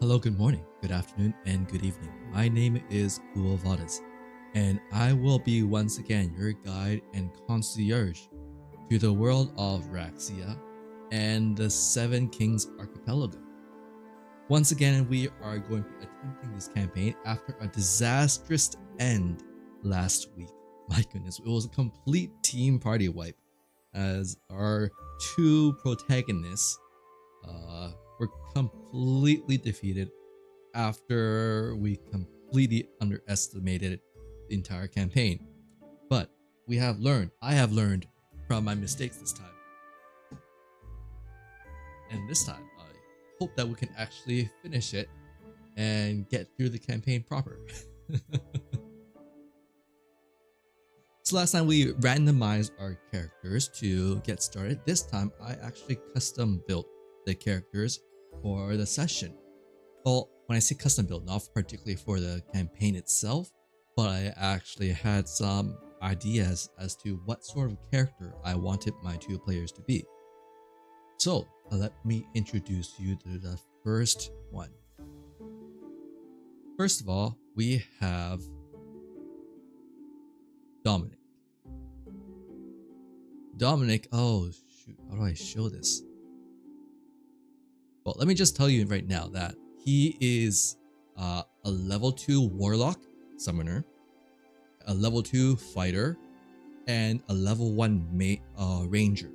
Hello, good morning, good afternoon, and good evening. My name is Vadas, and I will be once again your guide and concierge to the world of Raxia and the Seven Kings Archipelago. Once again, we are going to be attempting this campaign after a disastrous end last week. My goodness, it was a complete team party wipe as our two protagonists were completely defeated after we completely underestimated the entire campaign. But I have learned from my mistakes this time. And this time, I hope that we can actually finish it and get through the campaign proper. So last time we randomized our characters to get started. This time I actually custom built the characters for the session. Well, when I say custom built, not particularly for the campaign itself, but I actually had some ideas as to what sort of character I wanted my two players to be. So let me introduce you to the first one. First of all, we have Dominic. Oh shoot, how do I show this? Well, let me just tell you right now that he is a level 2 warlock summoner, a level 2 fighter, and a level 1 ranger.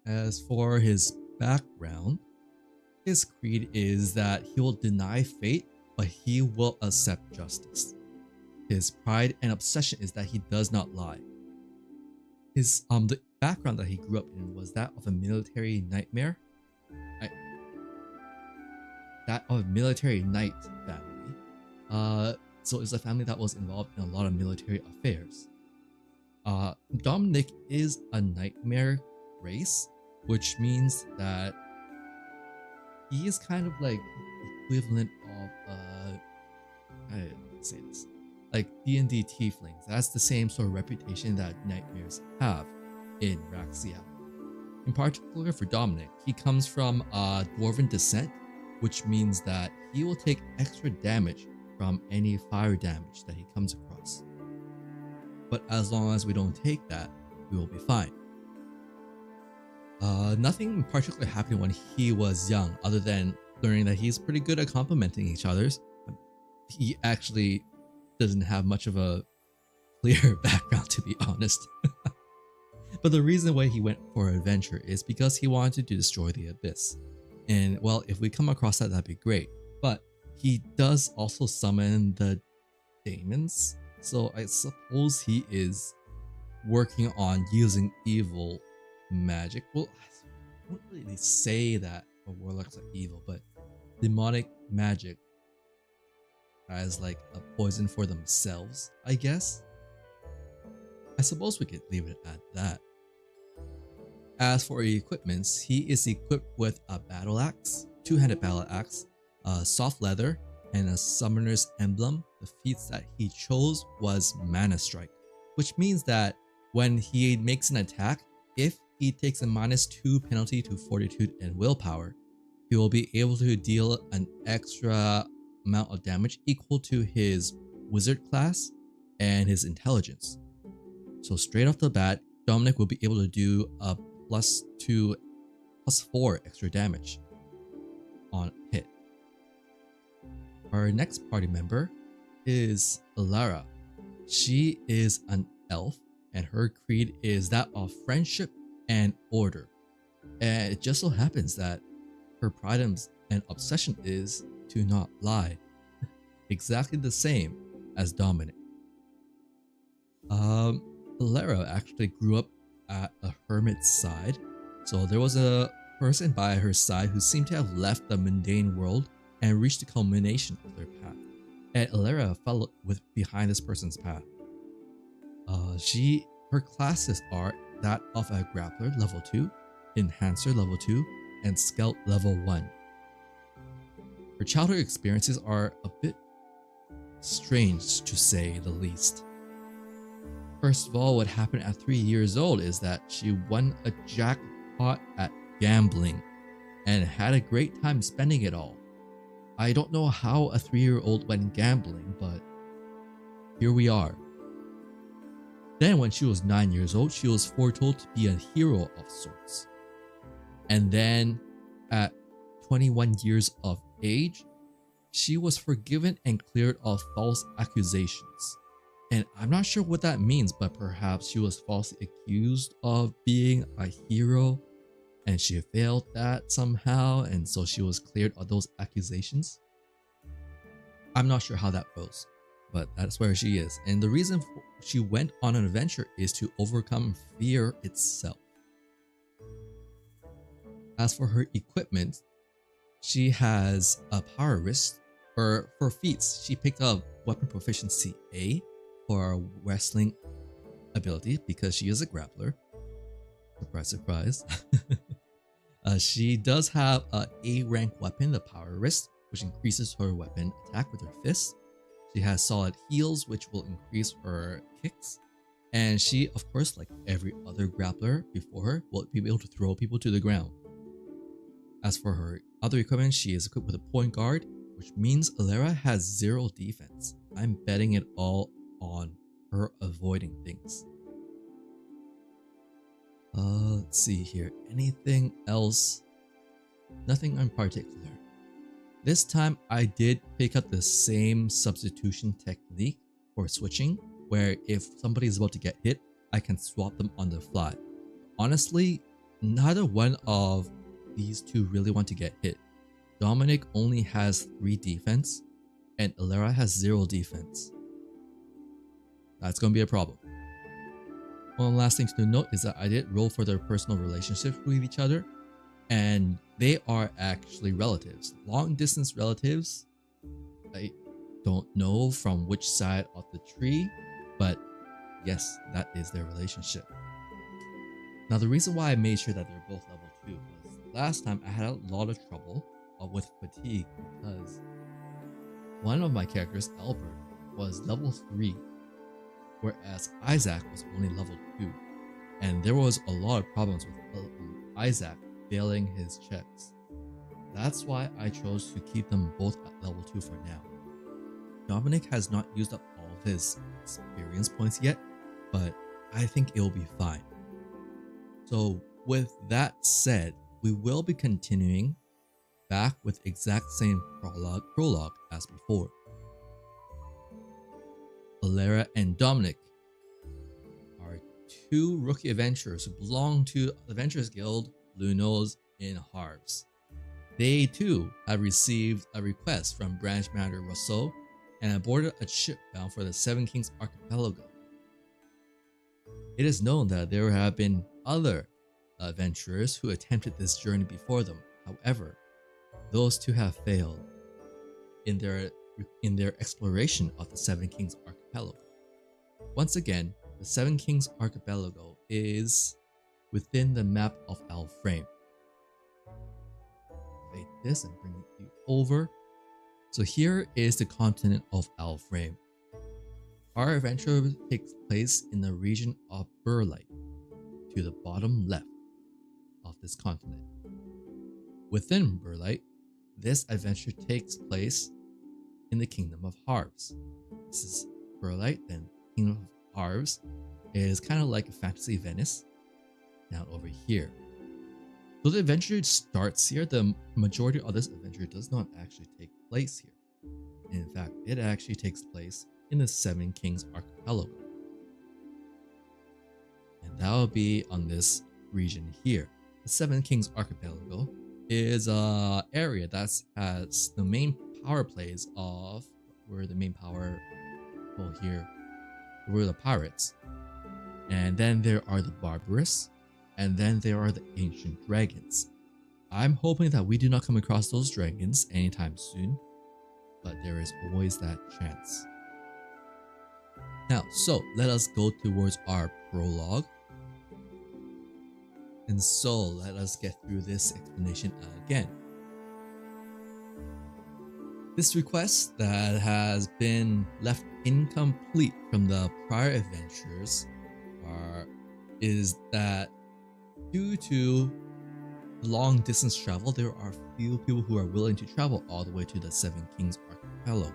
As for his background, his creed is that he will deny fate, but he will accept justice. His pride and obsession is that he does not lie. His the background that he grew up in was that of a military nightmare. That of a military knight family. So it's a family that was involved in a lot of military affairs. Dominic is a nightmare race, which means that he is kind of like the equivalent of how do I say this? Like D&D tieflings. That's the same sort of reputation that nightmares have in Raxia. In particular for Dominic, he comes from dwarven descent, which means that he will take extra damage from any fire damage that he comes across. But as long as we don't take that, we will be fine. Nothing particularly happened when he was young, other than learning that he's pretty good at complimenting each other's. He actually doesn't have much of a clear background, to be honest. But the reason why he went for adventure is because he wanted to destroy the abyss. And well, if we come across that, that'd be great. But he does also summon the daemons, so I suppose he is working on using evil magic. Well, I wouldn't really say that warlocks are evil, but demonic magic as like a poison for themselves, I guess. I suppose we could leave it at that. As for equipments, he is equipped with a battle axe, two-handed battle axe, soft leather, and a summoner's emblem. The feats that he chose was Mana Strike, which means that when he makes an attack, if he takes a -2 penalty to fortitude and willpower, he will be able to deal an extra amount of damage equal to his wizard class and his intelligence. So straight off the bat, Dominic will be able to do a +2, +4 extra damage on hit. Our next party member is Lara. She is an elf, and her creed is that of friendship and order. And it just so happens that her pride and obsession is to not lie. Exactly the same as Dominic. Lara actually grew up at a hermit's side, so there was a person by her side who seemed to have left the mundane world and reached the culmination of their path, and Lara followed behind this person's path. Her classes are that of a grappler level 2, enhancer level 2, and scout level 1. Her childhood experiences are a bit strange, to say the least. First of all, what happened at 3 years old is that she won a jackpot at gambling and had a great time spending it all. I don't know how a 3-year-old went gambling, but here we are. Then when she was 9 years old, she was foretold to be a hero of sorts. And then at 21 years of age, she was forgiven and cleared of false accusations. And I'm not sure what that means, but perhaps she was falsely accused of being a hero and she failed that somehow, and so she was cleared of those accusations. I'm not sure how that goes, but that's where she is. And the reason she went on an adventure is to overcome fear itself. As for her equipment, she has a power wrist. For feats, she picked up weapon proficiency A for her wrestling ability because she is a grappler. Surprise, surprise. She does have a A rank weapon, the power wrist, which increases her weapon attack with her fists. She has solid heels, which will increase her kicks. And she, of course, like every other grappler before her, will be able to throw people to the ground. As for her other equipment, she is equipped with a point guard, which means Alera has 0 defense. I'm betting it all on her avoiding things. Let's see here. Anything else? Nothing in particular. This time I did pick up the same substitution technique for switching, where if somebody is about to get hit, I can swap them on the fly. Honestly, neither one of these two really want to get hit. Dominic only has 3 defense, and Alera has 0 defense. That's going to be a problem. One last thing to note is that I did roll for their personal relationships with each other, and they are actually relatives. Long distance relatives. I don't know from which side of the tree, but yes, that is their relationship. Now the reason why I made sure that they're both level 2 was last time I had a lot of trouble with fatigue because one of my characters, Albert, was level 3, whereas Isaac was only level 2, and there was a lot of problems with Isaac failing his checks. That's why I chose to keep them both at level 2 for now. Dominic has not used up all of his experience points yet, but I think it will be fine. So with that said, we will be continuing back with exact same prologue as before. Alera and Dominic are 2 rookie adventurers who belong to Adventurers Guild Blue Nose in Harves. They too have received a request from Branch Manager Rousseau and boarded a ship bound for the Seven Kings Archipelago. It is known that there have been other adventurers who attempted this journey before them. However, those 2 have failed in their exploration of the Seven Kings Archipelago. Once again, the Seven Kings Archipelago is within the map of Elframe. Fade this and bring you over. So here is the continent of Elframe. Our adventure takes place in the region of Burlight, to the bottom left of this continent. Within Burlight, this adventure takes place in the Kingdom of Harves. This is Burlight, then Kingdom of Harves is kind of like a fantasy Venice down over here. So the adventure starts here. The majority of this adventure does not actually take place here. In fact, it actually takes place in the Seven Kings Archipelago. And that will be on this region here. The Seven Kings Archipelago is an area that has the main power plays of where the main power here were the pirates, and then there are the barbarous, and then there are the ancient dragons. I'm hoping that we do not come across those dragons anytime soon, but there is always that chance. Now, so let us go towards our prologue. And so let us get through this explanation again. This request that has been left incomplete from the prior adventures is that due to long distance travel, there are few people who are willing to travel all the way to the Seven Kings Archipelago.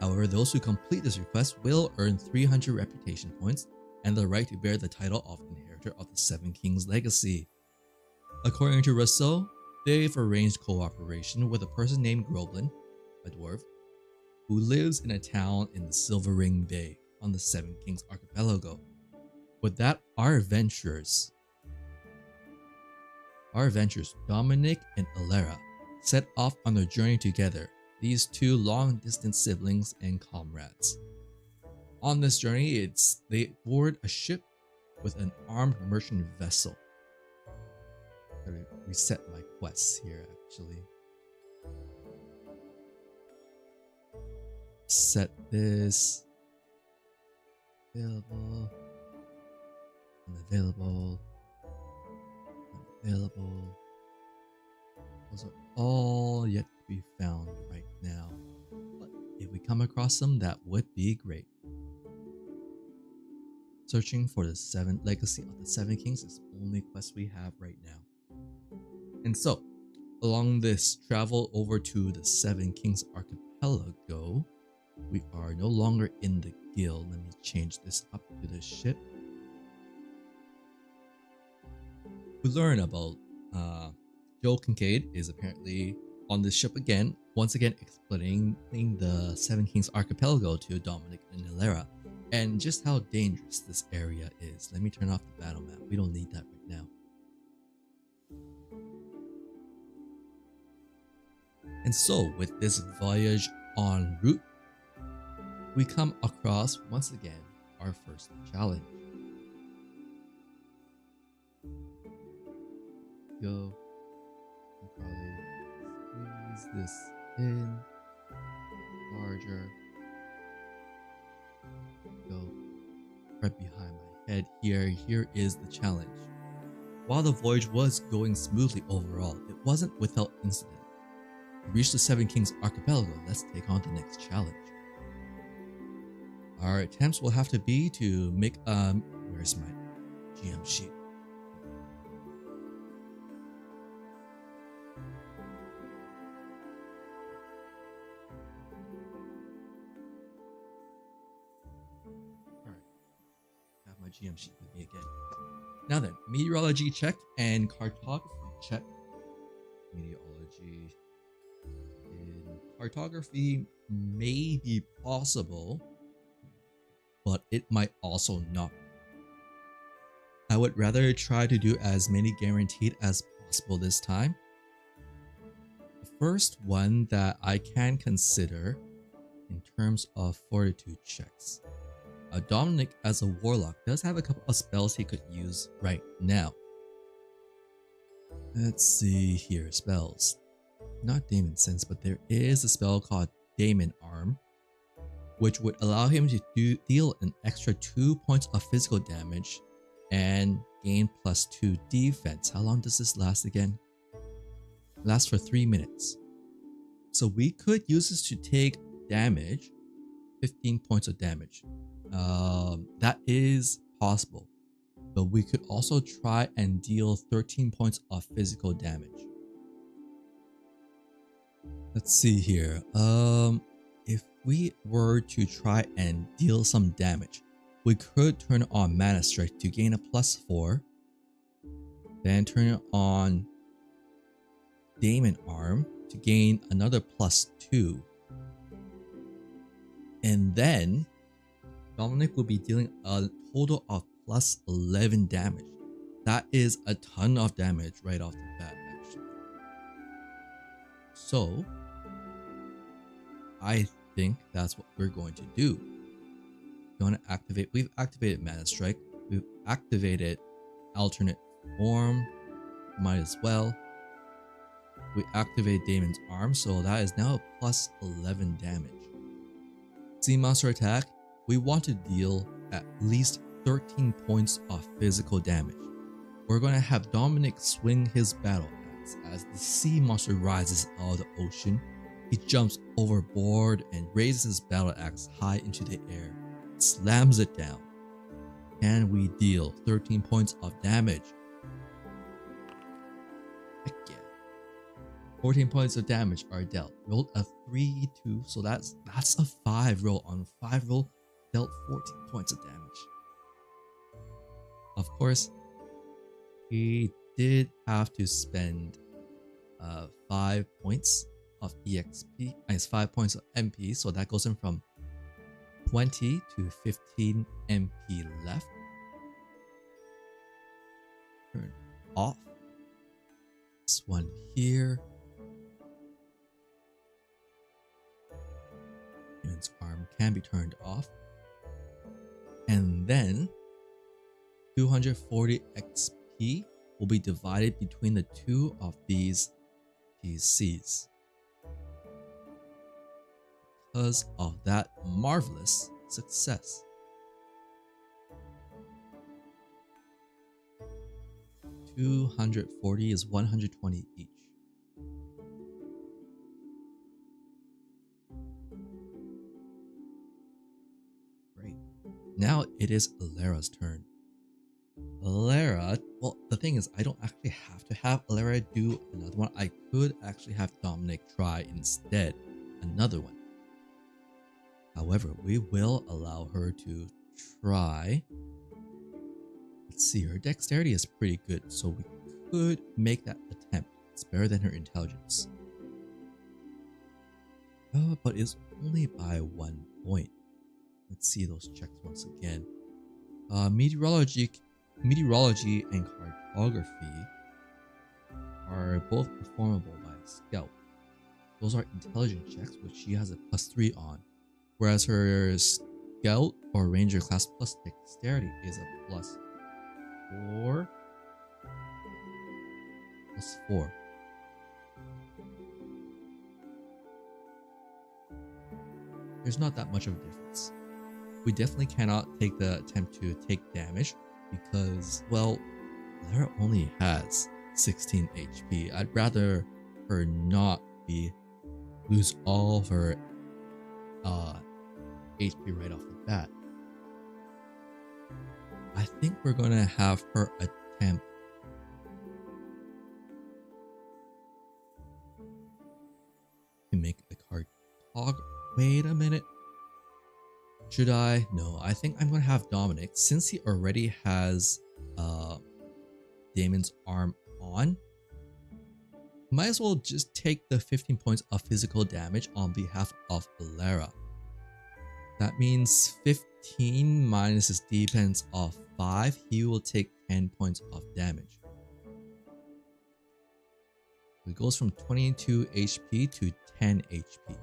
However, those who complete this request will earn 300 reputation points and the right to bear the title of inheritor of the Seven Kings legacy. According to Rousseau, they've arranged cooperation with a person named Groblin, a dwarf, who lives in a town in the Silver Ring Bay on the Seven Kings Archipelago. With that, our adventurers, Dominic and Alera, set off on their journey together, these two long-distance siblings and comrades. On this journey, they board a ship with an armed merchant vessel. I'm gonna reset my quests here, actually. Set this. Available. Unavailable. Unavailable. Those are all yet to be found right now. But if we come across them, that would be great. Searching for the legacy of the Seven Kings is the only quest we have right now. And so, along this travel over to the Seven Kings Archipelago, we are no longer in the guild. Let me change this up to the ship. We learn about Joe Kincaid is apparently on this ship again, once again explaining the Seven Kings Archipelago to Dominic and Hilera, and just how dangerous this area is. Let me turn off the battle map. We don't need that right now. And so, with this voyage en route, we come across, once again, our first challenge. Go. Probably squeeze this in. Larger. Go. Right behind my head here. Here is the challenge. While the voyage was going smoothly overall, it wasn't without incident. To reach the Seven Kings Archipelago, let's take on the next challenge. Our attempts will have to be to make where's my GM sheet? Alright. Have my GM sheet with me again. Now then, meteorology check and cartography check. Meteorology and cartography may be possible, but it might also not. I would rather try to do as many guaranteed as possible this time. The first one that I can consider in terms of fortitude checks. Dominic, as a warlock, does have a couple of spells he could use right now. Let's see here, spells. Not Daemon Sense, but there is a spell called Daemon Arm, which would allow him to deal an extra 2 points of physical damage and gain +2 defense. How long does this last again? It lasts for 3 minutes. So we could use this to take damage, 15 points of damage. That is possible, but we could also try and deal 13 points of physical damage. Let's see here. If we were to try and deal some damage, we could turn on Mana Strike to gain a +4, then turn on Daemon Arm to gain another +2, and then Dominic will be dealing a total of +11 damage. That is a ton of damage right off the bat, actually. So I think that's what we're going to do. We've activated Mana Strike. We've activated Alternate Form. Might as well. We activate Daemon's Arm, so that is now a +11 damage. Sea Monster Attack. We want to deal at least 13 points of physical damage. We're going to have Dominic swing his battle axe as the sea monster rises out of the ocean. He jumps overboard and raises his battle axe high into the air, slams it down, and we deal 13 points of damage. Heck yeah. 14 points of damage are dealt. Rolled a 3-2, so that's a 5 roll. On 5 roll, dealt 14 points of damage. Of course, he did have to spend 5 points of EXP, and 5 points of MP, so that goes in from 20 to 15 MP left. Turn off. This one here. Human's arm can be turned off. And then 240 XP will be divided between the two of these PCs. Because of that marvelous success. 240 is 120 each. Great. Now it is Alera's turn. Alera, well, the thing is, I don't actually have to have Alera do another one. I could actually have Dominic try instead another one. However, we will allow her to try. Let's see, her dexterity is pretty good, so we could make that attempt. It's better than her intelligence. But it's only by 1 point. Let's see those checks once again. Meteorology and cartography are both performable by a scout. Those are intelligence checks, which she has a +3 on. Whereas her scout or ranger class plus dexterity is a +4. +4. There's not that much of a difference. We definitely cannot take the attempt to take damage because, well, Lara only has 16 HP. I'd rather her not lose all of her HP right off the bat. I think we're gonna have her attempt to make a cartography. Wait a minute. Should I? No, I think I'm gonna have Dominic, since he already has Damon's arm on. Might as well just take the 15 points of physical damage on behalf of Alera. That means 15 minus his defense of 5, he will take 10 points of damage. It goes from 22 HP to 10 HP.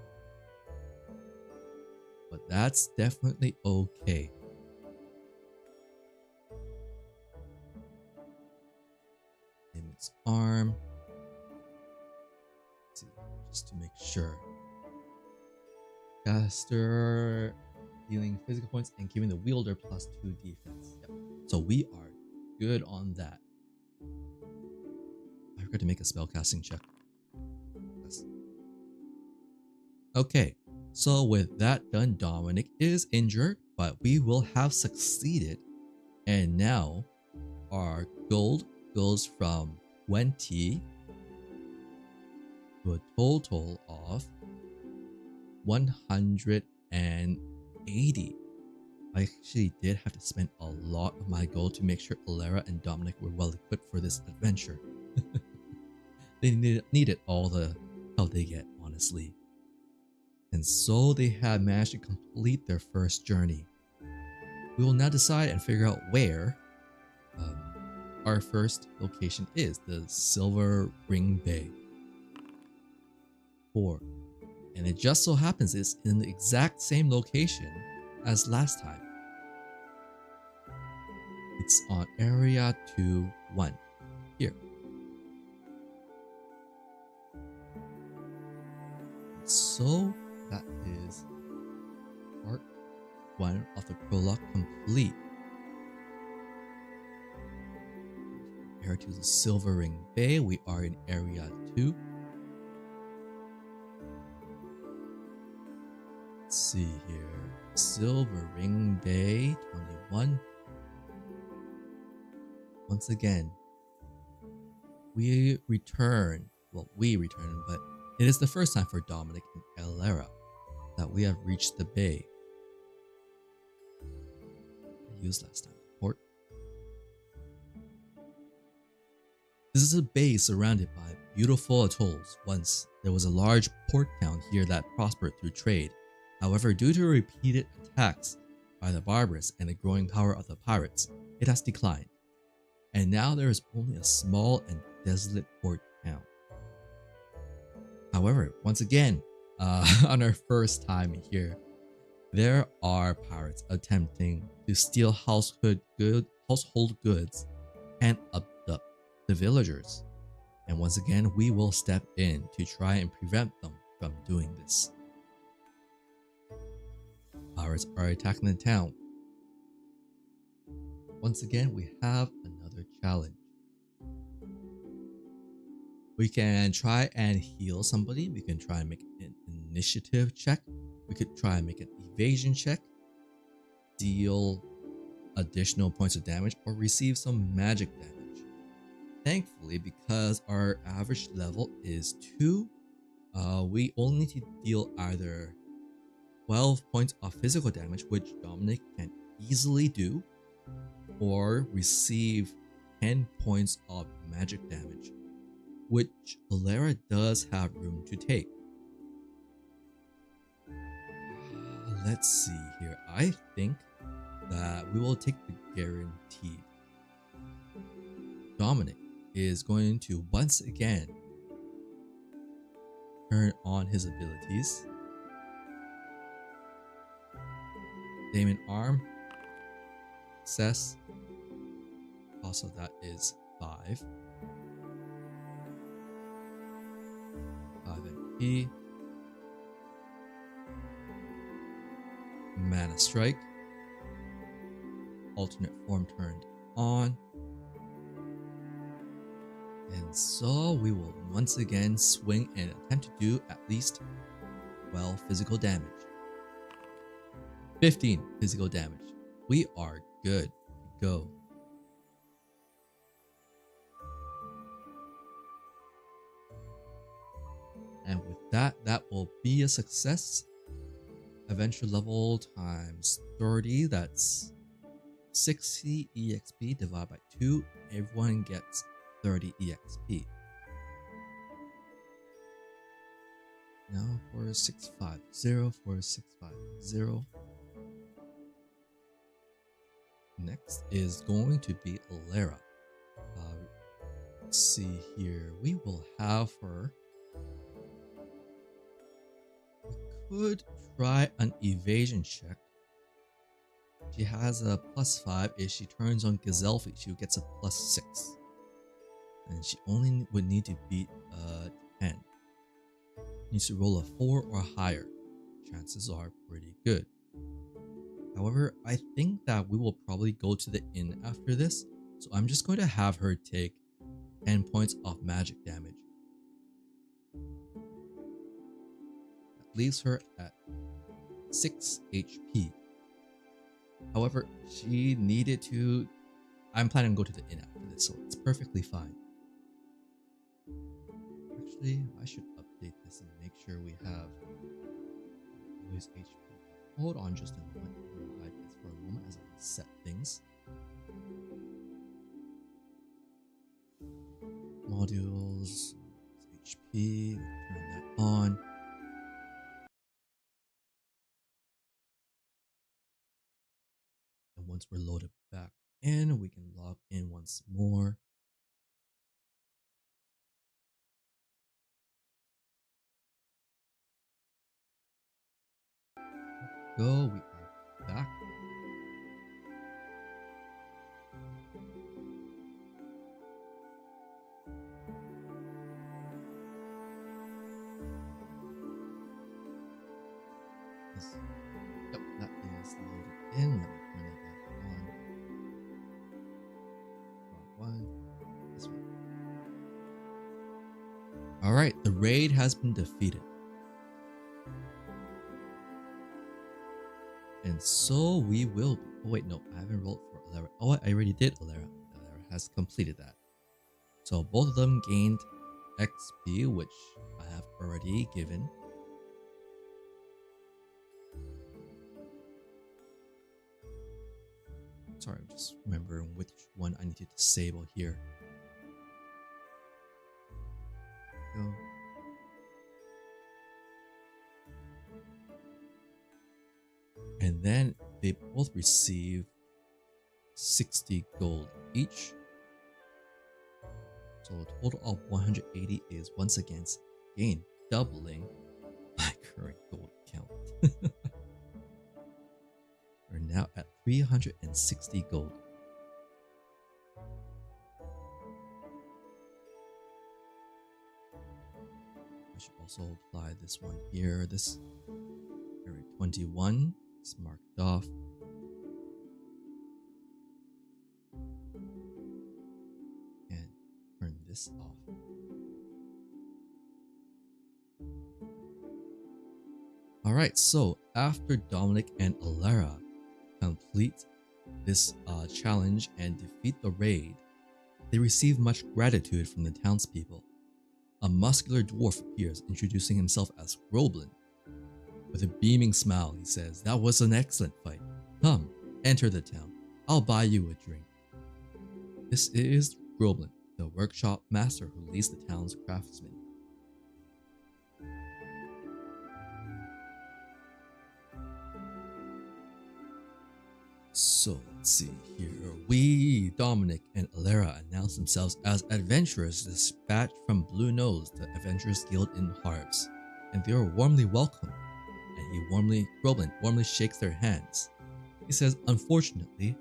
But that's definitely okay. Damon's arm. Let's see, just to make sure. Caster dealing physical points and giving the wielder +2 defense. Yep. So we are good on that. I forgot to make a spellcasting check. Yes. Okay, so with that done, Dominic is injured, but we will have succeeded. And now our gold goes from 20 to a total of 180. I actually did have to spend a lot of my gold to make sure Alera and Dominic were well equipped for this adventure. They needed all the help they get, honestly. And so they had managed to complete their first journey. We will now decide and figure out where our first location is, the Silver Ring Bay 4. And it just so happens it's in the exact same location as last time. It's on area 2-1 here. So that is part 1 of the prologue complete. Area 2 is the Silver Ring Bay. We are in area 2. Let's see here. Silver Ring Bay 21. Once again, we return. Well, we return, but it is the first time for Dominic and Elera that we have reached the bay I used last time. Port. This is a bay surrounded by beautiful atolls. Once there was a large port town here that prospered through trade. However, due to repeated attacks by the barbarous and the growing power of the pirates, it has declined. And now there is only a small and desolate port town. However, once again, on our first time here, there are pirates attempting to steal household goods and abduct the villagers. And once again, we will step in to try and prevent them from doing this. Pirates are attacking the town. Once again, we have another challenge. We can try and heal somebody. We can try and make an initiative check. We could try and make an evasion check, deal additional points of damage, or receive some magic damage. Thankfully, because our average level is 2, we only need to deal either 12 points of physical damage, which Dominic can easily do, or receive 10 points of magic damage, which Elera does have room to take. Let's see here. I think that we will take the guaranteed. Dominic is going to once again turn on his abilities. Damon Arm. Success. Also, that is 5. 5 MP. Mana Strike. Alternate form turned on. And so we will once again swing and attempt to do at least 12 physical damage. 15 physical damage. We are good to go. And with that, that will be a success. Adventure level times 30, that's 60 EXP divided by 2. Everyone gets 30 EXP. Now 4650, 4650. Next is going to be Elera. Let's see here. We will have her. We could try an evasion check. She has a +5. If she turns on Gazelfi, she gets a +6. And she only would need to beat 10. Needs to roll a 4 or higher. Chances are pretty good. However, I think that we will probably go to the inn after this. So I'm just going to have her take 10 points of magic damage. That leaves her at 6 HP. However, she needed to... I'm planning to go to the inn after this, so it's perfectly fine. Actually, I should update this and make sure we have always HP. Hold on just a moment. I'll hide this for a moment as I reset things. Modules, HP, turn that on. And once we're loaded back in, we can log in once more. Go, we are back. Yep, that is loaded in. Let me turn that back on. Wrong one. This one. Alright, the raid has been defeated. And so we will be... Oh wait, no, I haven't rolled for Elera. Oh, I already did Elera. Elera has completed that. So both of them gained XP, which I have already given. Sorry, I'm just remembering which one I need to disable here. Go. And then they both receive 60 gold each. So a total of 180 is once again gained, doubling my current gold count. We're now at 360 gold. I should also apply this one here. This area 21 is marked off. And turn this off. Alright, so after Dominic and Alara complete this challenge and defeat the raid, they receive much gratitude from the townspeople. A muscular dwarf appears, introducing himself as Groblin. With a beaming smile, he says, "That was an excellent fight. Come, enter the town. I'll buy you a drink." This is Groblin, the workshop master who leads the town's craftsmen. So let's see here. We, Dominic and Alara, announce themselves as adventurers dispatched from Blue Nose, the Adventurers Guild in Harves, and they are warmly welcomed. And Groblin warmly shakes their hands. He says, "Unfortunately,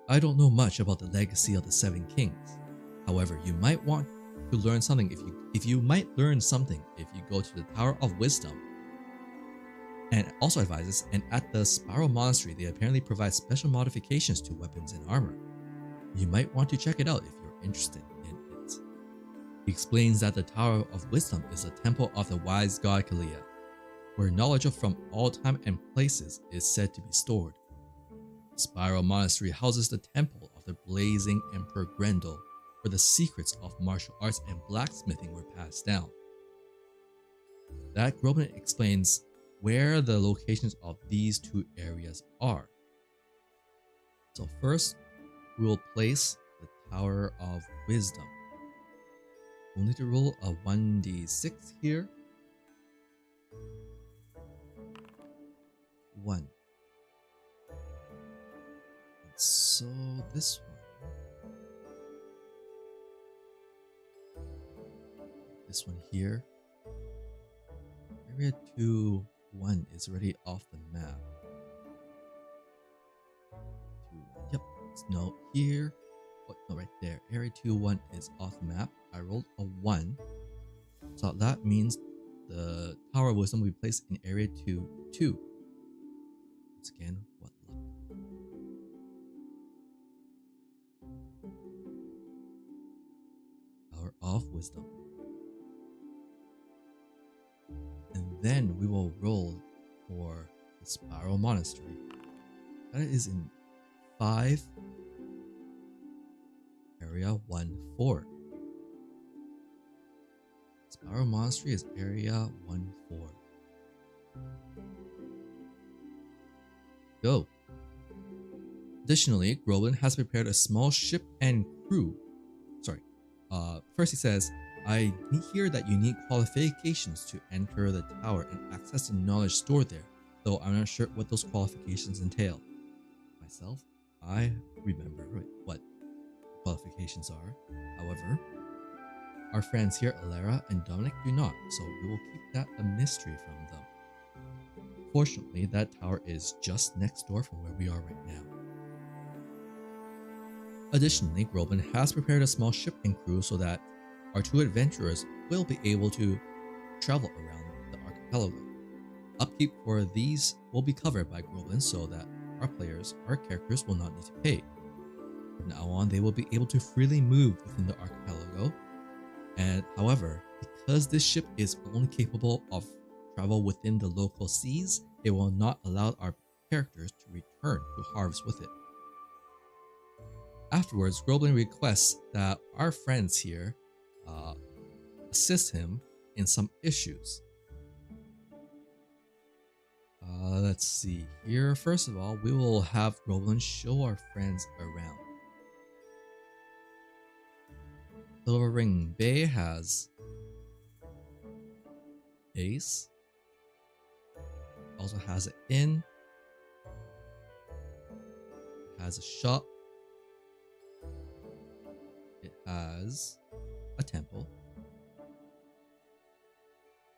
I don't know much about the legacy of the Seven Kings. However, you might want to learn something if you go to the Tower of Wisdom." And also advises, and at the Spiral Monastery, they apparently provide special modifications to weapons and armor. You might want to check it out if you're interested in it. He explains that the Tower of Wisdom is a temple of the wise god Kalia, where knowledge from all time and places is said to be stored. Spiral Monastery houses the temple of the blazing Emperor Grendel, where the secrets of martial arts and blacksmithing were passed down. That Groblin explains where the locations of these two areas are. So first, we will place the Tower of Wisdom. We'll need to roll a 1d6 here. 1. And so this one here, area 2-1 is already off the map. 2-1, yep, no here, no right there. Area 2-1 is off the map. I rolled a 1, so that means the Tower of Wisdom will be placed in area 2-2. Once again, what luck. Tower of Wisdom. And then we will roll for the Spiral Monastery. That is in 5, area 1-4. Spiral Monastery is area 1-4. Go. Additionally, Groblin has prepared a small ship and crew. First he says, "I hear that you need qualifications to enter the tower and access the knowledge stored there, though I'm not sure what those qualifications entail." Myself, I remember what qualifications are. However, our friends here, Alara and Dominic, do not, so we will keep that a mystery from them. Fortunately, that tower is just next door from where we are right now. Additionally, Groblin has prepared a small ship and crew so that our two adventurers will be able to travel around the archipelago. Upkeep for these will be covered by Groblin so that our characters will not need to pay. From now on, they will be able to freely move within the archipelago. And however, because this ship is only capable of travel within the local seas, it will not allow our characters to return to Harves with it. Afterwards, Groblin requests that our friends here uh, assist him in some issues. Let's see here. First of all, we will have Roland show our friends around. Silver Ring Bay has Ace. Also has an inn. It has a shop. It has a temple.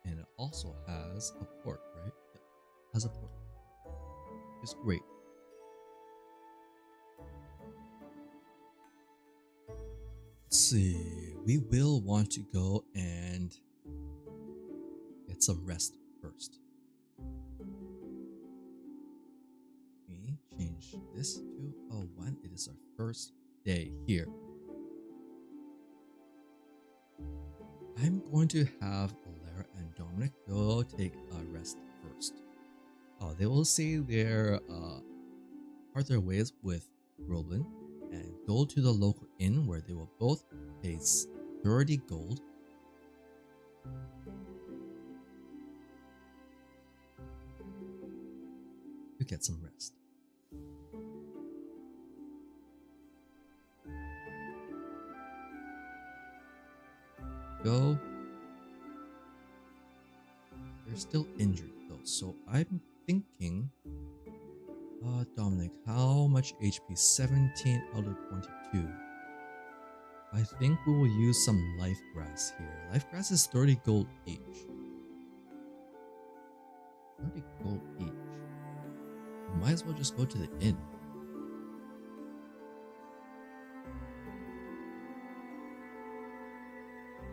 And it also has a port, right? Yep. Has a port. It's great. Let's see. We will want to go and get some rest first. We change this to a 1. It is our first day here. I'm going to have Alara and Dominic go take a rest first. They will say their part their ways with Roblin and go to the local inn where they will both pay 30 gold to get some rest. Go. They're still injured though, so I'm thinking, Dominic, how much HP? 17 out of 22. I think we will use some life grass here. Life grass is 30 gold each. 30 gold each. We might as well just go to the inn.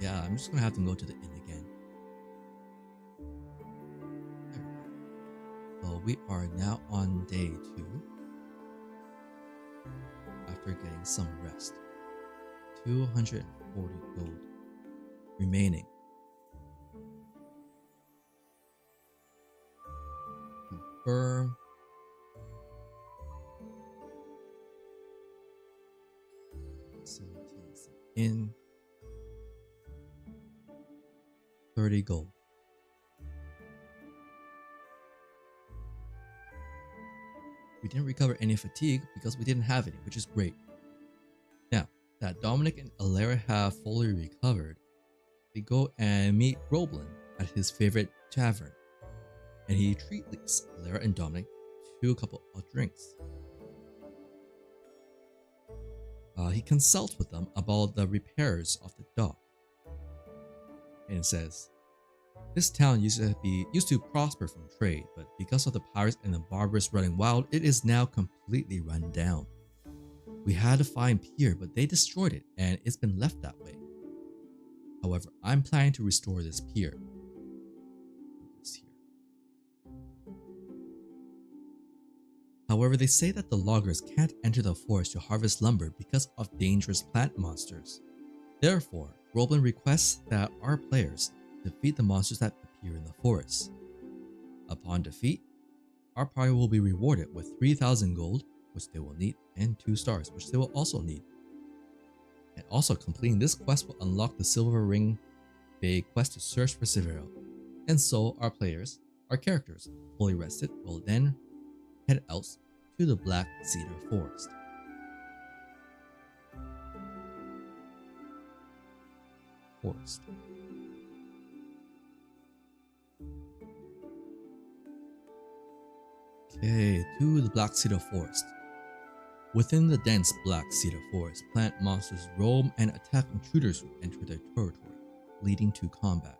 Yeah, I'm just gonna have to go to the inn again. So we are now on day 2 after getting some rest. 240 gold remaining. Confirm. Facilities in 30 gold. We didn't recover any fatigue because we didn't have any, which is great. Now that Dominic and Alara have fully recovered, they go and meet Roblin at his favorite tavern, and he treats Alara and Dominic to a couple of drinks. He consults with them about the repairs of the dock, and says, "This town used to prosper from trade, but because of the pirates and the barbarians running wild, it is now completely run down. We had a fine pier, but they destroyed it, and it's been left that way. However, I'm planning to restore this pier." However, they say that the loggers can't enter the forest to harvest lumber because of dangerous plant monsters. Therefore, Roblin requests that our players defeat the monsters that appear in the forest. Upon defeat, our party will be rewarded with 3,000 gold, which they will need, and 2 stars, which they will also need. And also, completing this quest will unlock the Silver Ring Bay quest to search for Severo. And so, our characters, fully rested, will then head out to the Black Cedar Forest. Okay, to the Black Cedar Forest. Within the dense Black Cedar Forest, plant monsters roam and attack intruders who enter their territory, leading to combat.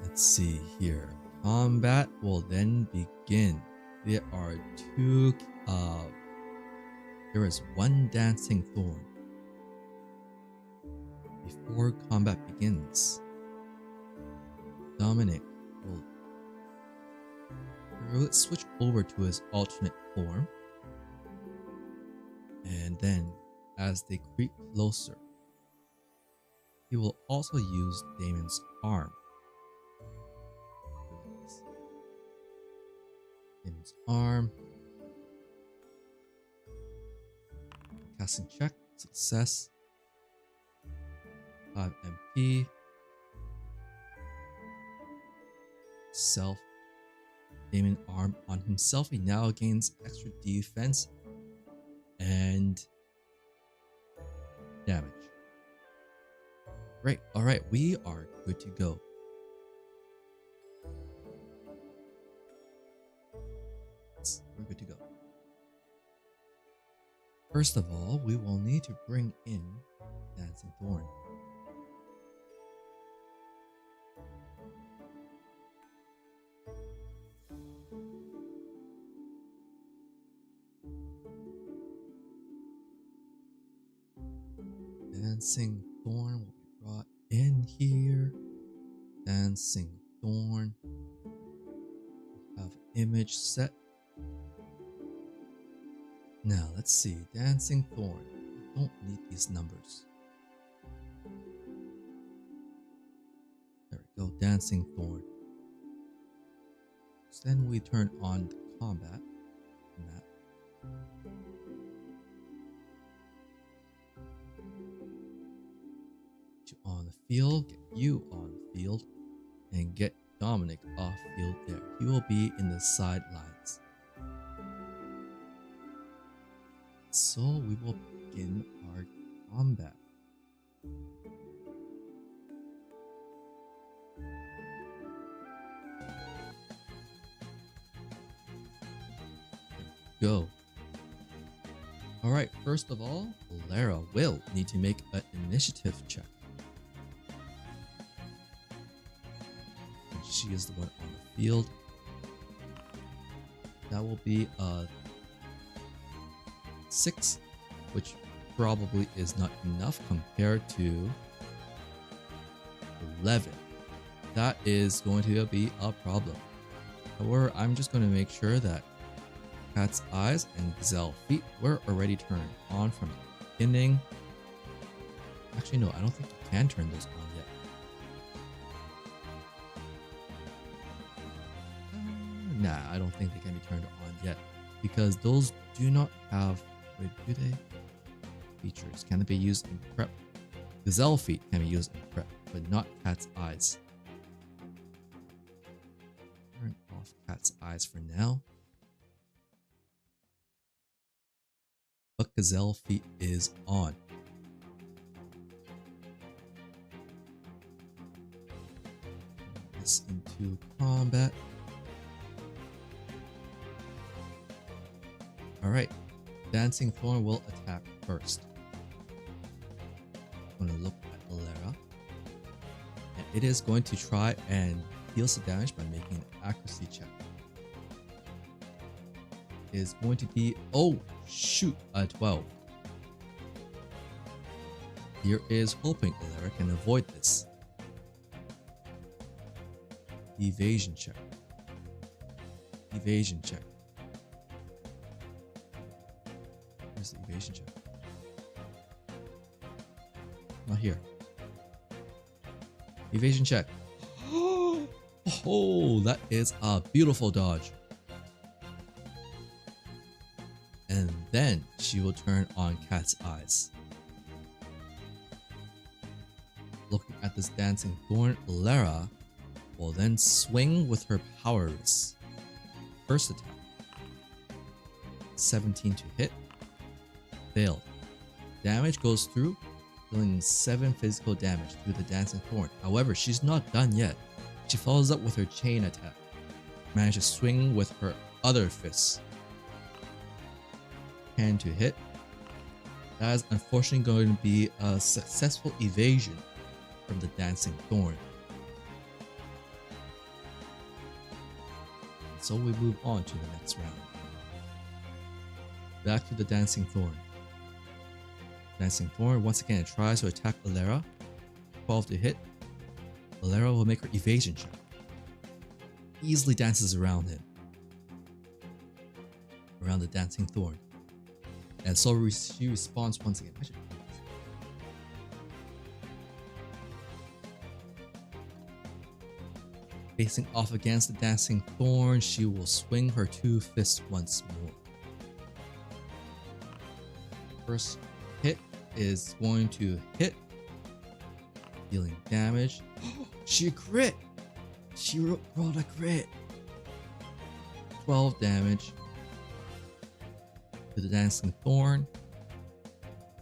Let's see here. Combat will then begin. There are there is 1 dancing thorn. Before combat begins, Dominic will switch over to his alternate form, and then as they creep closer, he will also use Damon's arm. Casting check, success. 5 MP. Self. Aiming arm on himself. He now gains extra defense and damage. Great. Alright, we are good to go. We're good to go. First of all, we will need to bring in Dancing Thorn. Dancing Thorn will be brought in here. Dancing Thorn. Have image set. Now let's see. Dancing Thorn. We don't need these numbers. There we go. Dancing Thorn. So then we turn on the combat map. On the field, get you on the field, and get Dominic off field there. He will be in the sidelines. So we will begin our combat. Go. Alright, first of all, Lara will need to make an initiative check. She is the one on the field. That will be a 6, which probably is not enough compared to 11. That is going to be a problem. However, I'm just going to make sure that Cat's Eyes and Gazelle Feet were already turned on from the beginning. Actually, no, I don't think you can turn those on yet. Nah, I don't think they can be turned on yet because those do not have, wait, do they? Features. Can it be used in prep? Gazelle Feet can be used in prep, but not Cat's Eyes. Turn off Cat's Eyes for now. But Gazelle Feet is on. This into combat. Alright, Dancing Thorn will attack first. I'm going to look at Lara. And it is going to try and deal some damage by making an accuracy check. It is going to be, oh shoot, a 12. Here is hoping Lara can avoid this. Evasion check. Evasion check. Where's the evasion check? Not here. Evasion check. Oh, that is a beautiful dodge. And then she will turn on Cat's Eyes. Looking at this Dancing Thorn, Lara will then swing with her power wrist. First attack. 17 to hit. Failed. Damage goes through, dealing 7 physical damage to the Dancing Thorn. However, she's not done yet. She follows up with her chain attack. Manages to swing with her other fists. Hand to hit. That is unfortunately going to be a successful evasion from the Dancing Thorn. So we move on to the next round. Back to the Dancing Thorn. Dancing Thorn once again tries to attack Lara. 12 to hit. Lara will make her evasion check. Easily dances around him. Around the Dancing Thorn. And so she responds once again. Facing off against the Dancing Thorn, she will swing her 2 fists once more. First hit is going to hit. dealing damage. She crit! She rolled a crit! 12 damage to the Dancing Thorn.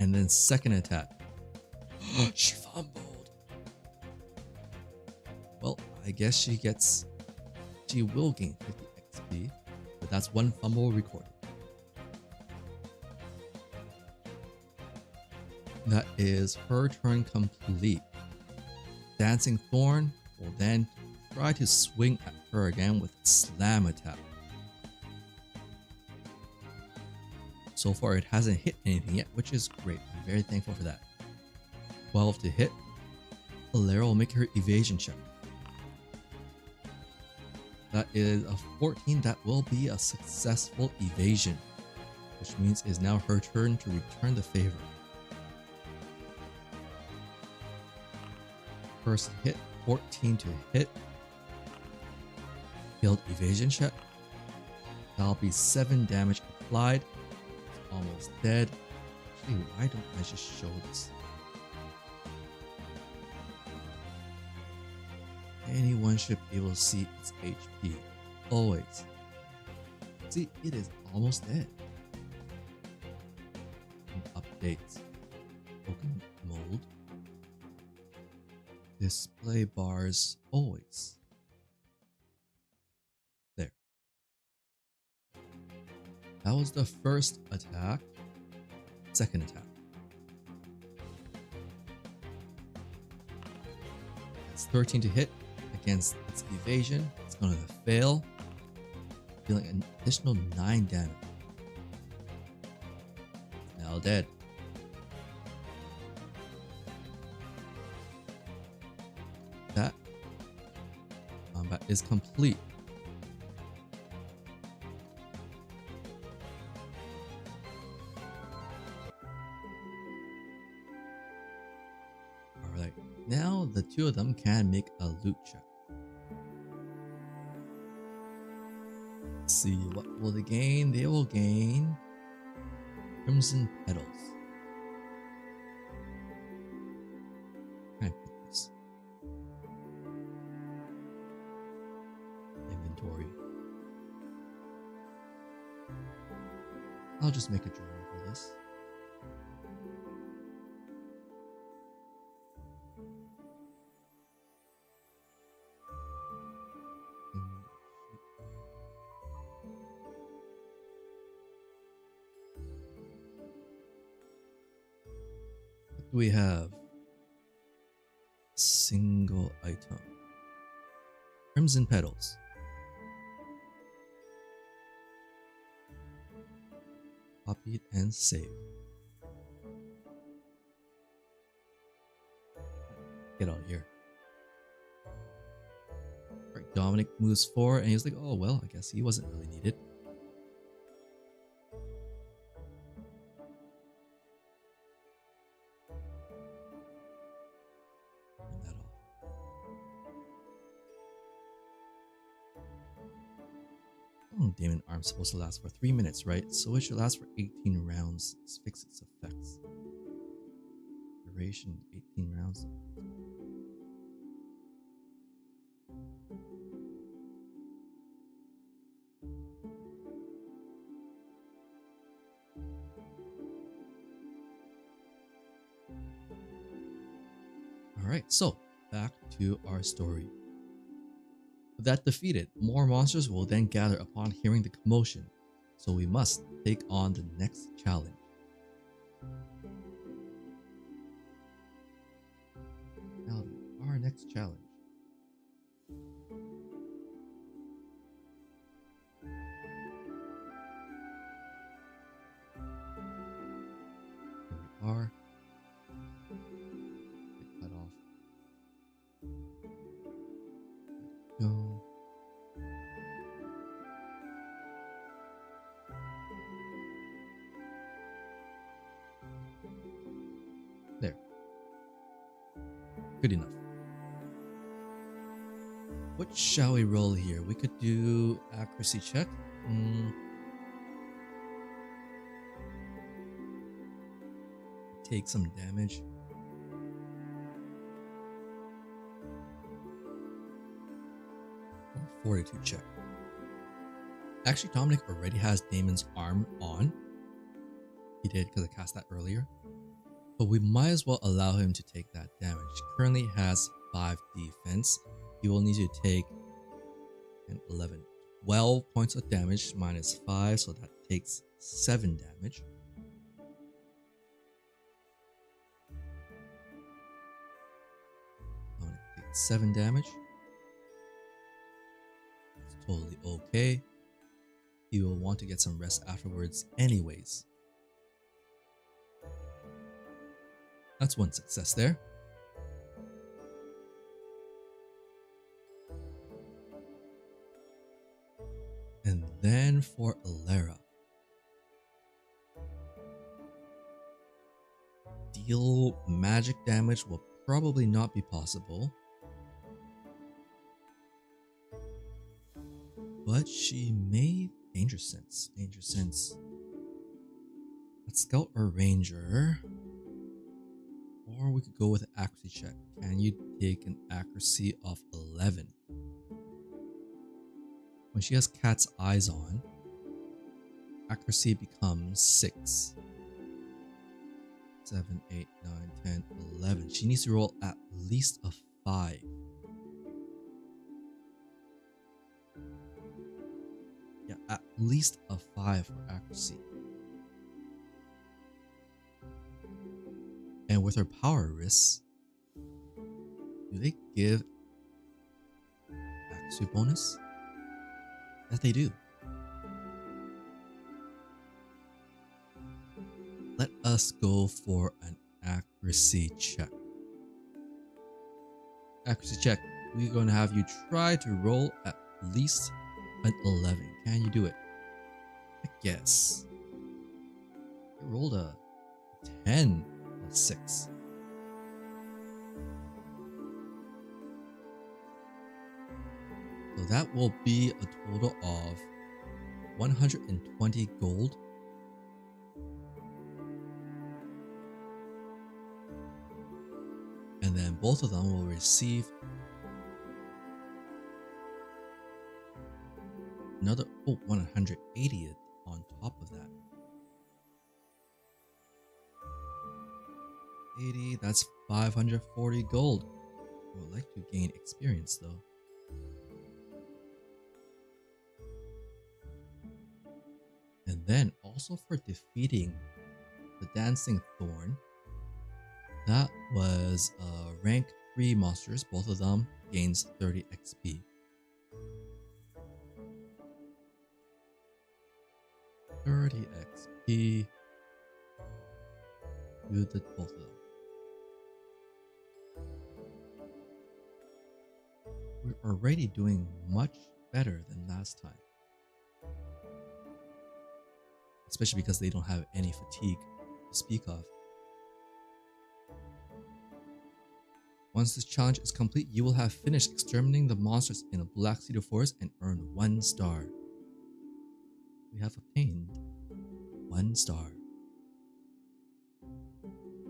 And then second attack. She fumbled! Well, I guess she will gain 50 XP, but that's one fumble recorded. That is her turn complete. Dancing Thorn will then try to swing at her again with Slam attack. So far it hasn't hit anything yet, which is great. I'm very thankful for that. 12 to hit. Alara will make her evasion check. That is a 14. That will be a successful evasion, which means it is now her turn to return the favor. First hit, 14 to hit. Failed evasion check. That'll be 7 damage applied. It's almost dead. Actually, why don't I just show this? Anyone should be able to see its HP. Always. See, it is almost dead. Updates. Broken mold. Display bars always. There. That was the first attack. Second attack. That's 13 to hit. Against its evasion, it's going to fail, dealing an additional 9 damage. Now dead. That combat is complete. Alright, now the two of them can make a loot check. See, what will they gain? They will gain Crimson Petals. Can I put this? Inventory. I'll just make a journal for this. We have single item. Crimson Petals. Copy it and save. Get out of here. Right, Dominic moves forward and he's like, oh well, I guess he wasn't really needed. Demon Arm's supposed to last for 3 minutes, right? So it should last for 18 rounds. Let's fix its effects. Duration 18 rounds. Alright, so back to our story. With that defeated, more monsters will then gather upon hearing the commotion, so we must take on the next challenge. Now, our next challenge. Here we are. Cut off. Go. There. Good enough. What shall we roll here? We could do accuracy check. Take some damage. fortitude check. Actually, Dominic already has Damon's arm on. He did because I cast that earlier. But we might as well allow him to take that damage. He currently has 5 defense. He will need to take 11, 12 points of damage minus 5, so that takes 7 damage. Dominic takes 7 damage. It's totally okay. He will want to get some rest afterwards anyways. That's one success there. And then for Alera. Deal magic damage will probably not be possible. But she may Danger Sense. Danger Sense. Let's scout or ranger. Or we could go with an accuracy check. Can you take an accuracy of 11? When she has cat's eyes on, accuracy becomes 6. 7, 8, 9, 10, 11. She needs to roll at least a 5. Yeah, at least a 5 for accuracy. And with her power risks, do they give accuracy bonus? That they do. Let us go for an accuracy check. Accuracy check. We're going to have you try to roll at least an 11. Can you do it? I guess. You rolled a 10 plus 6. So that will be a total of 120 gold. And then both of them will receive another 180 on top of that. 80, that's 540 gold. I would like to gain experience though. And then also for defeating the Dancing Thorn, that was rank 3 monsters. Both of them gains 30 XP. 30 XP. You did both of them. We're already doing much better than last time. Especially because they don't have any fatigue to speak of. Once this challenge is complete, you will have finished exterminating the monsters in a Black Cedar Forest and earn 1 star. We have obtained 1 star.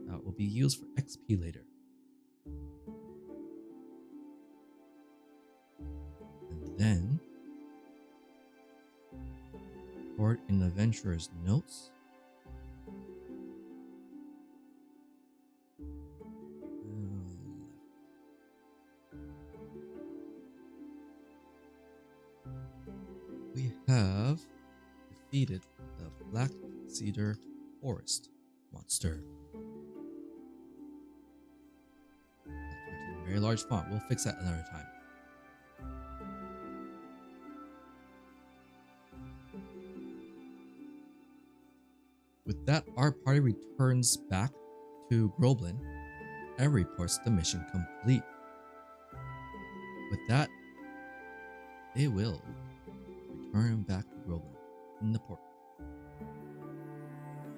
That will be used for XP later. And then, report in the Adventurer's notes. We have defeated the Black Cedar Forest monster. That's written in very large font. We'll fix that another time. With that, our party returns back to Groblin and reports the mission complete. With that, they will return back to Groblin in the port.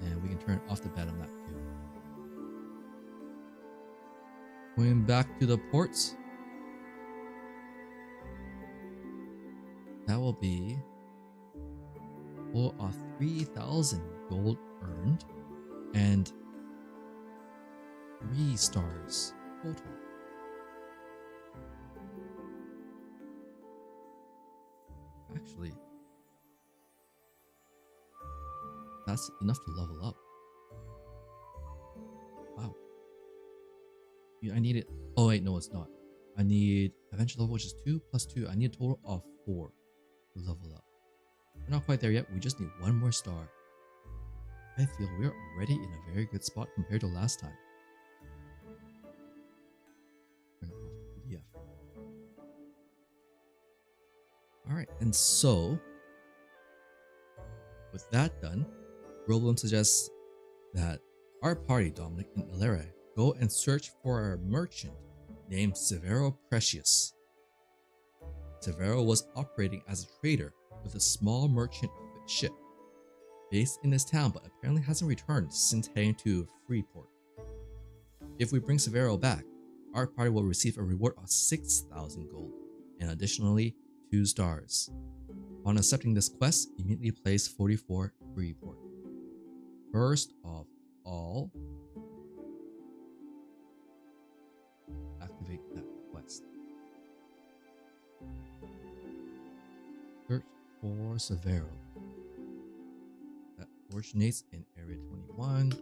And we can turn off the bed on that too. Going back to the ports. That will be for 3,000 gold earned and 3 stars total. that's enough to level up. Wow. Yeah, I need it. Oh wait, no, it's not. I need adventure level, which is 2 plus 2. I need a total of 4 to level up. We're not quite there yet. We just need one more star. I feel we're already in a very good spot compared to last time. Turn off the PDF. Alright, and so with that done, Roblem suggests that our party, Dominic and Ilera, go and search for a merchant named Severo Precious. Severo was operating as a trader with a small merchant ship based in this town, but apparently hasn't returned since heading to Freeport. If we bring Severo back, our party will receive a reward of 6,000 gold and additionally 2 stars. On accepting this quest, immediately place 44 Freeport. First of all, activate that quest. Search for Severo. That originates in Area 21.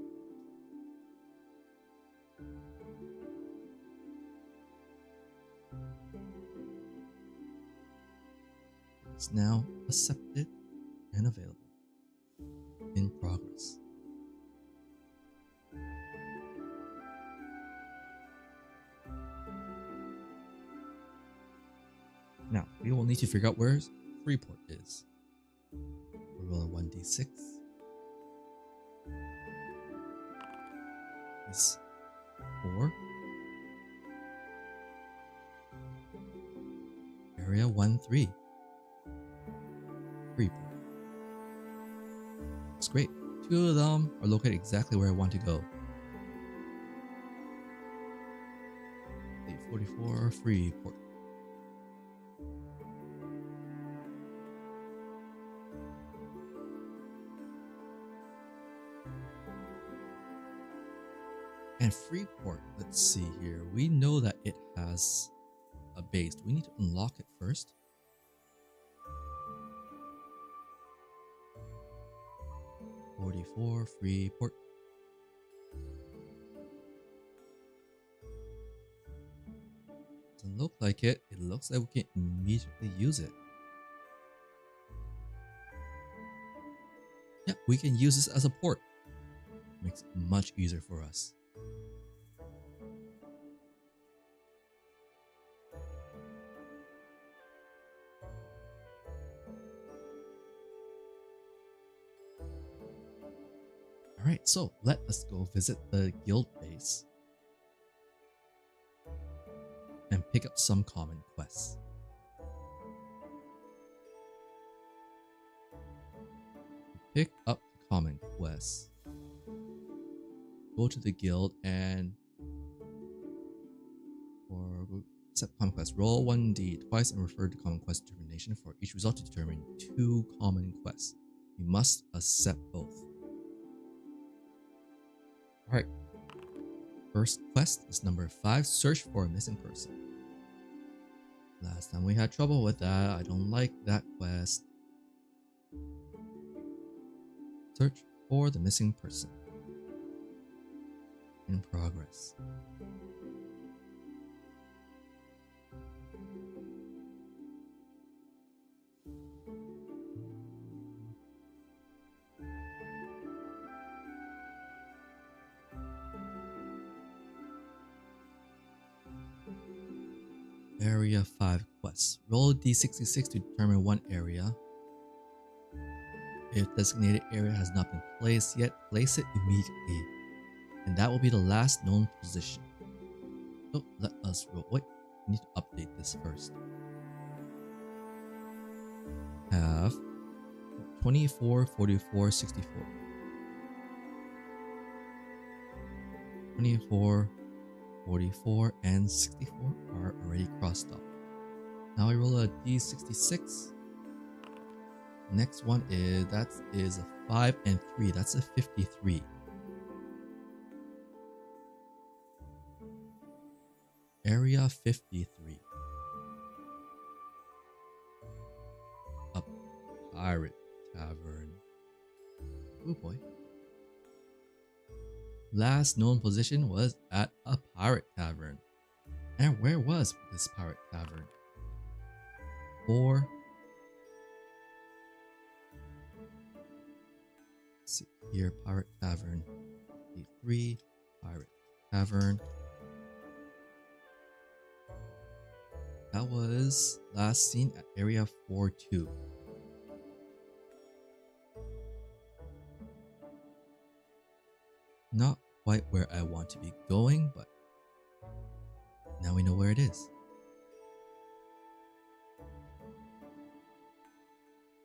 It's now accepted and available. In progress. Now, we will need to figure out where Freeport is. We'll roll a 1d6. Is 4. Area 1-3. Freeport. That's great. 2 of them are located exactly where I want to go. 844 Freeport. And Freeport, let's see here. We know that it has a base. Do we need to unlock it first? .44 Freeport. Doesn't look like it. It looks like we can immediately use it. Yeah, we can use this as a port. Makes it much easier for us. Alright, so let us go visit the guild base and pick up some common quests. Pick up the common quests. Go to the guild and accept common quest. Roll 1d twice and refer to common quest determination for each result to determine 2 common quests. You must accept both. Alright. First quest is number 5. Search for a missing person. Last time we had trouble with that. I don't like that quest. Search for the missing person. In progress. Area 5 quests. Roll d66 to determine one area. If designated area has not been placed yet, place it immediately. And that will be the last known position. So let us roll. Wait, we need to update this first. Have 24, 44, 64. 24, 44, and 64 are already crossed off. Now I roll a d66. Next one is a 5 and 3. That's a 53. Area 53. A pirate tavern. Oh boy. Last known position was at a pirate tavern. And where was this pirate tavern? 4. Let's see here, pirate tavern. 3, pirate tavern. That was last seen at area 4-2. Not quite where I want to be going, but now we know where it is.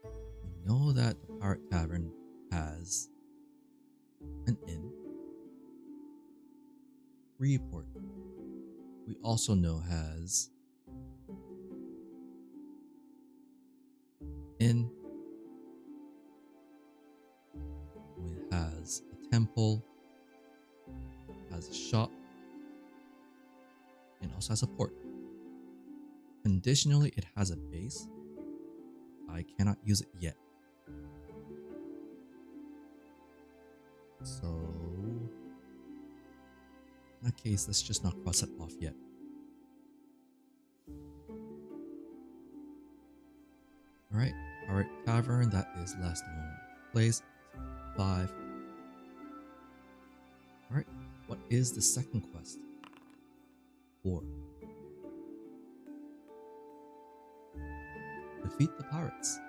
We know that the pirate tavern has an inn. Report. We also know has inn. It has a temple. Has a shop, and also has a port. Conditionally, it has a base. I cannot use it yet. So, in that case, let's just not cross it off yet. Alright, Pirate Tavern, that is last known place. 5. Alright. What is the second quest? 4. Defeat the pirates.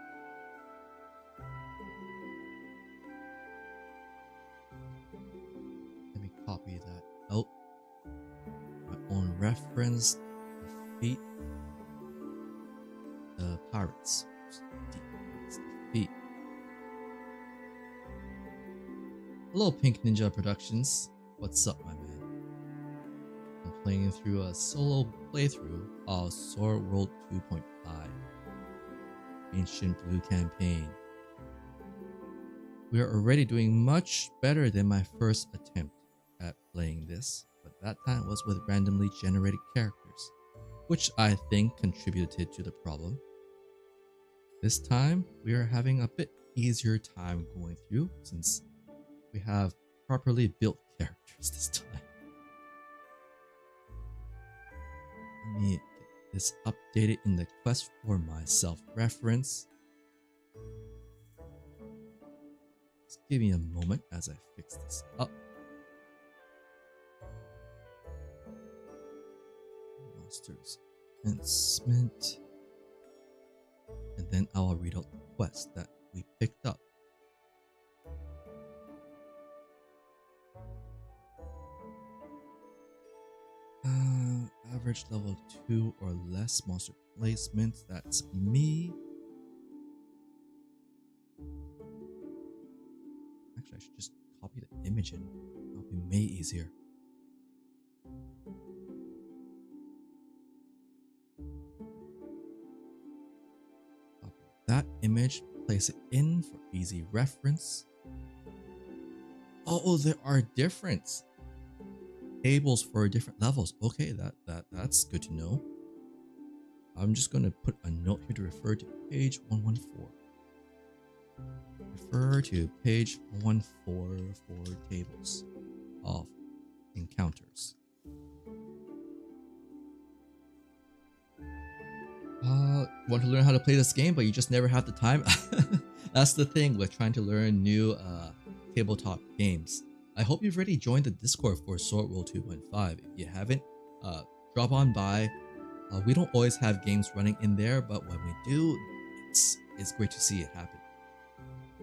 Let me copy that out. My own reference. Defeat the pirates. Defeat. Hello, Pink Ninja Productions. What's up, my man? I'm playing through a solo playthrough of Sword World 2.5 Ancient Blue campaign. We are already doing much better than my first attempt at playing this, but that time was with randomly generated characters, which I think contributed to the problem. This time, we are having a bit easier time going through since we have properly built characters this time. Let me get this updated in the quest for my self-reference. Just give me a moment as I fix this up. Monsters Enhancement. And then I'll read out the quest that we picked up. Average level 2 or less monster placements. That's me. Actually, I should just copy the image in. That'll be way easier. Copy that image, place it in for easy reference. Oh, there are different tables for different levels. Okay, that's good to know. I'm just going to put a note here to refer to page 114. Refer to page 114 for tables of encounters. Want to learn how to play this game, but you just never have the time? That's the thing with trying to learn new tabletop games. I hope you've already joined the Discord for Sword World 2.5. If you haven't, drop on by. We don't always have games running in there, but when we do, it's great to see it happen.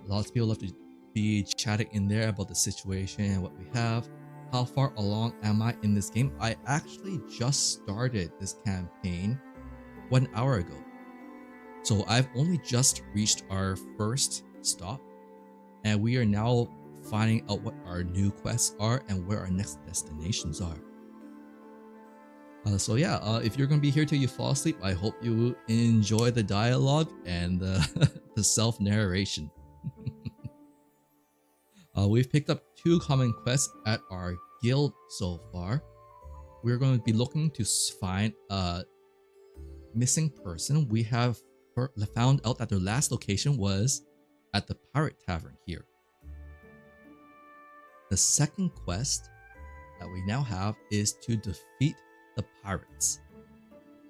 Lots of people love to be chatting in there about the situation and what we have. How far along am I in this game? I actually just started this campaign 1 hour ago. So I've only just reached our first stop, and we are now finding out what our new quests are and where our next destinations are. So yeah, if you're going to be here till you fall asleep, I hope you enjoy the dialogue and the self-narration. We've picked up 2 common quests at our guild so far. We're going to be looking to find a missing person. We have found out that their last location was at the Pirate Tavern here. The second quest that we now have is to defeat the pirates.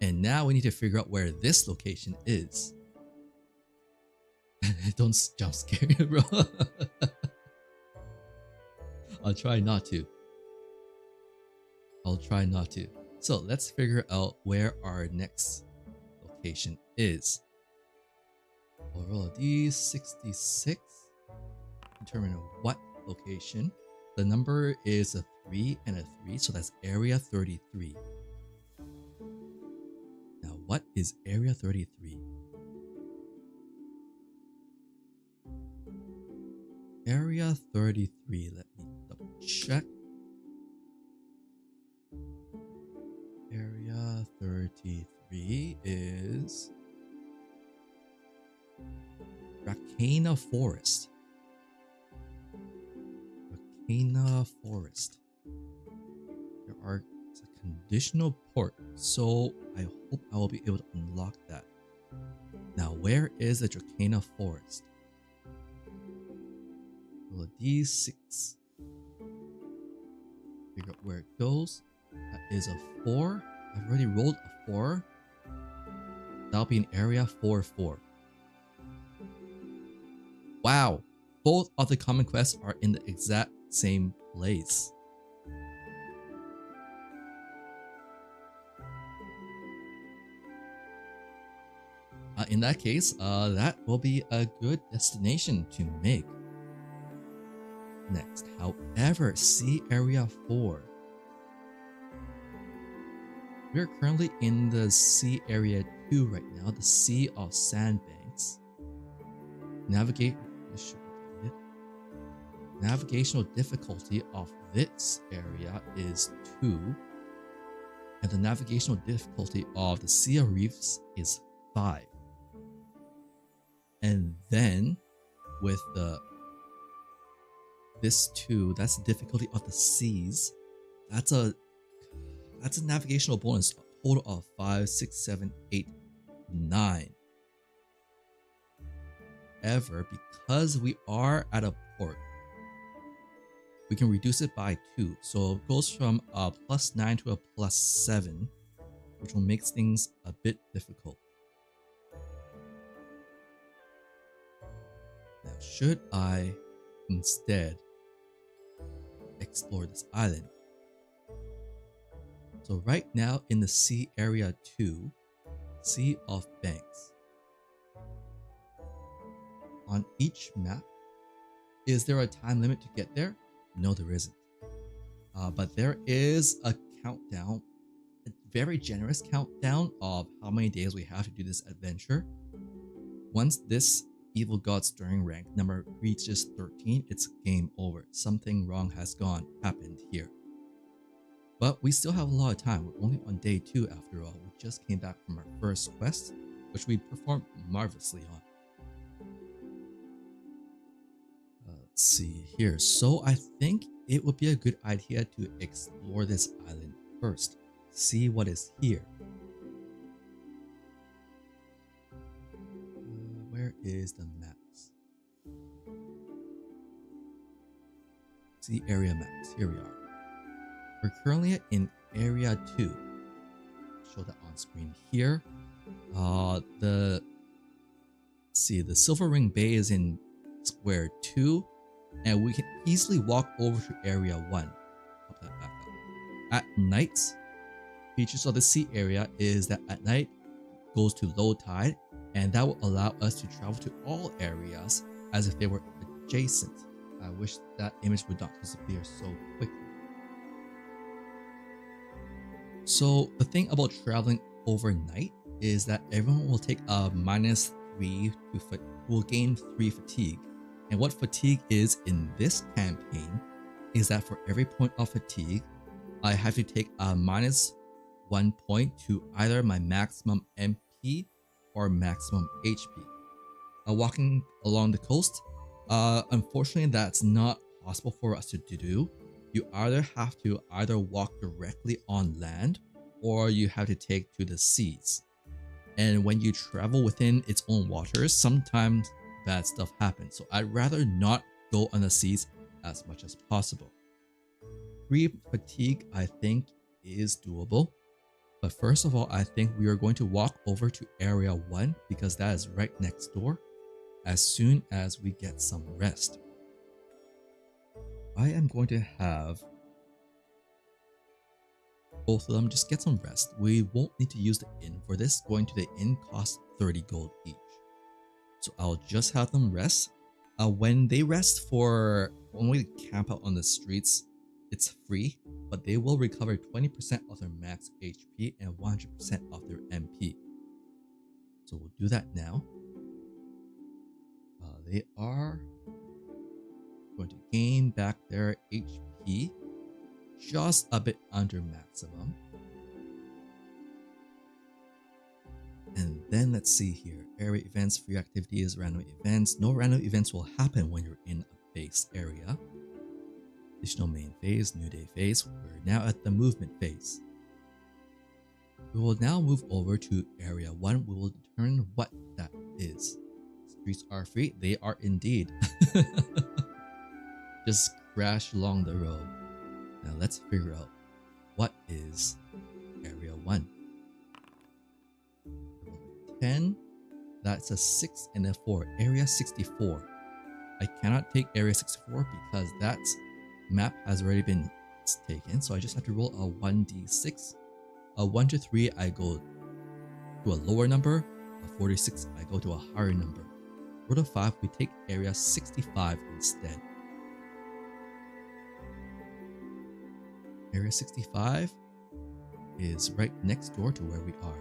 And now we need to figure out where this location is. Don't jump scare you, bro. I'll try not to. So let's figure out where our next location is. We'll roll a d66. Determine what location. The number is a 3 and a 3, so that's area 33. Now, what is area 33? Area 33, let me double check. Area 33 is Dracana Forest. Dracana Forest. There are a conditional port, so I hope I will be able to unlock that. Now, where is the Dracana Forest? Roll a d6. Figure out where it goes. That is a 4. I've already rolled a 4. That'll be in area 4-4. Wow! Both of the common quests are in the exact same place. In that case, that will be a good destination to make. Next, however, see area 4. We're currently in the sea area 2 right now, the Sea of Sandbanks. Navigational difficulty of this area is 2, and the navigational difficulty of the Sea of Reefs is 5. And then with this 2, that's the difficulty of the seas. That's a navigational bonus, a total of 5, 6, 7, 8, 9. However, because we are at a port, we can reduce it by 2. So it goes from a +9 to a +7, which will make things a bit difficult. Now, should I instead explore this island? So right now in the Sea Area 2, Sea of Banks. On each map, is there a time limit to get there? No, there isn't. But there is a countdown, a very generous countdown of how many days we have to do this adventure. Once this Evil God Stirring rank number reaches 13, it's game over. Something wrong has happened here. But we still have a lot of time. We're only on day 2 after all. We just came back from our first quest, which we performed marvelously on. Let's see here. So I think it would be a good idea to explore this island first. See what is here. Where is the maps? See area maps. Here we are. We're currently in area 2. Show that on screen here. The Silver Ring Bay is in square 2, and we can easily walk over to area 1. Pop that back up. At night, features of the sea area is that at night goes to low tide, and that will allow us to travel to all areas as if they were adjacent. I wish that image would not disappear so quickly. So the thing about traveling overnight is that everyone will take a -3 to will gain 3 fatigue. And what fatigue is in this campaign is that for every point of fatigue, I have to take a -1 point to either my maximum MP or maximum HP. Walking along the coast, unfortunately that's not possible for us to do. You either have to walk directly on land, or you have to take to the seas. And when you travel within its own waters, sometimes bad stuff happens. So I'd rather not go on the seas as much as possible. 3 fatigue, I think, is doable. But first of all, I think we are going to walk over to area 1 because that is right next door as soon as we get some rest. I am going to have both of them just get some rest. We won't need to use the inn for this. Going to the inn costs 30 gold each. So I'll just have them rest. When they rest when we camp out on the streets, it's free, but they will recover 20% of their max HP and 100% of their MP. So we'll do that now. They are going to gain back their HP just a bit under maximum. And then let's see here. Area events, free activities, random events. No random events will happen when you're in a base area. Additional main phase, new day phase. We're now at the movement phase. We will now move over to area 1. We will determine what that is. Streets are free. They are indeed. Just crash along the road. Now let's figure out what is area 1. 10, that's a 6 and a 4. Area 64. I cannot take area 64 because that map has already been taken, so I just have to roll a 1d6. A 1 to 3 I go to a lower number, a 4 to 6 I go to a higher number. 4 to 5 we take area 65 instead. Area 65 is right next door to where we are.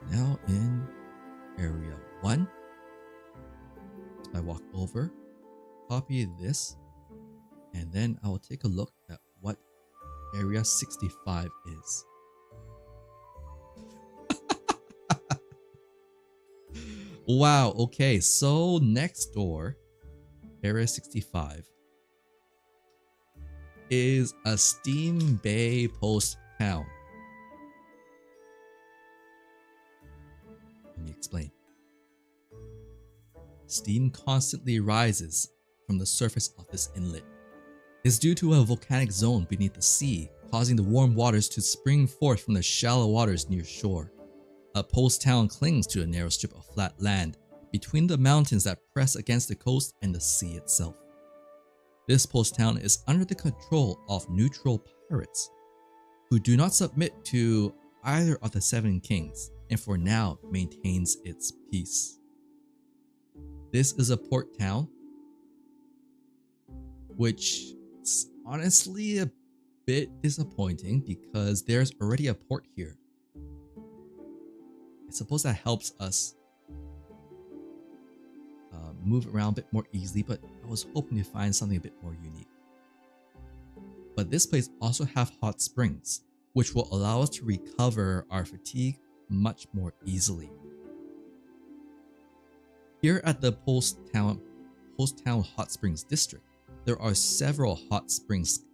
Now in area 1, I walk over, copy this, and then I will take a look at what area 65 is. Wow, okay, so next door, area 65, is a Steam Bay Post town. Let me explain. Steam constantly rises from the surface of this inlet. It's due to a volcanic zone beneath the sea, causing the warm waters to spring forth from the shallow waters near shore. A post town clings to a narrow strip of flat land between the mountains that press against the coast and the sea itself. This post town is under the control of neutral pirates who do not submit to either of the 7 kings and for now maintains its peace. This is a port town, which is honestly a bit disappointing because there's already a port here. I suppose that helps us move around a bit more easily, but I was hoping to find something a bit more unique. But this place also have hot springs, which will allow us to recover our fatigue much more easily. Here at the Post Town Hot Springs District, there are several hot springs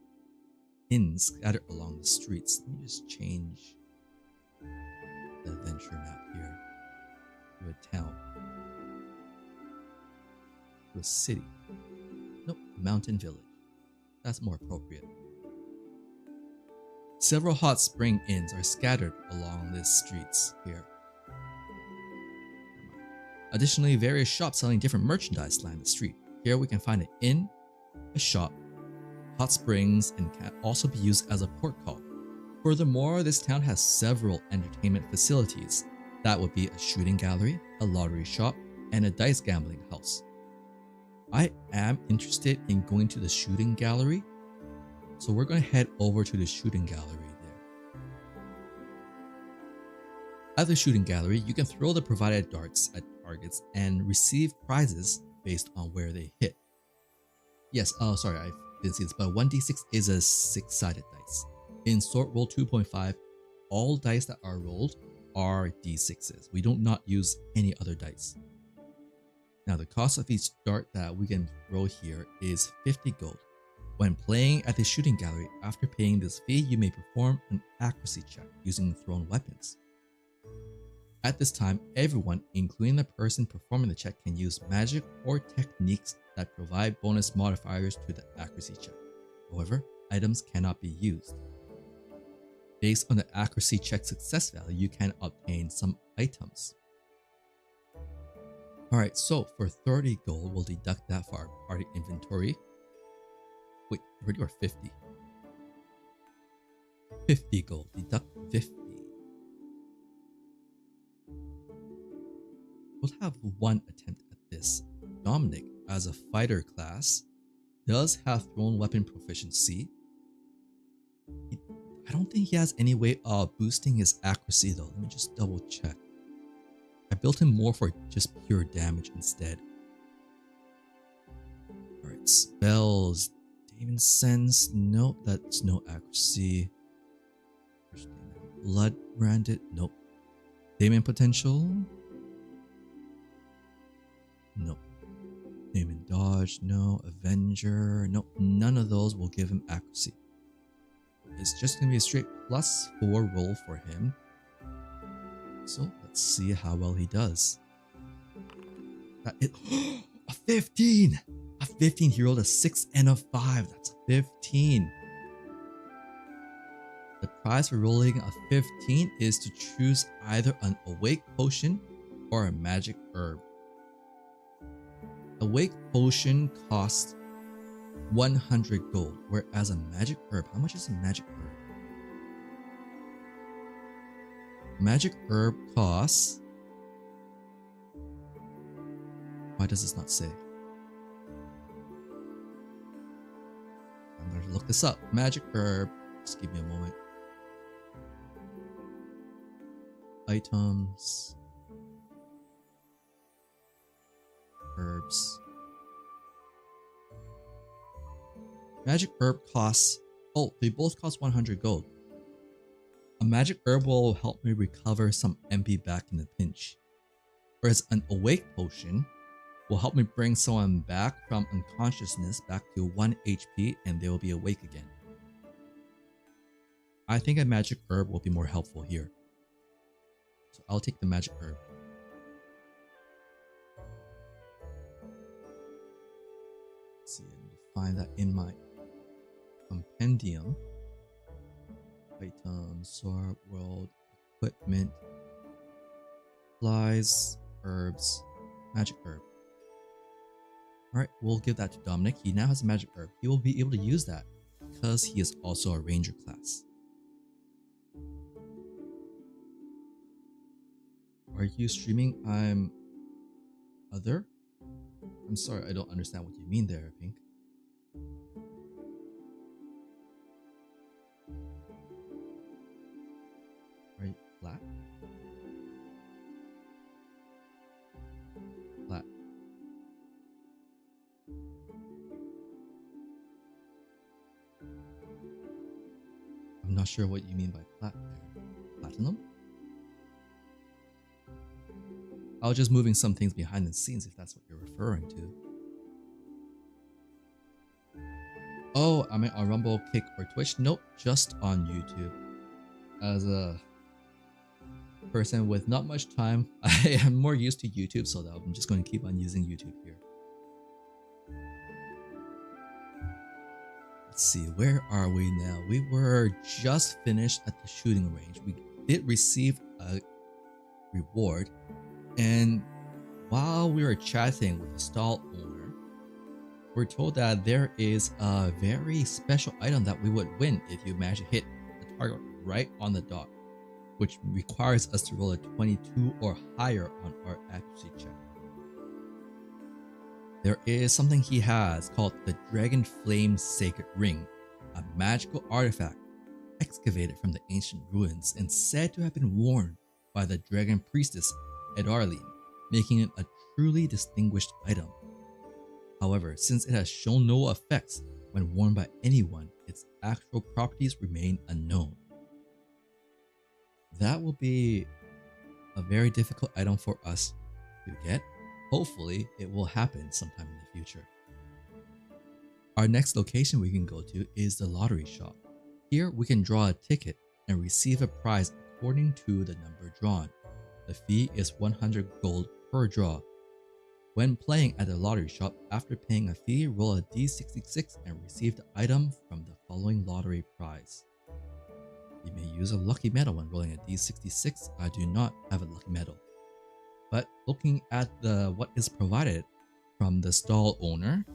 inns scattered along the streets. Let me just change the adventure map here to a town, to a city. Nope, mountain village. That's more appropriate. Several hot spring inns are scattered along these streets here. Additionally, various shops selling different merchandise line the street. Here we can find an inn, a shop, hot springs, and can also be used as a port call. Furthermore, this town has several entertainment facilities. That would be a shooting gallery, a lottery shop, and a dice gambling house. I am interested in going to the shooting gallery, so we're going to head over to the shooting gallery there. At the shooting gallery, you can throw the provided darts at targets and receive prizes based on where they hit. Yes, sorry, I didn't see this, but 1d6 is a 6-sided dice. In SW2.5, all dice that are rolled are d6s. We do not use any other dice. Now, the cost of each dart that we can throw here is 50 gold. When playing at the shooting gallery, after paying this fee, you may perform an accuracy check using thrown weapons. At this time, everyone, including the person performing the check, can use magic or techniques that provide bonus modifiers to the accuracy check. However, items cannot be used. Based on the accuracy check success value, you can obtain some items. Alright, so for 30 gold, we'll deduct that for our party inventory. Wait, 30 or 50? 50 gold, deduct 50. We'll have one attempt at this. Dominic, as a fighter class, does have thrown weapon proficiency. I don't think he has any way of boosting his accuracy though. Let me just double check. I built him more for just pure damage instead. Alright, spells. Demon Sense. Nope, that's no accuracy. Blood Branded. Nope. Demon Potential. Nope. Demon Dodge. No. Avenger. Nope. None of those will give him accuracy. It's just going to be a straight +4 roll for him. So let's see how well he does. A 15! A 15, he rolled a 6 and a 5. That's a 15. The prize for rolling a 15 is to choose either an Awake Potion or a Magic Herb. Awake Potion costs 100 gold, whereas a Magic Herb, how much is a Magic Herb? Magic Herb costs... Why does this not say? I'm going to look this up. Magic Herb, just give me a moment. Items. Herbs. Magic Herb costs... Oh, they both cost 100 gold. A Magic Herb will help me recover some MP back in a pinch. Whereas an Awake Potion will help me bring someone back from unconsciousness back to 1 HP and they will be awake again. I think a Magic Herb will be more helpful here. So I'll take the Magic Herb. Let's see, I need to find that in my compendium. Items, sword, world, equipment, supplies, herbs, Magic Herb. Alright, we'll give that to Dominic. He now has a Magic Herb. He will be able to use that because he is also a Ranger class. Are you streaming? I'm other? I'm sorry, I don't understand what you mean there, Pink. Are you flat? Flat. I'm not sure what you mean by flat there. Platinum? I was just moving some things behind the scenes if that's what you're referring to. Oh, I mean on Rumble, Kick, or Twitch? Nope, just on YouTube. As a person with not much time, I am more used to YouTube, so that I'm just going to keep on using YouTube here. Let's see, where are we now? We were just finished at the shooting range. We did receive a reward, and while we were chatting with the stall owner, we're told that there is a very special item that we would win if you manage to hit the target right on the dot, which requires us to roll a 22 or higher on our accuracy check. There is something he has called the Dragon Flame Sacred Ring, a magical artifact excavated from the ancient ruins and said to have been worn by the Dragon Priestess Edarline, making it a truly distinguished item. However, since it has shown no effects when worn by anyone, its actual properties remain unknown. That will be a very difficult item for us to get. Hopefully, it will happen sometime in the future. Our next location we can go to is the lottery shop. Here, we can draw a ticket and receive a prize according to the number drawn. The fee is 100 gold per draw. When playing at the lottery shop, after paying a fee, roll a D66 and receive the item from the following lottery prize. You may use a lucky medal when rolling a D66. I do not have a lucky medal. But looking at what is provided from the stall owner,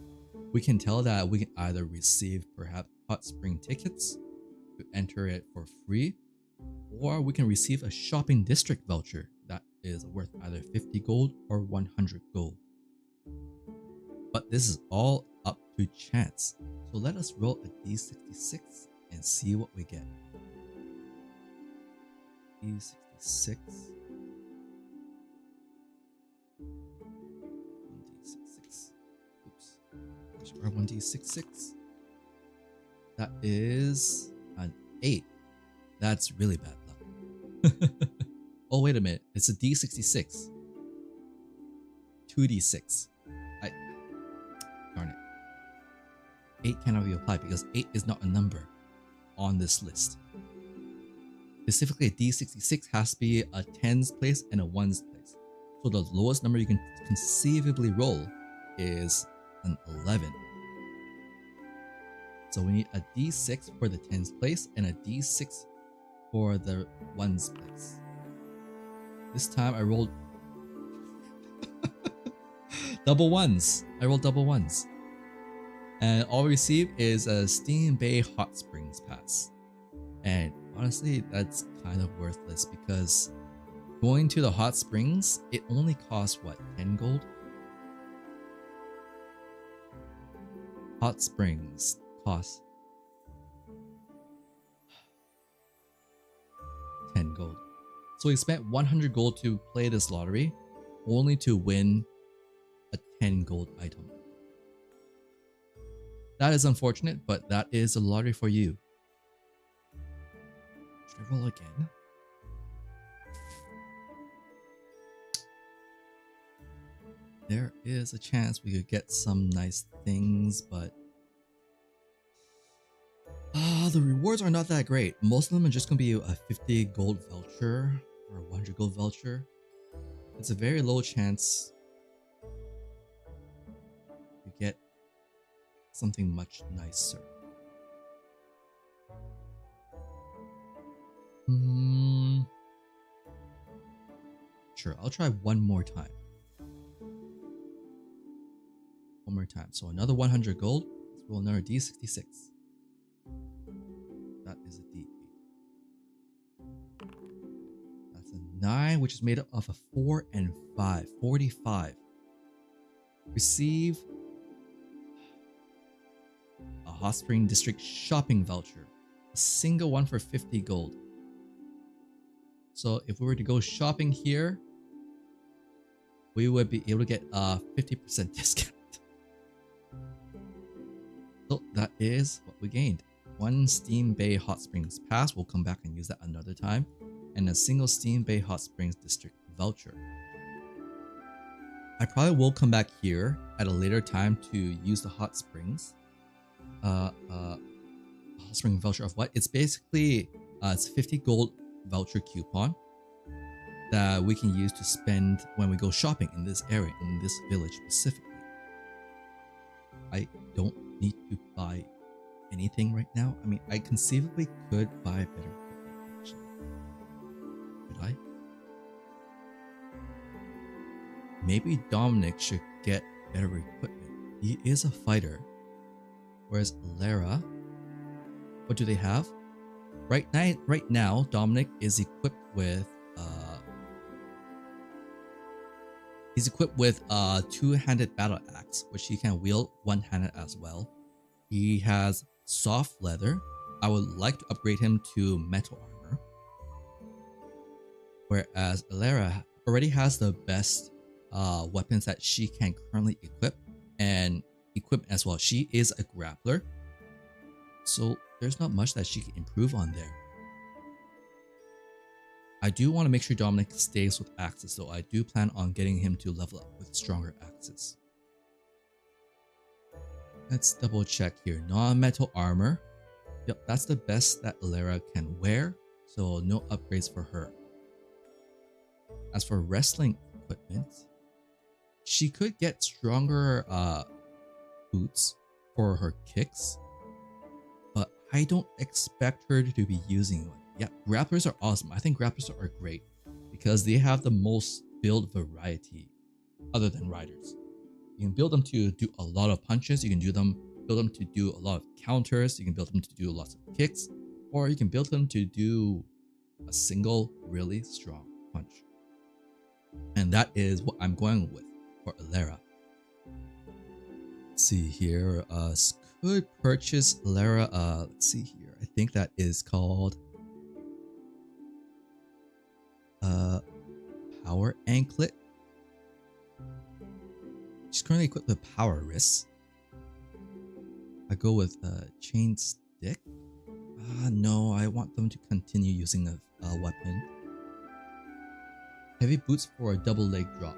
we can tell that we can either receive perhaps hot spring tickets to enter it for free, or we can receive a shopping district voucher that is worth either 50 gold or 100 gold. But this is all up to chance. So let us roll a D66 and see what we get. D66. 1D66. Oops. Our 1D66. That is an 8. That's really bad luck. Oh, wait a minute. It's a D66. 2D6. Darn it. 8 cannot be applied because 8 is not a number on this list. Specifically, a D66 has to be a 10's place and a 1's place. So the lowest number you can conceivably roll is an 11. So we need a D6 for the 10's place and a D6 for the 1's place. This time I rolled double ones. I rolled double ones. And all we receive is a Steam Bay Hot Springs pass. And honestly, that's kind of worthless because going to the hot springs, it only costs what, 10 gold? Hot springs cost 10 gold. So we spent 100 gold to play this lottery, only to win a 10 gold item. That is unfortunate, but that is a lottery for you. Should I roll again? There is a chance we could get some nice things, but the rewards are not that great. Most of them are just going to be a 50 gold voucher or a 100 gold voucher. It's a very low chance you get something much nicer. Sure, I'll try one more time. One more time. So another 100 gold. Let's roll another D66. That is a D8. That's a 9, which is made up of a 4 and 5. 45. Receive a Hot Spring District shopping voucher. A single one for 50 gold. So if we were to go shopping here, we would be able to get a 50% discount. So that is what we gained. One Steam Bay Hot Springs pass, we'll come back and use that another time, and a single Steam Bay Hot Springs District voucher. I probably will come back here at a later time to use the Hot Springs. Hot Spring voucher of what? It's basically it's a 50 gold voucher coupon that we can use to spend when we go shopping in this area, in this village specifically. I don't need to buy anything right now. I mean, I conceivably could buy better equipment, actually. Could I? Maybe Dominic should get better equipment. He is a fighter. Whereas Lara, what do they have? Right now, Dominic is equipped with a two-handed battle axe, which he can wield one-handed as well. He has soft leather. I would like to upgrade him to metal armor. Whereas Lara already has the best weapons that she can currently equip and equipment as well. She is a grappler, so there's not much that she can improve on there. I do want to make sure Dominic stays with axes, so I do plan on getting him to level up with stronger axes. Let's double check here. Non-metal armor. Yep, that's the best that Lara can wear, so no upgrades for her. As for wrestling equipment, she could get stronger boots for her kicks, but I don't expect her to be using one. Yeah, grapplers are awesome. I think grapplers are great because they have the most build variety other than riders. You can build them to do a lot of punches, you can build them to do a lot of counters, you can build them to do lots of kicks, or you can build them to do a single really strong punch. And that is what I'm going with for Ilera. Let's see here, could purchase Ilera, let's see here, I think that is called Power Anklet. She's currently equipped with Power Wrists. I go with Chain Stick. No, I want them to continue using a weapon. Heavy Boots for a double leg drop.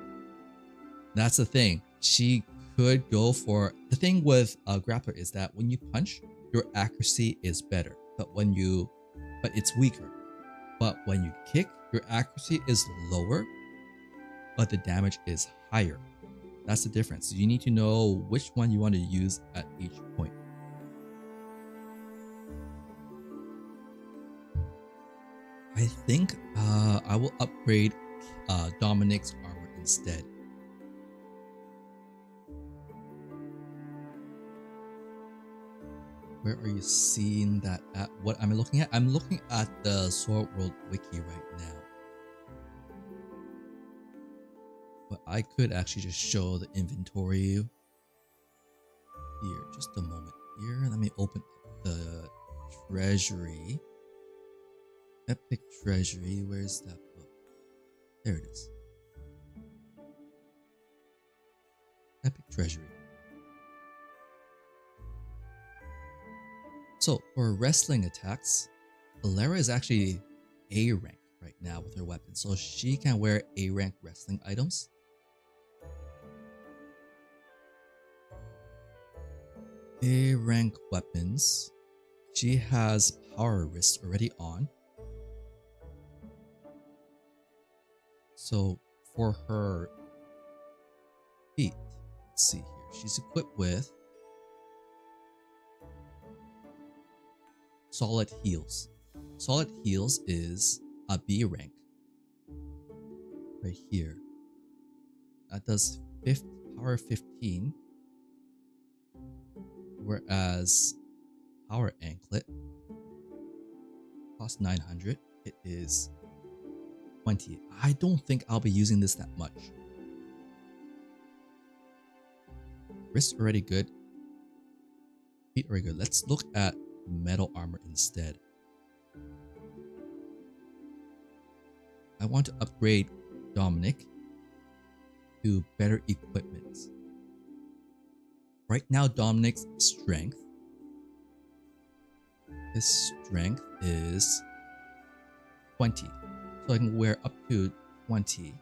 That's the thing. She could go for... The thing with a grappler is that when you punch, your accuracy is better. But it's weaker. But when you kick, your accuracy is lower, but the damage is higher. That's the difference. So you need to know which one you want to use at each point. I think I will upgrade Dominic's armor instead. Where are you seeing that at? What I'm looking at? I'm looking at the Sword World Wiki right now. But I could actually just show the inventory here. Just a moment here. Let me open up the treasury. Epic Treasury. Where's that book? There it is. Epic Treasury. So for wrestling attacks, Ilera is actually A rank right now with her weapon, so she can wear A rank wrestling items. A rank weapons. She has Power Wrist already on. So for her feet, let's see here. She's equipped with Solid Heels. Solid Heels is a B rank. Right here. That does power 15. Whereas Power Anklet costs 900. It is 20. I don't think I'll be using this that much. Wrists already good. Feet already good. Let's look at metal armor instead. I want to upgrade Dominic to better equipment. Right now, Dominic's strength. His strength is 20. So I can wear up to 20.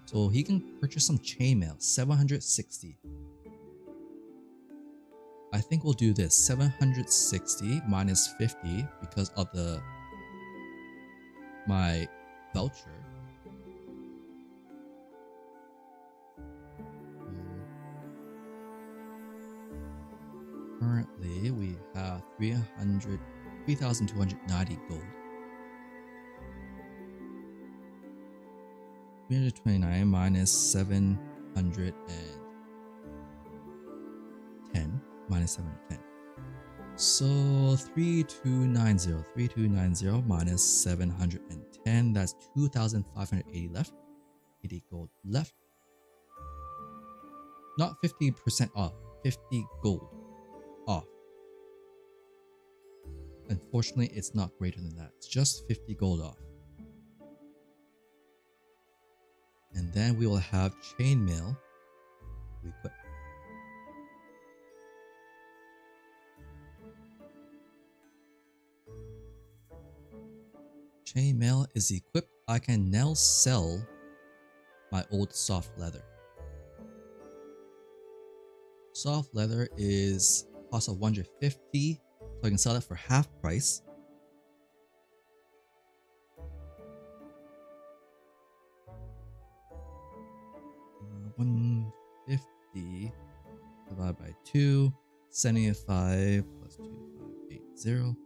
So he can purchase some chainmail, 760. I think we'll do this, 760 minus 50 because of my voucher. Currently, we have 3,290 gold. 329 minus 710 minus 710. So 3290 minus 710. That's 2,580 left. 80 gold left. Not 50% off. 50 gold off. Unfortunately, it's not greater than that. It's just 50 gold off. And then we will have chainmail to equip. Chainmail is equipped. I can now sell my old soft leather. Soft leather is cost of 150, so I can sell it for half price. 150 divided by 2, 75 plus 2580.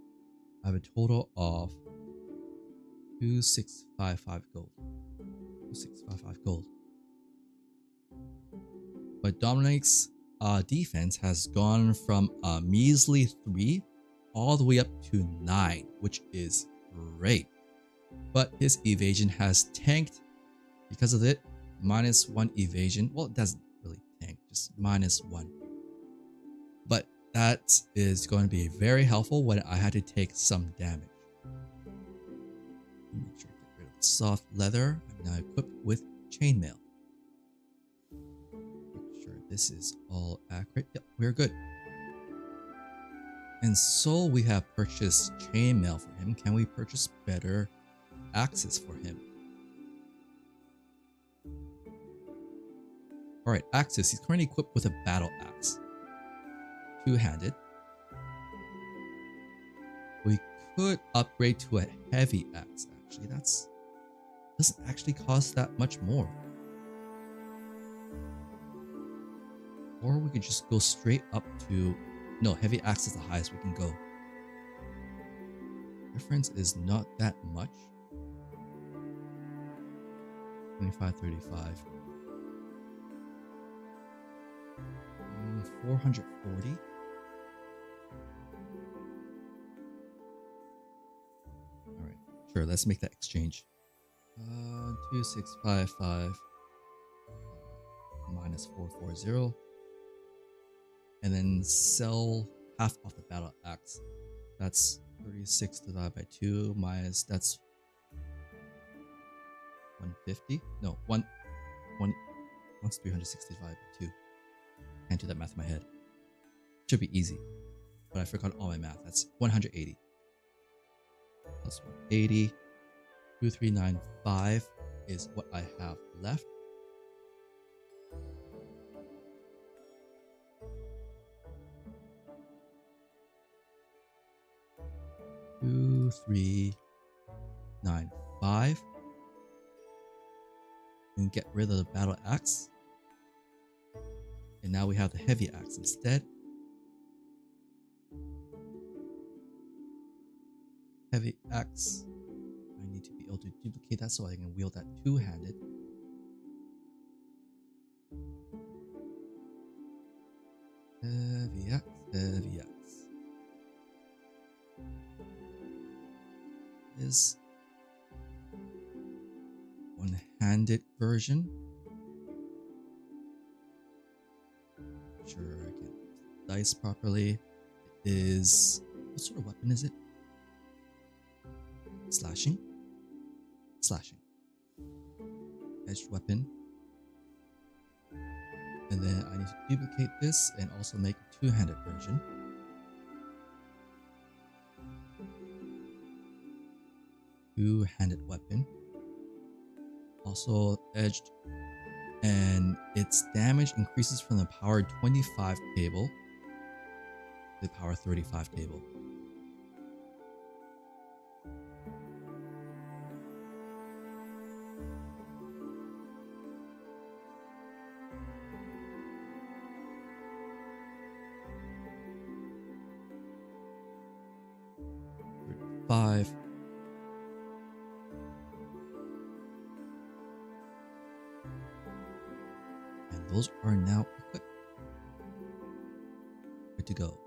I have a total of 2655 gold. 2655 gold. But Dominic's defense has gone from a measly 3 all the way up to 9, which is great. But his evasion has tanked because of it. -1 evasion. Well, it doesn't really tank, just -1. But that is going to be very helpful when I had to take some damage. Make sure to get rid of the soft leather. I'm now equipped with chainmail. Make sure this is all accurate. Yep, we're good. And so we have purchased chainmail for him. Can we purchase better axes for him? Alright, axes. He's currently equipped with a battle axe. Two-handed. We could upgrade to a heavy axe, actually. That's doesn't actually cost that much more. Or we could just go straight up to... No, heavy axe is the highest we can go. Difference is not that much. 25, 35. 440. Alright, sure, let's make that exchange. 2655 minus 440. And then sell half of the battle axe. That's 36 divided by 2 minus, that's 150. No, once 365 by 2. Can't do that math in my head. Should be easy, but I forgot all my math. That's 180 plus 180. 2395 is what I have left. Two, 3, 9, 5. And get rid of the battle axe. And now we have the heavy axe instead. Heavy axe. I need to be able to duplicate that so I can wield that two-handed. Heavy axe, heavy axe. Is one-handed version. Sure I can dice properly. It is, what sort of weapon is it? Slashing? Slashing. Edged weapon. And then I need to duplicate this and also make a two-handed version. Two-handed weapon. Also edged. And its damage increases from the power 25 table to the power 35 table. Five. And those are now equipped. Good to go.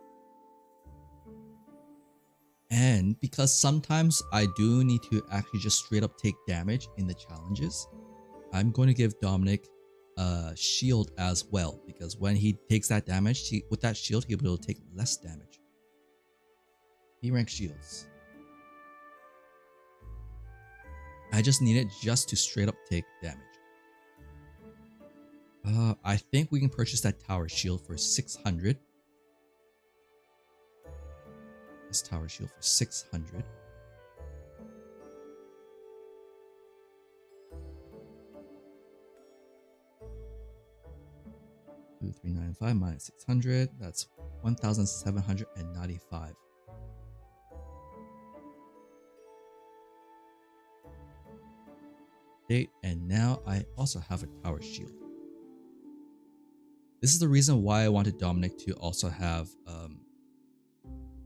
And because sometimes I do need to actually just straight up take damage in the challenges, I'm going to give Dominic a shield as well, because when he takes that damage, with that shield, he'll be able to take less damage. B-rank shields. I just need it just to straight up take damage. I think we can purchase that tower shield for 600. This tower shield for 600. Two, 395 minus 600. That's 1,795. And now I also have a tower shield. This is the reason why I wanted Dominic to also have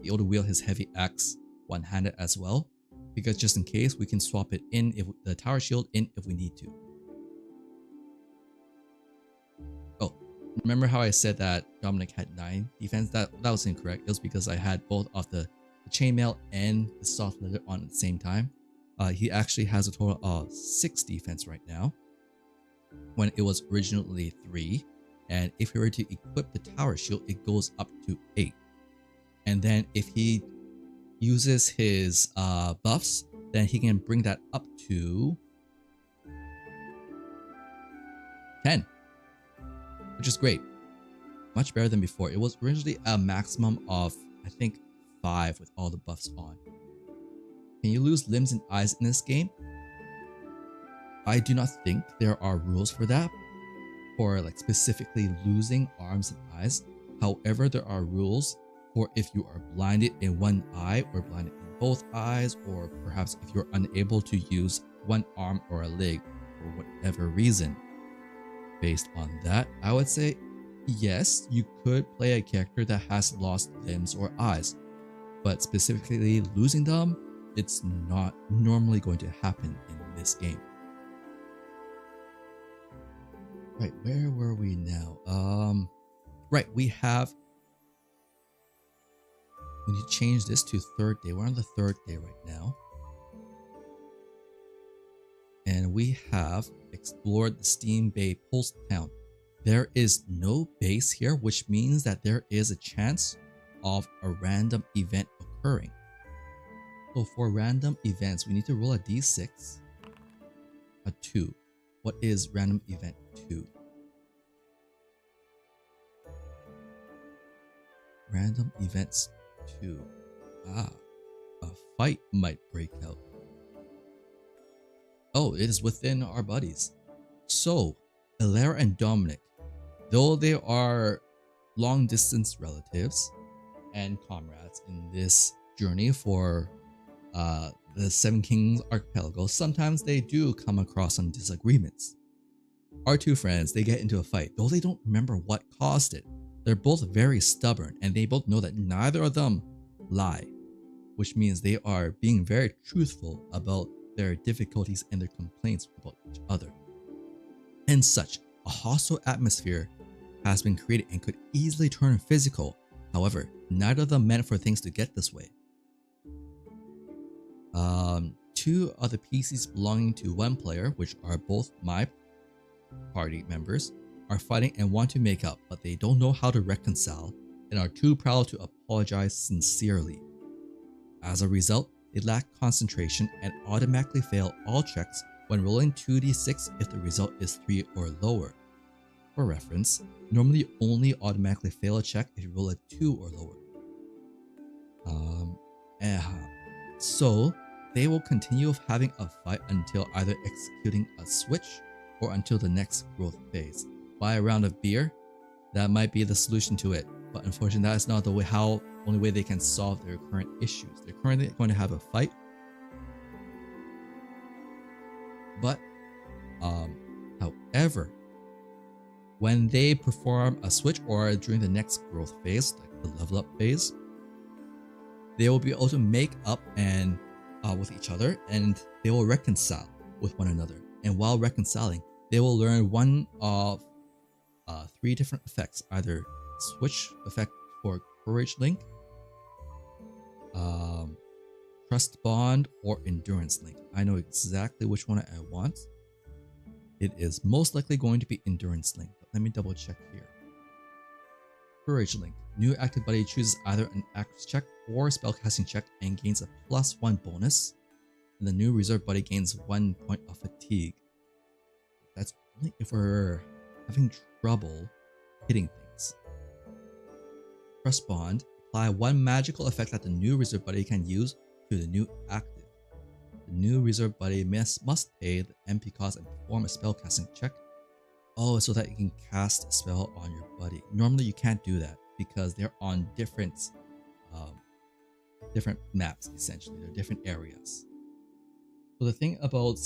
be able to wield his heavy axe one-handed as well, because just in case we can swap it in, if the tower shield in, if we need to. Oh, remember how I said that Dominic had 9 defense? That was incorrect. It was because I had both of the chainmail and the soft leather on at the same time. He actually has a total of 6 defense right now, when it was originally 3. And if he were to equip the tower shield, it goes up to 8. And then if he uses his buffs, then he can bring that up to 10, which is great. Much better than before. It was originally a maximum of, I think, 5 with all the buffs on. Can you lose limbs and eyes in this game? I do not think there are rules for that, for like specifically losing arms and eyes. However, there are rules for if you are blinded in one eye or blinded in both eyes, or perhaps if you're unable to use one arm or a leg for whatever reason. Based on that, I would say yes, you could play a character that has lost limbs or eyes, but specifically losing them, it's not normally going to happen in this game. Right, where were we now? Right, we need to change this to 3rd day. We're on the 3rd day right now. And we have explored the Steam Bay Pulse Town. There is no base here, which means that there is a chance of a random event occurring. So for random events, we need to roll a d6, a 2. What is random event 2? Random events 2. A fight might break out. Oh, it is within our buddies. So, Ilera and Dominic, though they are long distance relatives and comrades in this journey for the Seven Kings Archipelago, sometimes they do come across some disagreements. Our 2 friends, they get into a fight, though they don't remember what caused it. They're both very stubborn, and they both know that neither of them lie, which means they are being very truthful about their difficulties and their complaints about each other. And such, a hostile atmosphere has been created and could easily turn physical. However, neither of them meant for things to get this way. 2 other PCs belonging to one player, which are both my party members, are fighting and want to make up, but they don't know how to reconcile and are too proud to apologize sincerely. As a result, they lack concentration and automatically fail all checks when rolling 2d6 if the result is 3 or lower. For reference, normally you only automatically fail a check if you roll a 2 or lower. So they will continue having a fight until either executing a switch or until the next growth phase. Buy a round of beer, that might be the solution to it, but unfortunately that is not the only way they can solve their current issues. They're currently going to have a fight, but however, when they perform a switch or during the next growth phase, like the level up phase, they will be able to make up and with each other, and they will reconcile with one another. And while reconciling, they will learn one of 3 different effects, either switch effect for courage link, trust bond, or endurance link. I know exactly which one I want. It is most likely going to be endurance link, but let me double check here. Courage link. New active buddy chooses either an acts check or spellcasting check and gains a +1 bonus. And the new reserve buddy gains 1 point of fatigue. That's only if we're having trouble hitting things. Trust bond. Apply 1 magical effect that the new reserve buddy can use to the new active. The new reserve buddy must pay the MP cost and perform a spellcasting check. Oh, so that you can cast a spell on your buddy. Normally you can't do that because they're on different maps, essentially. They're different areas. So the thing about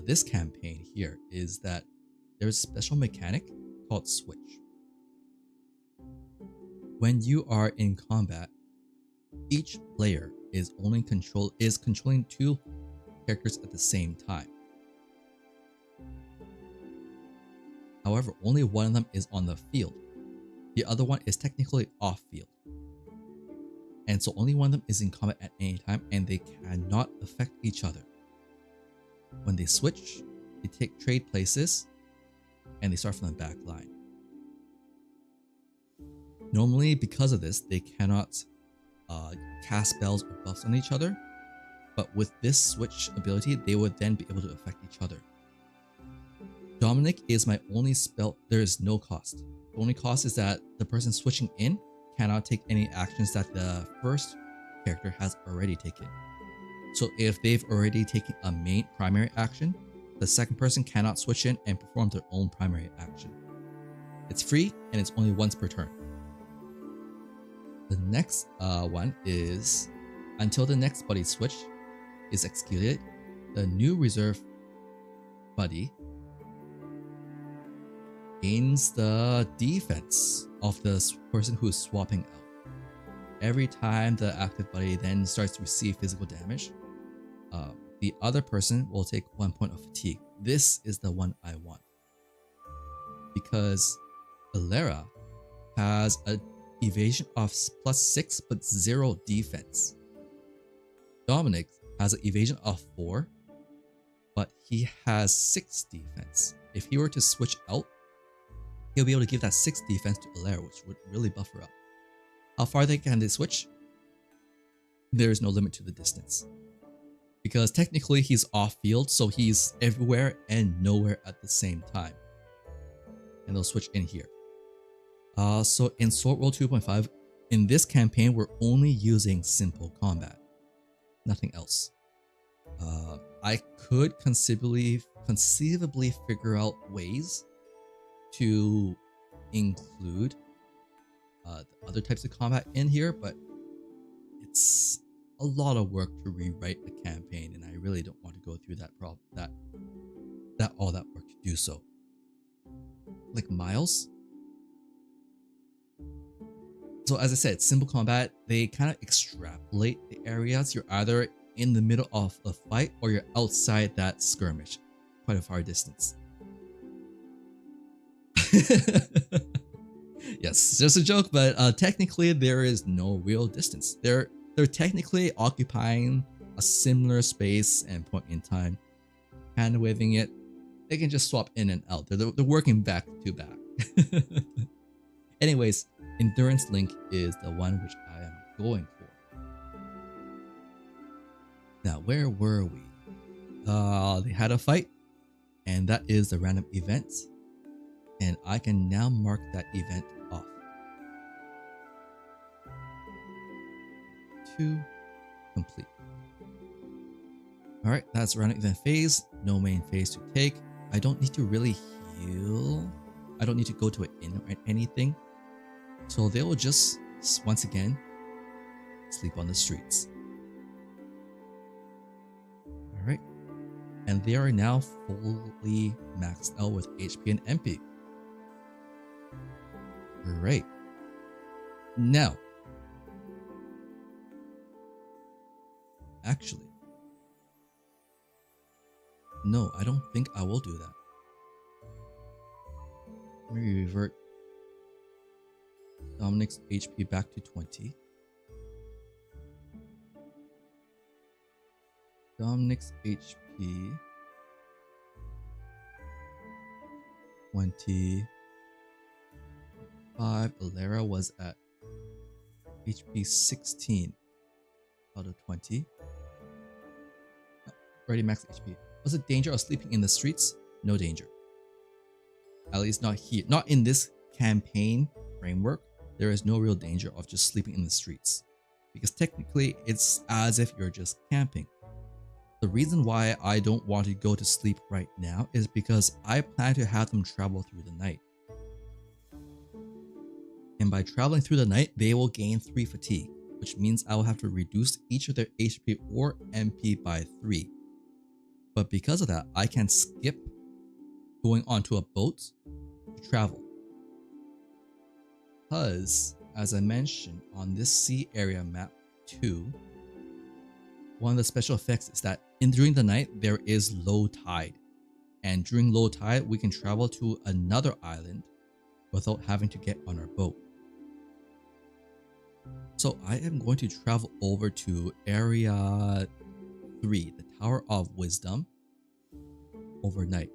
this campaign here is that there's a special mechanic called switch. when you are in combat, each player is controlling two characters at the same time. However, only one of them is on the field. The other one is technically off field. And so only one of them is in combat at any time, and they cannot affect each other. When they switch, they trade places, and they start from the back line. Normally, because of this, they cannot cast spells or buffs on each other, but with this switch ability, they would then be able to affect each other. Dominic is my only spell. There is no cost. The only cost is that the person switching in cannot take any actions that the first character has already taken. So if they've already taken a main primary action, the second person cannot switch in and perform their own primary action. It's free and it's only once per turn. The next one is until the next buddy switch is executed, the new reserve buddy gains the defense of the person who is swapping out. Every time the active buddy then starts to receive physical damage, the other person will take 1 point of fatigue. This is the one I want, because Alera has a evasion of +6 but 0 defense. Dominic has an evasion of 4, but he has 6 defense. If he were to switch out, he'll be able to give that 6 defense to Alera, which would really buff her up. How far can they switch? There is no limit to the distance, because technically he's off field, so he's everywhere and nowhere at the same time. And they'll switch in here. So in Sword World 2.5, in this campaign, we're only using simple combat, nothing else. I could conceivably figure out ways to include the other types of combat in here, but it's a lot of work to rewrite a campaign, and I really don't want to go through all that work to do so. Like Miles. So as I said, simple combat, they kind of extrapolate the areas. You're either in the middle of a fight or you're outside that skirmish, quite a far distance. Yes, just a joke, but technically there is no real distance. They're technically occupying a similar space and point in time. Hand waving it, they can just swap in and out. They're working back to back. Anyways, Endurance Link is the one which I am going for. Now, where were we? They had a fight, and that is the random event. And I can now mark that event off. 2 complete. Alright, that's random event phase. No main phase to take. I don't need to really heal. I don't need to go to an inn or anything. So they will just, once again, sleep on the streets. Alright. And they are now fully maxed out with HP and MP. Great. Now, actually, no, I don't think I will do that. Let me revert Dominic's HP back to 20. Dominic's HP 20. Alera was at HP 16 out of 20. Already max HP. Was it danger of sleeping in the streets? No danger. At least not here. Not in this campaign framework. There is no real danger of just sleeping in the streets, because technically it's as if you're just camping. The reason why I don't want to go to sleep right now is because I plan to have them travel through the night. And by traveling through the night, they will gain 3 fatigue, which means I will have to reduce each of their HP or MP by 3. But because of that, I can skip going onto a boat to travel. Because as I mentioned on this sea area map 2, one of the special effects is that during the night there is low tide, and during low tide we can travel to another island without having to get on our boat. So I am going to travel over to area 3, the Tower of Wisdom, overnight,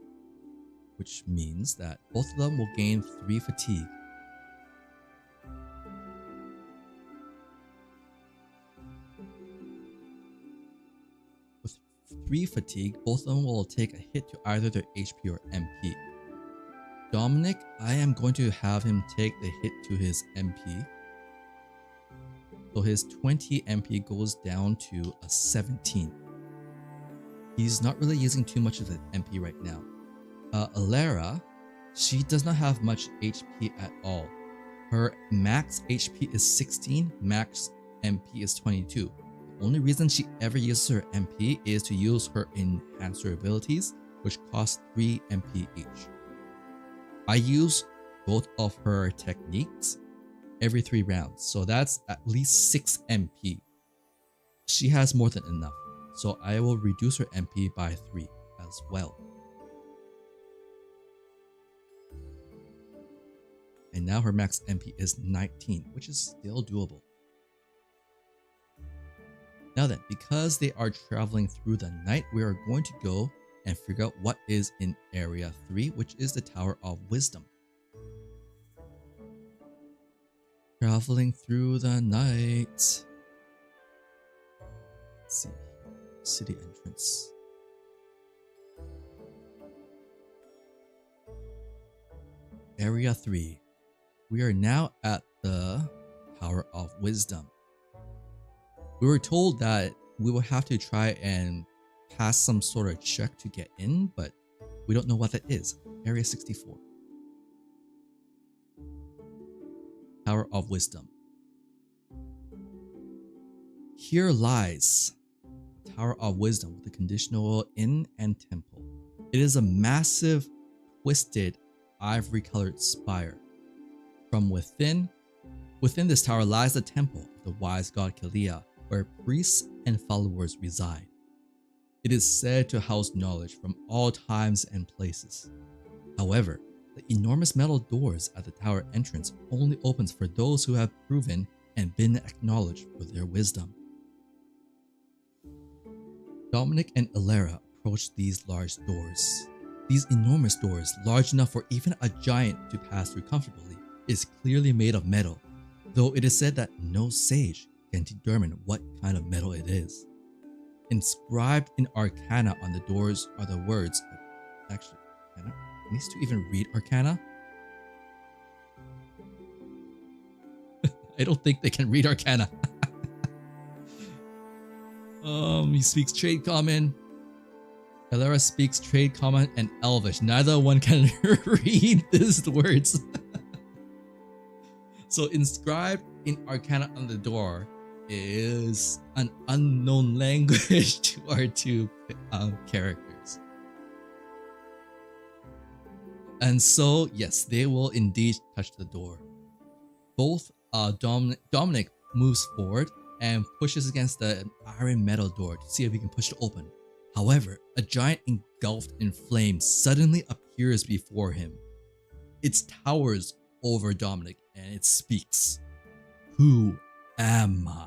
which means that both of them will gain 3 fatigue. With 3 fatigue, both of them will take a hit to either their HP or MP. Dominic, I am going to have him take the hit to his MP. So his 20 MP goes down to a 17. He's not really using too much of an MP right now. Alara, she does not have much HP at all. Her max HP is 16, max MP is 22. The only reason she ever uses her MP is to use her enhancer abilities, which cost 3 MP each. I use both of her techniques every 3 rounds, so that's at least 6 MP. She has more than enough, so I will reduce her MP by 3 as well. And now her max MP is 19, which is still doable. Now then, because they are traveling through the night, we are going to go and figure out what is in area 3, which is the Tower of Wisdom. Traveling through the night. Let's see. City entrance. Area 3. We are now at the Tower of Wisdom. We were told that we will have to try and pass some sort of check to get in, but we don't know what that is. Area 64. Tower of Wisdom. Here lies the Tower of Wisdom with the conditional inn and temple. It is a massive, twisted, ivory-colored spire. From within this tower lies the temple of the wise god Kalia, where priests and followers reside. It is said to house knowledge from all times and places. However, the enormous metal doors at the tower entrance only opens for those who have proven and been acknowledged for their wisdom. Dominic and Alara approach these large doors. These enormous doors, large enough for even a giant to pass through comfortably, is clearly made of metal, though it is said that no sage can determine what kind of metal it is. Inscribed in Arcana on the doors are the words, actually, needs to even read Arcana? I don't think they can read Arcana. He speaks Trade Common. Alara speaks Trade Common and Elvish. Neither one can read these words. So inscribed in Arcana on the door is an unknown language to our 2 characters. And so, yes, they will indeed touch the door. Both Dominic moves forward and pushes against the iron metal door to see if he can push it open. However, a giant engulfed in flames suddenly appears before him. It towers over Dominic and it speaks. Who am I?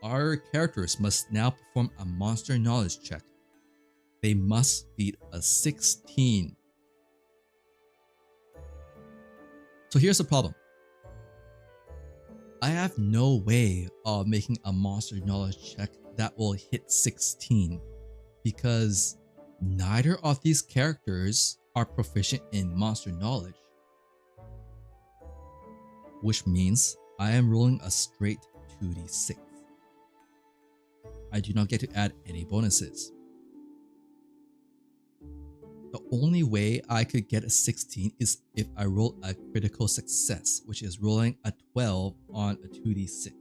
Our characters must now perform a monster knowledge check. They must beat a 16. So here's the problem. I have no way of making a monster knowledge check that will hit 16 because neither of these characters are proficient in monster knowledge. Which means I am rolling a straight 2d6. I do not get to add any bonuses. The only way I could get a 16 is if I roll a critical success, which is rolling a 12 on a 2d6.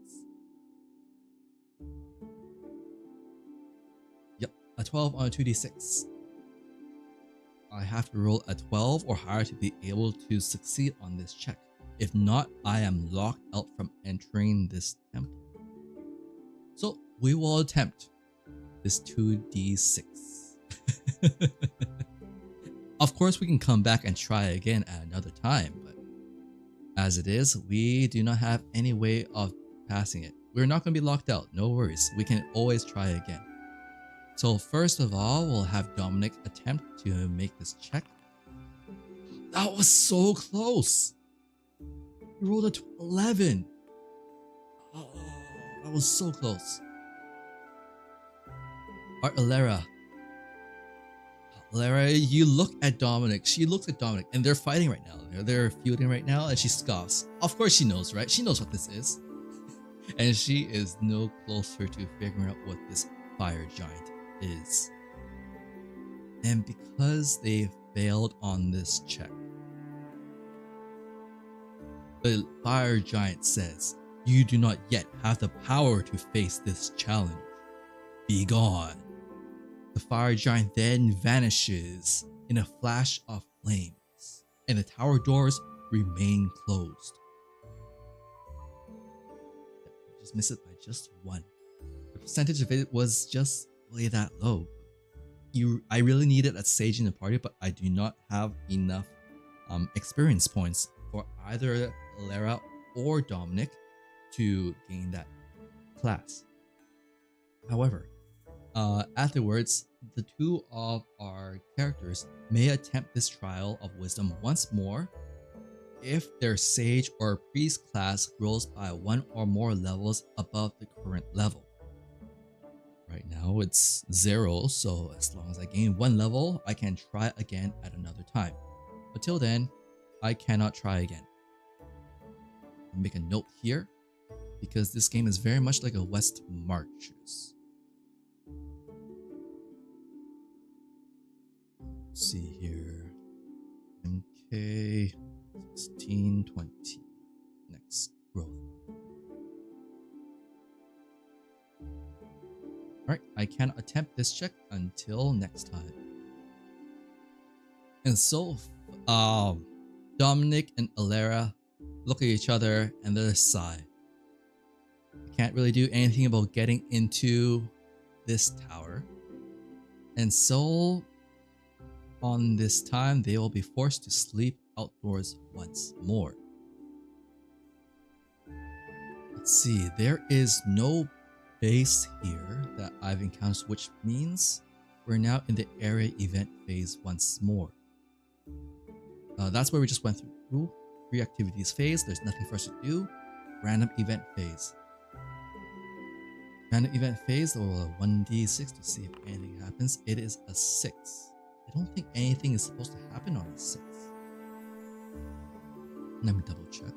Yep, a 12 on a 2d6. I have to roll a 12 or higher to be able to succeed on this check. If not, I am locked out from entering this temple. So we will attempt this 2d6. Of course, we can come back and try again at another time, but as it is, we do not have any way of passing it. We're not going to be locked out, no worries. We can always try again. So first of all, we'll have Dominic attempt to make this check. That was so close. He rolled a 11. Oh, that was so close. Alright, Alera, you look at Dominic. She looks at Dominic, and they're fighting right now. They're feuding right now, and she scoffs. Of course she knows, right? She knows what this is. And she is no closer to figuring out what this fire giant is. And because they failed on this check, the fire giant says, "You do not yet have the power to face this challenge. Be gone." The fire giant then vanishes in a flash of flames, and the tower doors remain closed. Just miss it by just 1. The percentage of it was just really that low. I really needed a sage in the party, but I do not have enough experience points for either Lara or Dominic to gain that class. However, afterwards, the two of our characters may attempt this trial of wisdom once more if their sage or priest class grows by 1 or more levels above the current level. Right now it's 0, so as long as I gain 1 level, I can try again at another time. Until then, I cannot try again. I'll make a note here, because this game is very much like a West Marches. Let's see here. MK 1620. Next growth. Alright, I can attempt this check until next time. And so, Dominic and Alera look at each other and they sigh. I can't really do anything about getting into this tower. And so, on this time, they will be forced to sleep outdoors once more. Let's see, there is no base here that I've encountered, which means we're now in the area event phase once more. That's where we just went through. Free activities phase, there's nothing for us to do. Random event phase. Random event phase, or a 1d6 to see if anything happens. It is a 6. I don't think anything is supposed to happen on a 6. Let me double check.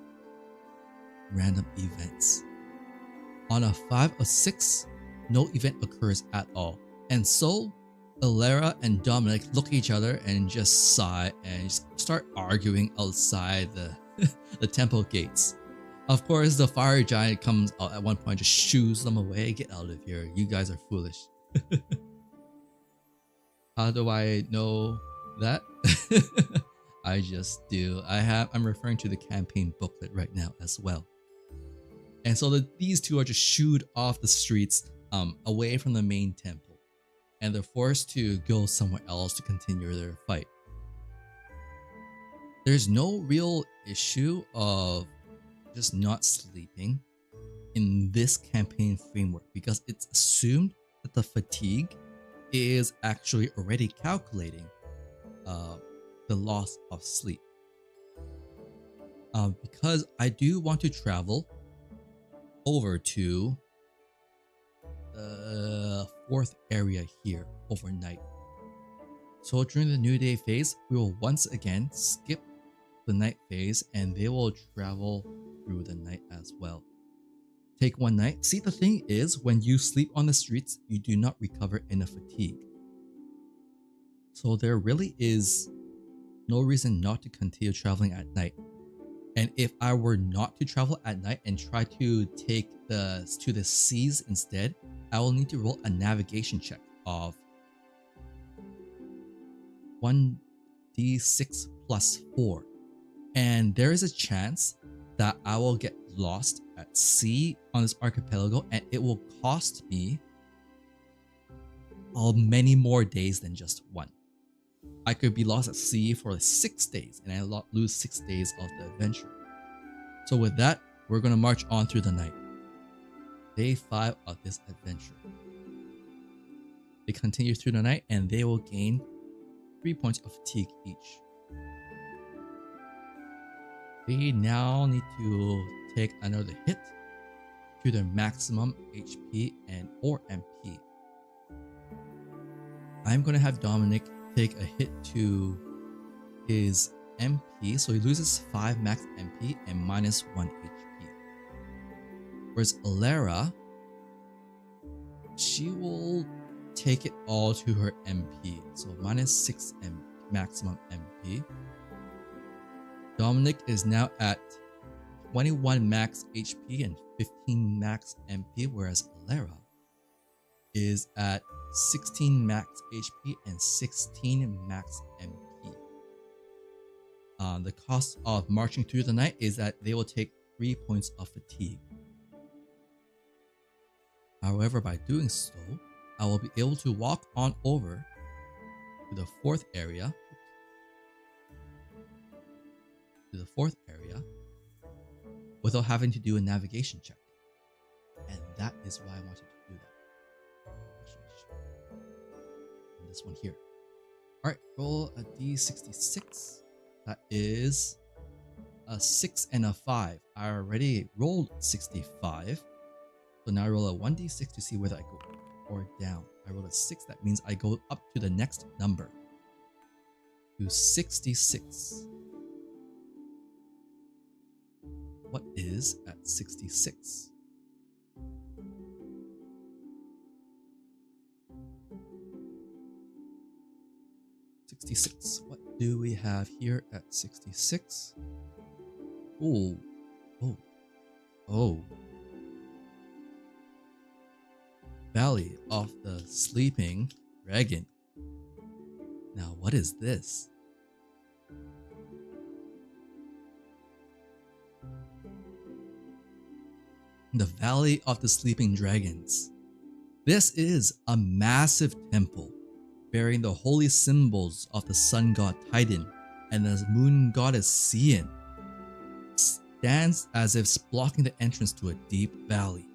Random events. On a 5 or 6, no event occurs at all. And so, Alera and Dominic look at each other and just sigh and start arguing outside the temple gates. Of course, the fire giant comes out at one point, just shoos them away. Get out of here. You guys are foolish. How do I know that? I just do. I'm referring to the campaign booklet right now as well. And so these two are just shooed off the streets away from the main temple. And they're forced to go somewhere else to continue their fight. There's no real issue of just not sleeping in this campaign framework because it's assumed that the fatigue is actually already calculating the loss of sleep. Because I do want to travel over to the 4th area here overnight. So during the New Day phase, we will once again skip the night phase and they will travel through the night as well. Take 1 night. See, the thing is, when you sleep on the streets, you do not recover enough fatigue. So there really is no reason not to continue traveling at night. And if I were not to travel at night and try to take to the seas instead, I will need to roll a navigation check of 1d6 plus 4. And there is a chance that I will get lost at sea on this archipelago, and it will cost me many more days than just one. I could be lost at sea for like 6 days, and I lose 6 days of the adventure. So with that, we're going to march on through the night. Day 5 of this adventure. They continue through the night, and they will gain 3 points of fatigue each. They now need to take another hit to their maximum HP and or MP. I'm going to have Dominic take a hit to his MP, so he loses 5 max MP and minus 1 HP. Whereas Alara, she will take it all to her MP, so minus 6 maximum MP. Dominic is now at 21 max HP and 15 max MP, whereas Alara is at 16 max HP and 16 max MP. The cost of marching through the night is that they will take 3 points of fatigue. However, by doing so, I will be able to walk on over to the fourth area. Without having to do a navigation check. And that is why I wanted to do that. And this one here. Alright, roll a d66. That is a 6 and a 5. I already rolled 65. So now I roll a 1d6 to see whether I go up or down. I roll a 6, that means I go up to the next number. To 66. What is at 66? What do we have here at 66? Oh. Valley of the Sleeping Dragon. Now, what is this? The Valley of the Sleeping Dragons. This is a massive temple bearing the holy symbols of the sun god Titan and the moon goddess Cian. Stands as if blocking the entrance to a deep valley.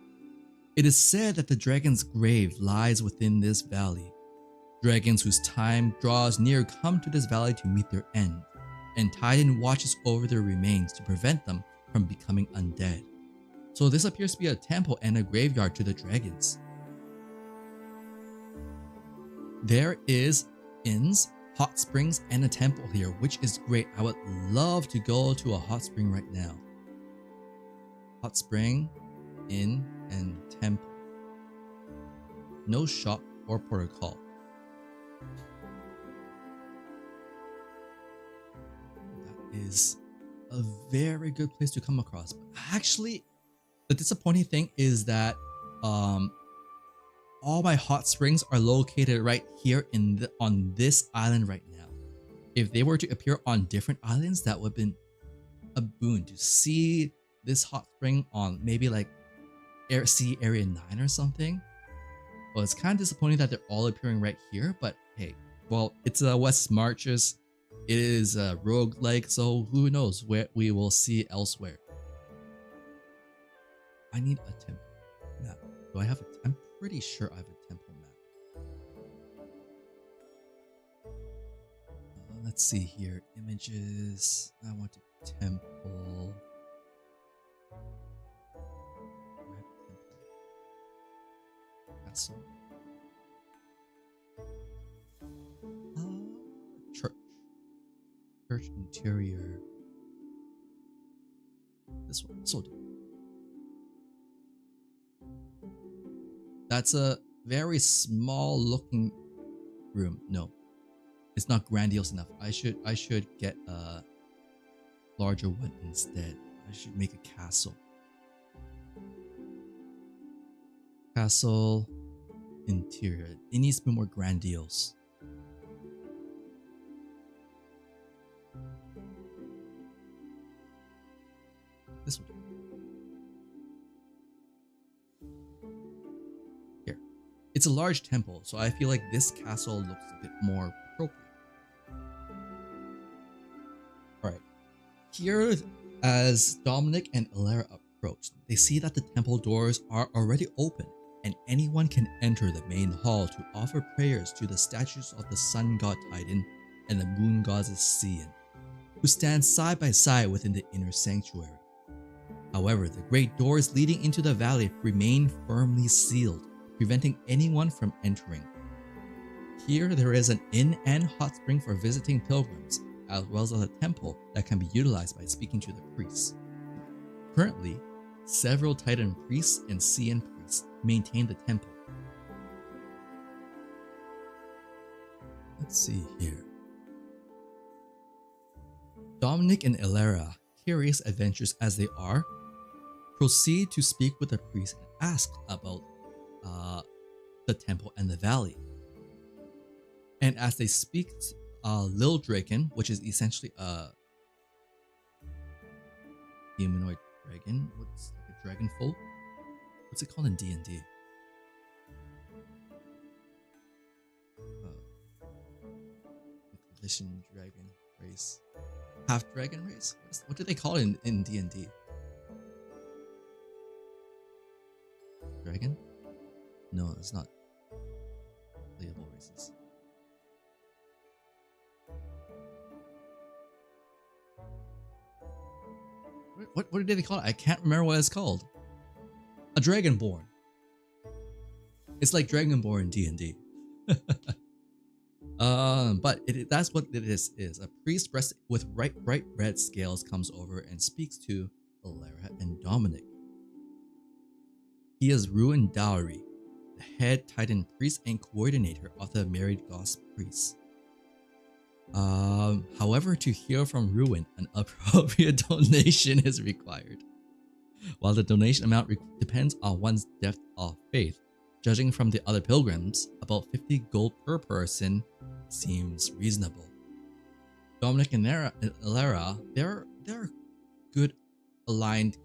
It is said that the dragon's grave lies within this valley. Dragons whose time draws near come to this valley to meet their end, and Titan watches over their remains to prevent them from becoming undead. So this appears to be a temple and a graveyard to the dragons. There is inns, hot springs, and a temple here, which is great. I would love to go to a hot spring right now. Hot spring, inn, and temple. No shop or protocol. That is a very good place to come across. But actually, the disappointing thing is that all my hot springs are located right here on this island right now. If they were to appear on different islands, that would have been a boon to see this hot spring on maybe like Sea Area 9 or something. Well, it's kind of disappointing that they're all appearing right here, but hey, well, it's West Marches. It is a roguelike, so who knows where we will see elsewhere. I need a temple map. Do I have I'm pretty sure I have a temple map. Let's see here. Images. I want a temple. Castle. Church. Church interior. This one. This will do. That's a very small looking room. No, it's not grandiose enough. I should get a larger one instead. I should make a castle. Castle interior. It needs to be more grandiose. This one. Here. It's a large temple, so I feel like this castle looks a bit more appropriate. Alright. Here, as Dominic and Alara approach, they see that the temple doors are already open, and anyone can enter the main hall to offer prayers to the statues of the sun god Titan and the moon goddess Cian, who stand side by side within the inner sanctuary. However, the great doors leading into the valley remain firmly sealed, preventing anyone from entering. Here, there is an inn and hot spring for visiting pilgrims, as well as a temple that can be utilized by speaking to the priests. Currently, several Titan priests and Cian priests maintain the temple. Let's see here. Dominic and Alara, curious adventurers as they are, proceed to speak with the priest and ask about the temple and the valley. And as they speak, Lil Dragon, which is essentially a humanoid dragon, what's like a dragon folk? What's it called in D&D? Vision dragon race, half dragon race. What do they call it in D&D? Dragon? No, it's not playable races. What did they call it? I can't remember what it's called. A Dragonborn. It's like Dragonborn in D&D. But that's what it is. A priest dressed with bright red scales comes over and speaks to Alara and Dominic. He is Ruin Dowry, the head Titan priest and coordinator of the married Goss priests. However, to hear from Ruin, an appropriate donation is required. While the donation amount depends on one's depth of faith, judging from the other pilgrims, about 50 gold per person seems reasonable. Dominic and Alara, they're good aligned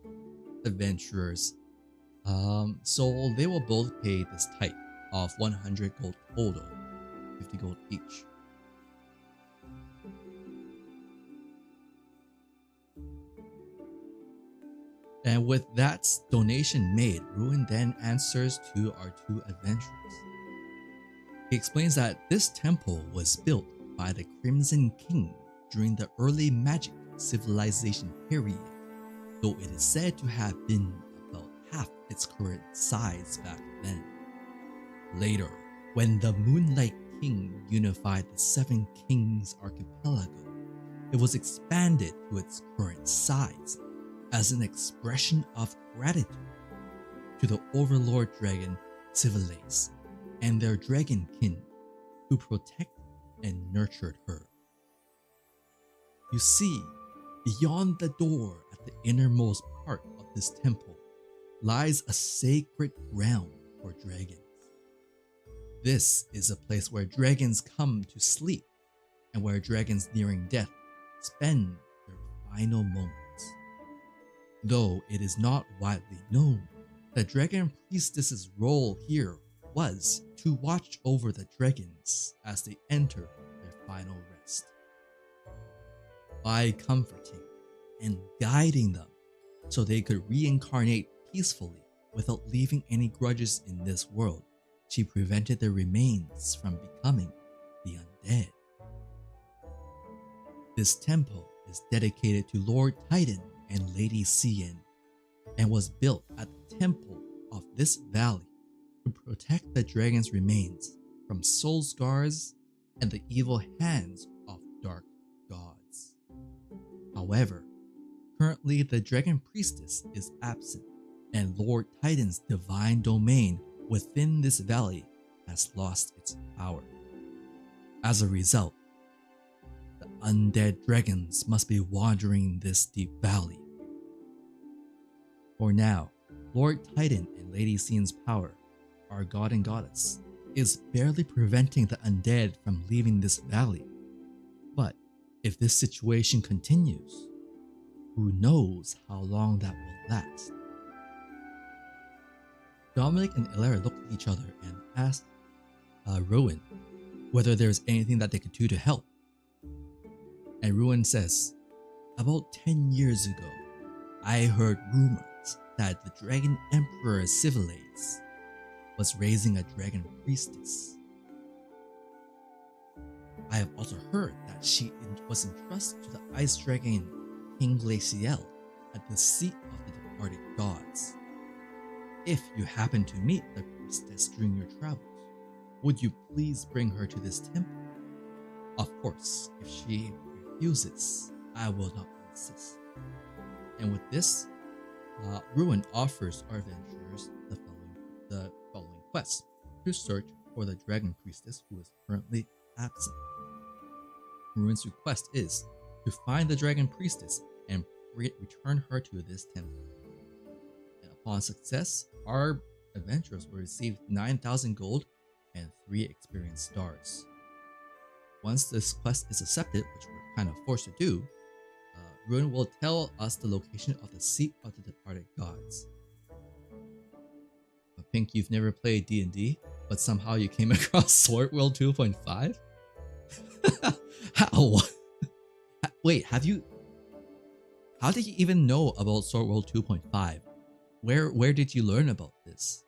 adventurers. So they will both pay this type of 100 gold total, 50 gold each. And with that donation made, Ruin then answers to our two adventurers. He explains that this temple was built by the Crimson King during the early magic civilization period, though it is said to have been about half its current size back then. Later, when the Moonlight King unified the Seven Kings archipelago, it was expanded to its current size as an expression of gratitude to the Overlord Dragon Civilace and their dragonkin who protected and nurtured her. You see, beyond the door at the innermost part of this temple lies a sacred ground for dragons. This is a place where dragons come to sleep and where dragons nearing death spend their final moments. Though it is not widely known, the dragon priestess's role here was to watch over the dragons as they enter their final rest. By comforting and guiding them so they could reincarnate peacefully without leaving any grudges in this world, she prevented their remains from becoming the undead. This temple is dedicated to Lord Titan and Lady Cian, and was built at the temple of this valley to protect the dragon's remains from soul scars and the evil hands of dark gods. However, currently the dragon priestess is absent, and Lord Titan's divine domain within this valley has lost its power. As a result, the undead dragons must be wandering this deep valley. For now, Lord Titan and Lady Cian's power, our god and goddess, is barely preventing the undead from leaving this valley. But if this situation continues, Who knows how long that will last? Dominic and Ilara look at each other and ask Rowan whether there's anything that they could do to help. And Rowan says, about 10 years ago, I heard rumors that the Dragon Emperor Civilades was raising a dragon priestess. I have also heard that she was entrusted to the ice dragon King Glaciel at the seat of the departed gods. If you happen to meet the priestess during your travels, would you please bring her to this temple? Of course, if she refuses, I will not insist. And with this, Ruin offers our adventurers the following quest: to search for the dragon priestess who is currently absent. Ruin's request is to find the dragon priestess and return her to this temple. And upon success, our adventurers will receive 9,000 gold and 3 experience stars. Once this quest is accepted, which we're kind of forced to do, Ruin will tell us the location of the seat of the departed gods. I think you've never played D&D, but somehow you came across Sword World 2.5? How? Wait, how did you even know about Sword World 2.5? Where did you learn about this?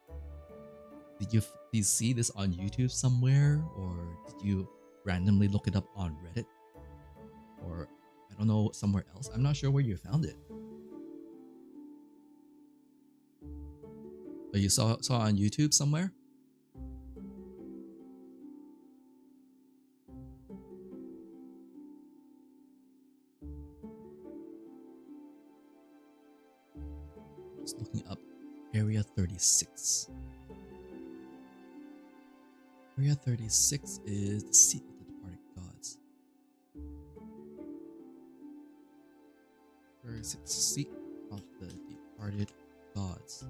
Did you see this on YouTube somewhere, or did you randomly look it up on Reddit? Or I don't know, somewhere else? I'm not sure where you found it. But you saw it on YouTube somewhere? Just looking up Area 36. Area 36 is the seat of the departed gods. 36 seat of the departed gods.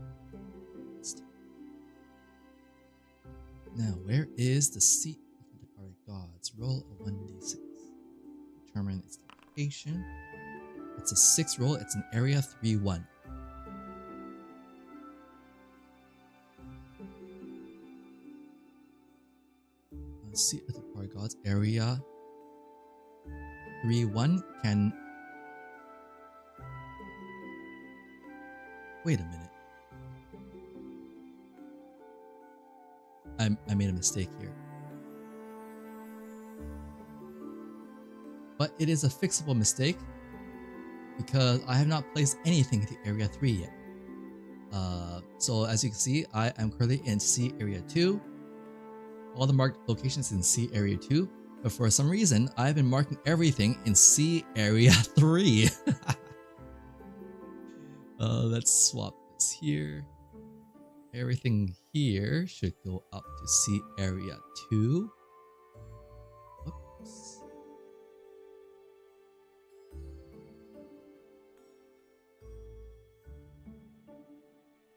Now, where is the seat of the departed gods? Roll a 1d6. Determine its location. It's a 6 roll. It's in area 3-1. Seat of the departed gods, area 3-1 can... Wait a minute. I made a mistake here. But it is a fixable mistake because I have not placed anything into area 3 yet. So as you can see, I am currently in C area 2. All the marked locations in C area 2, but for some reason, I've been marking everything in C area 3. Let's swap this here. Everything here should go up to C area 2. Whoops.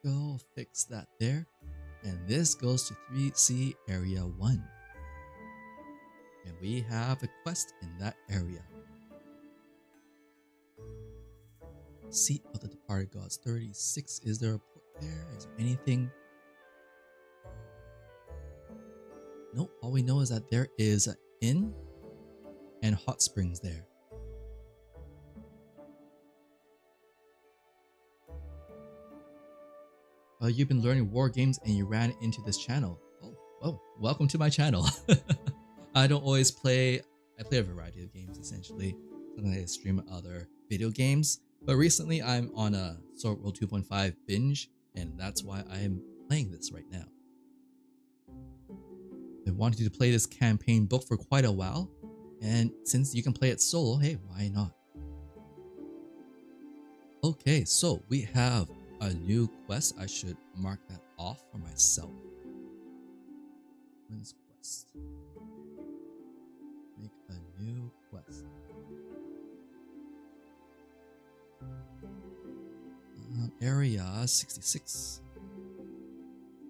Go fix that there. And this goes to 3C area 1. And we have a quest in that area. Seat of the departed gods 36. Is there a port there? Is there anything? Nope. All we know is that there is an inn and hot springs there. You've been learning war games and you ran into this channel. Oh, welcome to my channel. I don't always play, I play a variety of games essentially. Sometimes I stream other video games, but recently I'm on a Sword World 2.5 binge, and that's why I am playing this right now. I've wanted to play this campaign book for quite a while, and since you can play it solo, hey, why not? Okay, so we have a new quest. I should mark that off for myself. When's quest? Make a new quest. Area 66.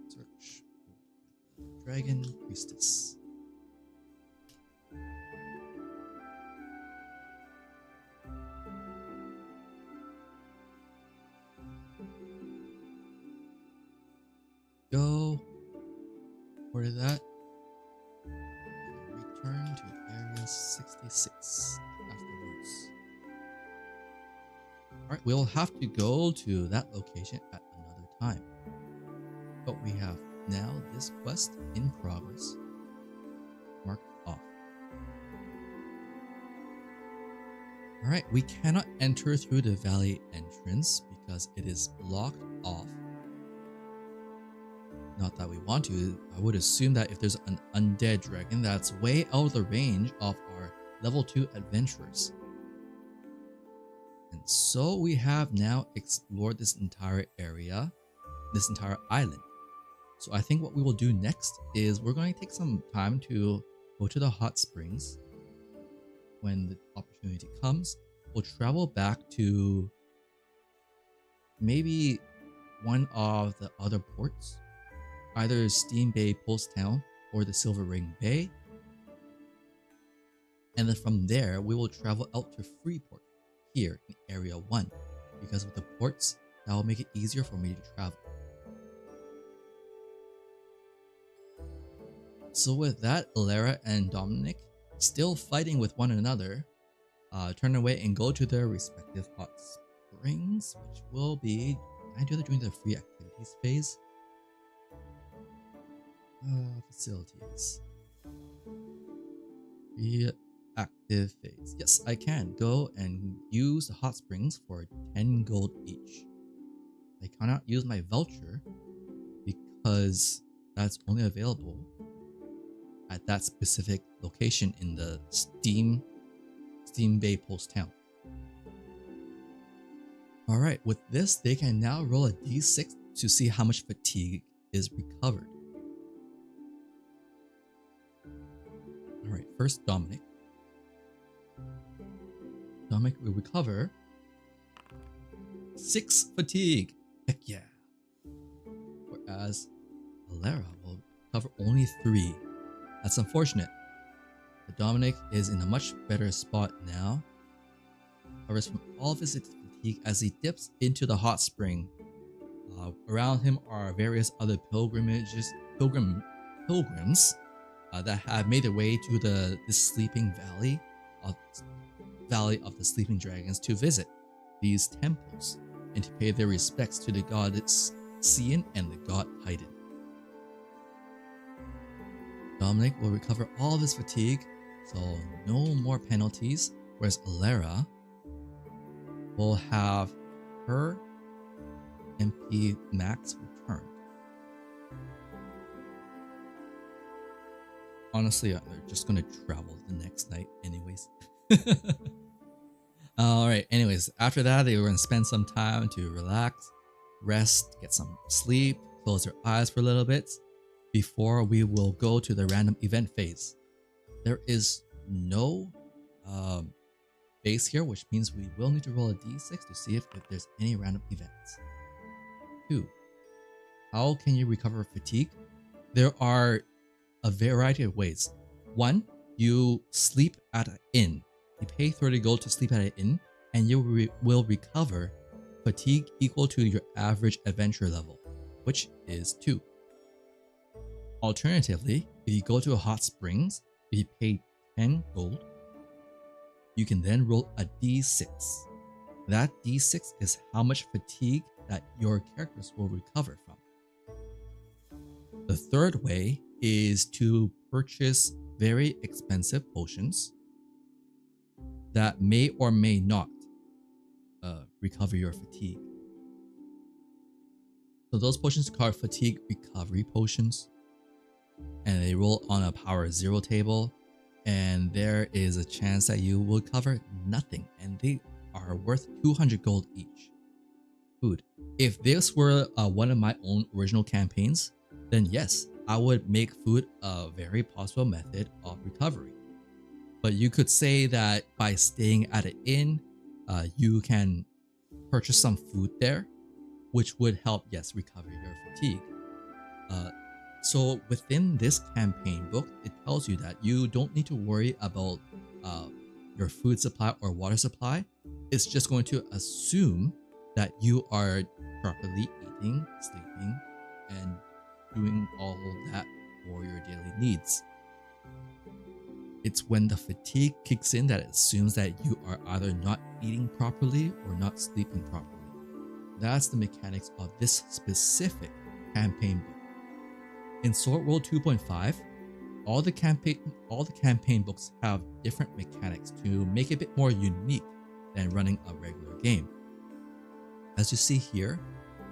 Search Dragon Priestess. go. Where is that? Return to area 66 afterwards. Alright, we'll have to go to that location at another time. But we have now this quest in progress marked off. Alright, we cannot enter through the valley entrance because it is blocked off. Not that we want to. I would assume that if there's an undead dragon, that's way out of the range of our level 2 adventurers. And so we have now explored this entire area, this entire island. So I think what we will do next is we're going to take some time to go to the hot springs. When the opportunity comes, we'll travel back to maybe one of the other ports, either Steam Bay Post Town or the Silver Ring Bay. And then from there, we will travel out to Freeport here in Area 1, because with the ports, that will make it easier for me to travel. So with that, Alara and Dominic, still fighting with one another, turn away and go to their respective hot springs, which will be... Can I do that during the free activities phase? Facilities. Free active phase. Yes, I can go and use the hot springs for 10 gold each. I cannot use my voucher because that's only available at that specific location in the Steam Bay Post Town. Alright, with this, they can now roll a d6 to see how much fatigue is recovered. Alright, first Dominic. Dominic will recover 6 fatigue. Heck yeah. Whereas Alara will recover only 3. That's unfortunate. But Dominic is in a much better spot now. Recovers from all of his fatigue as he dips into the hot spring. Around him are various other pilgrims that have made their way to this sleeping valley of the sleeping dragons to visit these temples and to pay their respects to the goddess Cian and the god Haydn. Dominic will recover all of his fatigue, so no more penalties, whereas Alara will have her MP max returned. Honestly, they're just gonna travel the next night anyways. Alright, anyways, after that they were gonna spend some time to relax, rest, get some sleep, close their eyes for a little bit before we will go to the random event phase. There is no base here, which means we will need to roll a d6 to see if there's any random events. 2. How can you recover fatigue? There are a variety of ways. 1. You sleep at an inn. You pay 30 gold to sleep at an inn, and you will recover fatigue equal to your average adventure level, which is 2. Alternatively, if you go to a hot springs, if you pay 10 gold, you can then roll a d6. That d6 is how much fatigue that your characters will recover from. The third way is to purchase very expensive potions that may or may not recover your fatigue. So those potions are called fatigue recovery potions, and they roll on a power 0 table, and there is a chance that you will cover nothing, and they are worth 200 gold each. Food. If this were one of my own original campaigns, then yes, I would make food a very possible method of recovery. But you could say that by staying at an inn, you can purchase some food there, which would help, yes, recover your fatigue. So within this campaign book, it tells you that you don't need to worry about your food supply or water supply. It's just going to assume that you are properly eating, sleeping, and doing all that for your daily needs. It's when the fatigue kicks in that it assumes that you are either not eating properly or not sleeping properly. That's the mechanics of this specific campaign book. In Sword World 2.5, all the campaign books have different mechanics to make it a bit more unique than running a regular game. As you see here,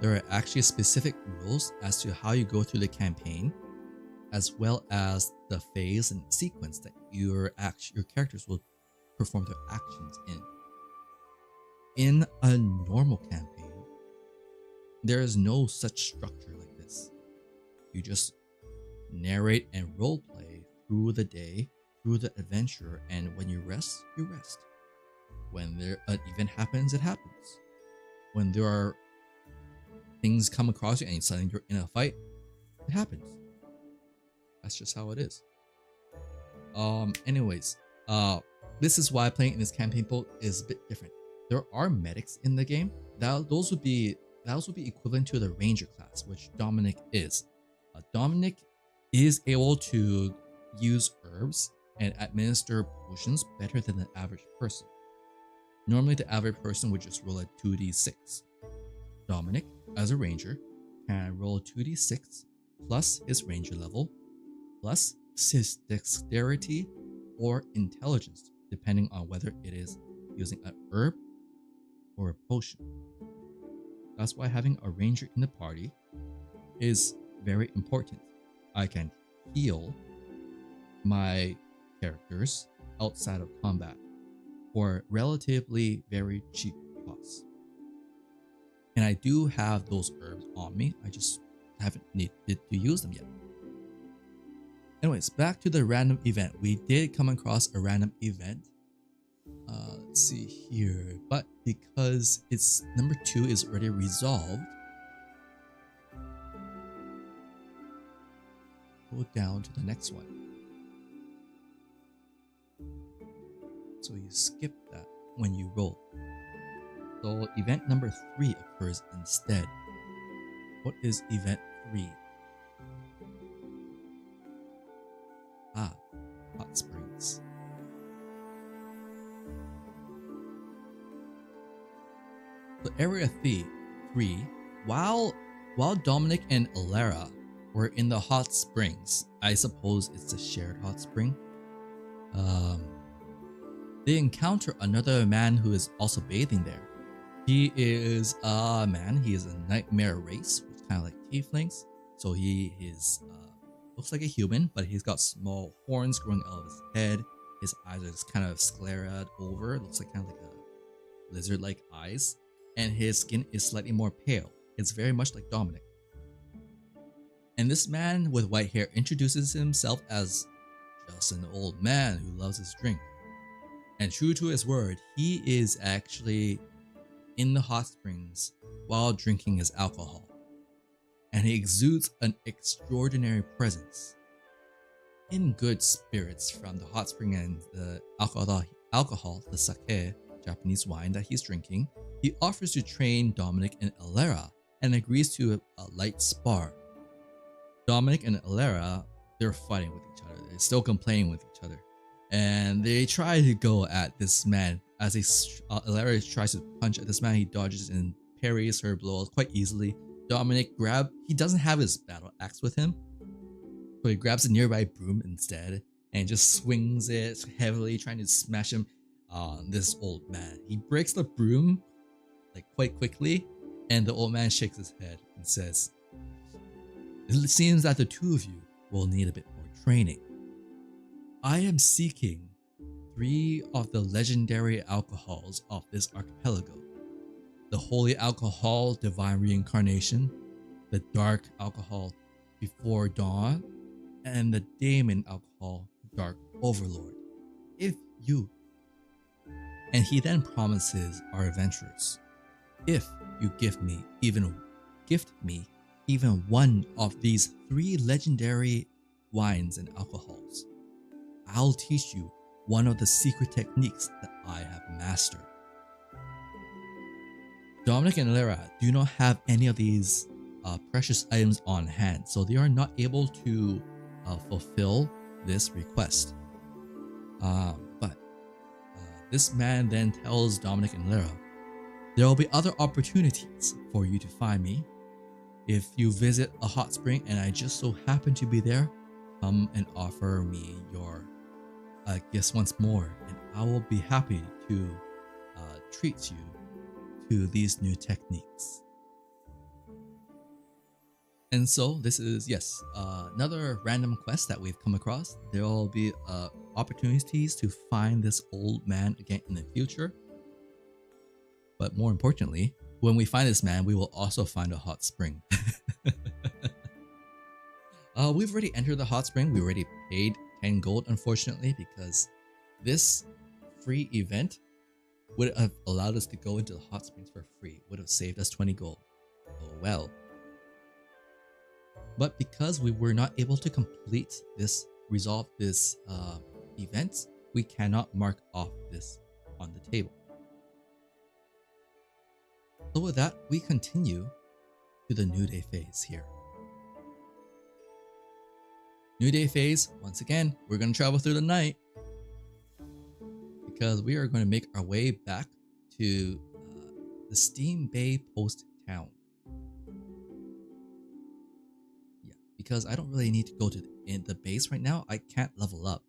there are actually specific rules as to how you go through the campaign, as well as the phase and sequence that your characters will perform their actions in. In a normal campaign, there is no such structure like this. You just narrate and roleplay through the day, through the adventure, and when you rest, you rest. When an event happens, it happens. When there are things come across you and suddenly you're in a fight, it happens. That's just how it is. Anyways, this is why playing in this campaign mode is a bit different. There are medics in the game. Those would be equivalent to the ranger class, which Dominic is. Dominic is able to use herbs and administer potions better than the average person. Normally, the average person would just roll a 2d6. Dominic, as a ranger, can roll 2d6 plus his ranger level, plus his dexterity or intelligence, depending on whether it is using an herb or a potion. That's why having a ranger in the party is very important. I can heal my characters outside of combat for relatively very cheap costs. And I do have those herbs on me, I just haven't needed to use them yet. Anyways, back to the random event. We did come across a random event. Let's see here. But because it's number 2 is already resolved, go down to the next one. So you skip that when you roll. So event number 3 occurs instead. What is event 3? Hot springs. So area 3, while Dominic and Alara were in the hot springs, I suppose it's a shared hot spring, they encounter another man who is also bathing there. He is a man, he is a nightmare race, which kind of like tieflings. So he is looks like a human, but he's got small horns growing out of his head. His eyes are just kind of sclerad over. It looks like kind of like a lizard-like eyes. And his skin is slightly more pale. It's very much like Dominic. And this man with white hair introduces himself as just an old man who loves his drink. And true to his word, he is actually in the hot springs while drinking his alcohol. And he exudes an extraordinary presence. In good spirits from the hot spring and the alcohol, the sake, Japanese wine that he's drinking, he offers to train Dominic and Alara and agrees to a light spar. Dominic and Alara, they're fighting with each other. They're still complaining with each other. And they try to go at this man. As Alara tries to punch at this man, he dodges and parries her blows quite easily. Dominic he doesn't have his battle axe with him, so he grabs a nearby broom instead and just swings it heavily, trying to smash him on this old man. He breaks the broom like quite quickly, and the old man shakes his head and says, "It seems that the two of you will need a bit more training. I am seeking 3 of the legendary alcohols of this archipelago. The holy alcohol, divine reincarnation, the dark alcohol, before dawn, and the daemon alcohol, dark overlord. If you..." And he then promises our adventurers, "If you gift me even one of these 3 legendary wines and alcohols, I'll teach you one of the secret techniques that I have mastered." Dominic and Alara do not have any of these precious items on hand, so they are not able to fulfill this request. But this man then tells Dominic and Lara, there will be other opportunities for you to find me. If you visit a hot spring and I just so happen to be there, come and offer me your gifts once more, and I will be happy to treat you to these new techniques. And so this is, yes, another random quest that we've come across. There will be opportunities to find this old man again in the future. But more importantly, when we find this man, we will also find a hot spring. We've already entered the hot spring. We already paid 10 gold, unfortunately, because this free event would have allowed us to go into the hot springs for free. Would have saved us 20 gold. Oh well. But because we were not able to complete this, resolve this event, we cannot mark off this on the table. So with that, we continue to the New Day phase here. New Day phase, once again, we're going to travel through the night because we are going to make our way back to the Steam Bay Post Town. Yeah, because I don't really need to go to the base right now. I can't level up.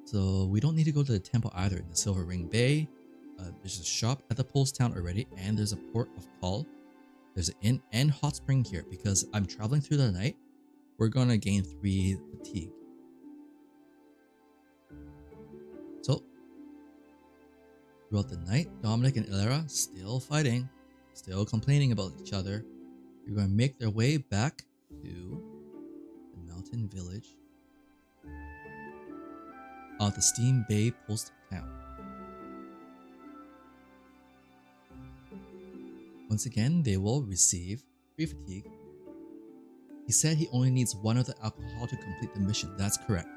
So we don't need to go to the temple either in the Silver Ring Bay. There's a shop at the Post Town already, and there's a port of call. There's an inn and hot spring here because I'm traveling through the night. We're gonna gain 3 fatigue. So throughout the night, Dominic and Ilera still fighting, still complaining about each other. We're gonna make their way back to the mountain village of the Steam Bay Post Town. Once again, they will receive 3 fatigue. He said he only needs 1 of the alcohol to complete the mission. That's correct.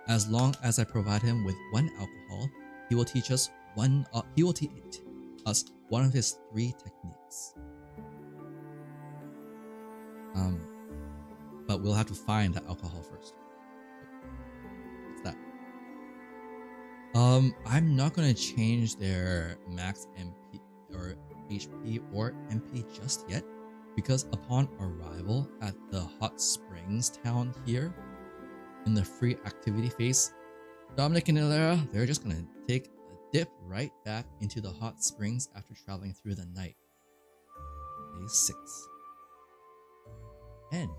As long as I provide him with 1 alcohol, he will teach us one of his 3 techniques. But we'll have to find the alcohol first. What's that? I'm not gonna change their max MP or HP or MP just yet, because upon arrival at the hot springs town here in the free activity phase, Dominic and Ilera, they're just gonna take a dip right back into the hot springs after traveling through the night. Day 6. And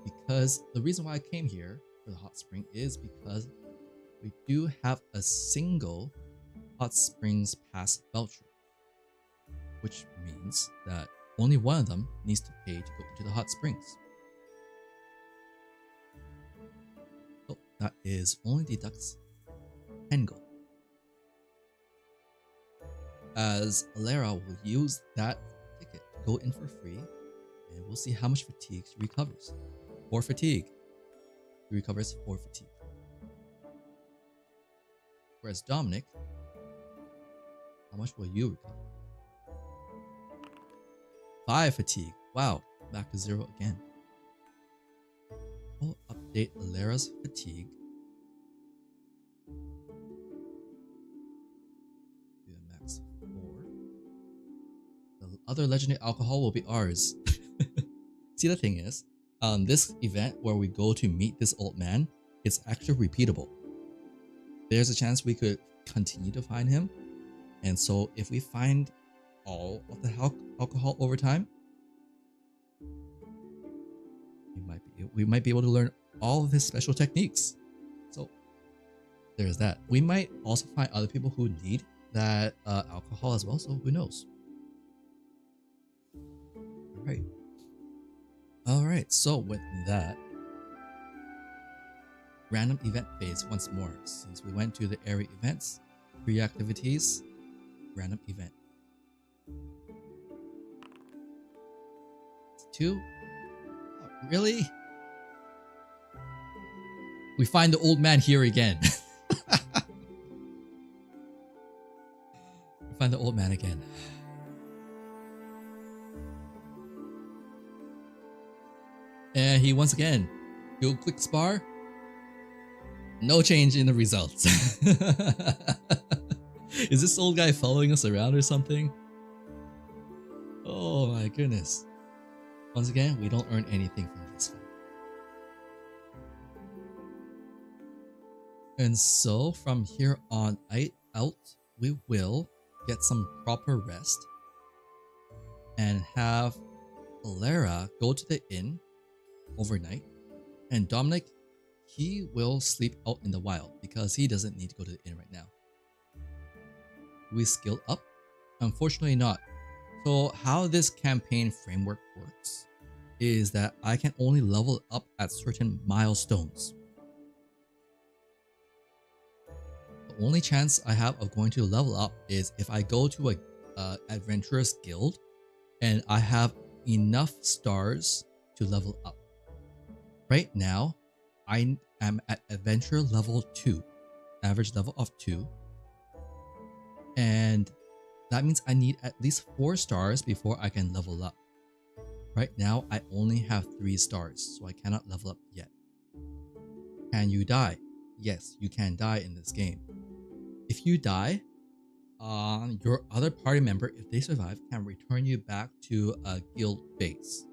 because the reason why I came here for the hot spring is because we do have a single hot springs pass voucher, which means that only one of them needs to pay to go into the hot springs. So that is only deducts 10 gold. As Ilera will use that ticket to go in for free, and we'll see how much fatigue she recovers. 4 fatigue. He recovers 4 fatigue. Whereas Dominic, how much will you recover? 5 fatigue. Wow, back to 0 again. We'll update Ilera's fatigue to a max 4. The other legendary alcohol will be ours. See, the thing is, this event where we go to meet this old man, it's actually repeatable. There's a chance we could continue to find him, and so if we find all of the alcohol over time, we might be able to learn all of his special techniques. So there's that. We might also find other people who need that alcohol as well, so who knows. Alright, so with that, random event phase once more. Since we went to the area events, free activities, random event. 2. Oh, really? We find the old man here again. We find the old man again. And he once again, he'll click spar. No change in the results. Is this old guy following us around or something? Oh my goodness. Once again, we don't earn anything from this fight. And so from here on out, we will get some proper rest and have Lara go to the inn overnight, and Dominic, he will sleep out in the wild because he doesn't need to go to the inn right now. We skill up? Unfortunately not. So how this campaign framework works is that I can only level up at certain milestones. The only chance I have of going to level up is if I go to a adventurous guild and I have enough stars to level up. Right now, I am at adventure level 2, average level of 2. And that means I need at least 4 stars before I can level up. Right now, I only have 3 stars, so I cannot level up yet. Can you die? Yes, you can die in this game. If you die, your other party member, if they survive, can return you back to a guild base.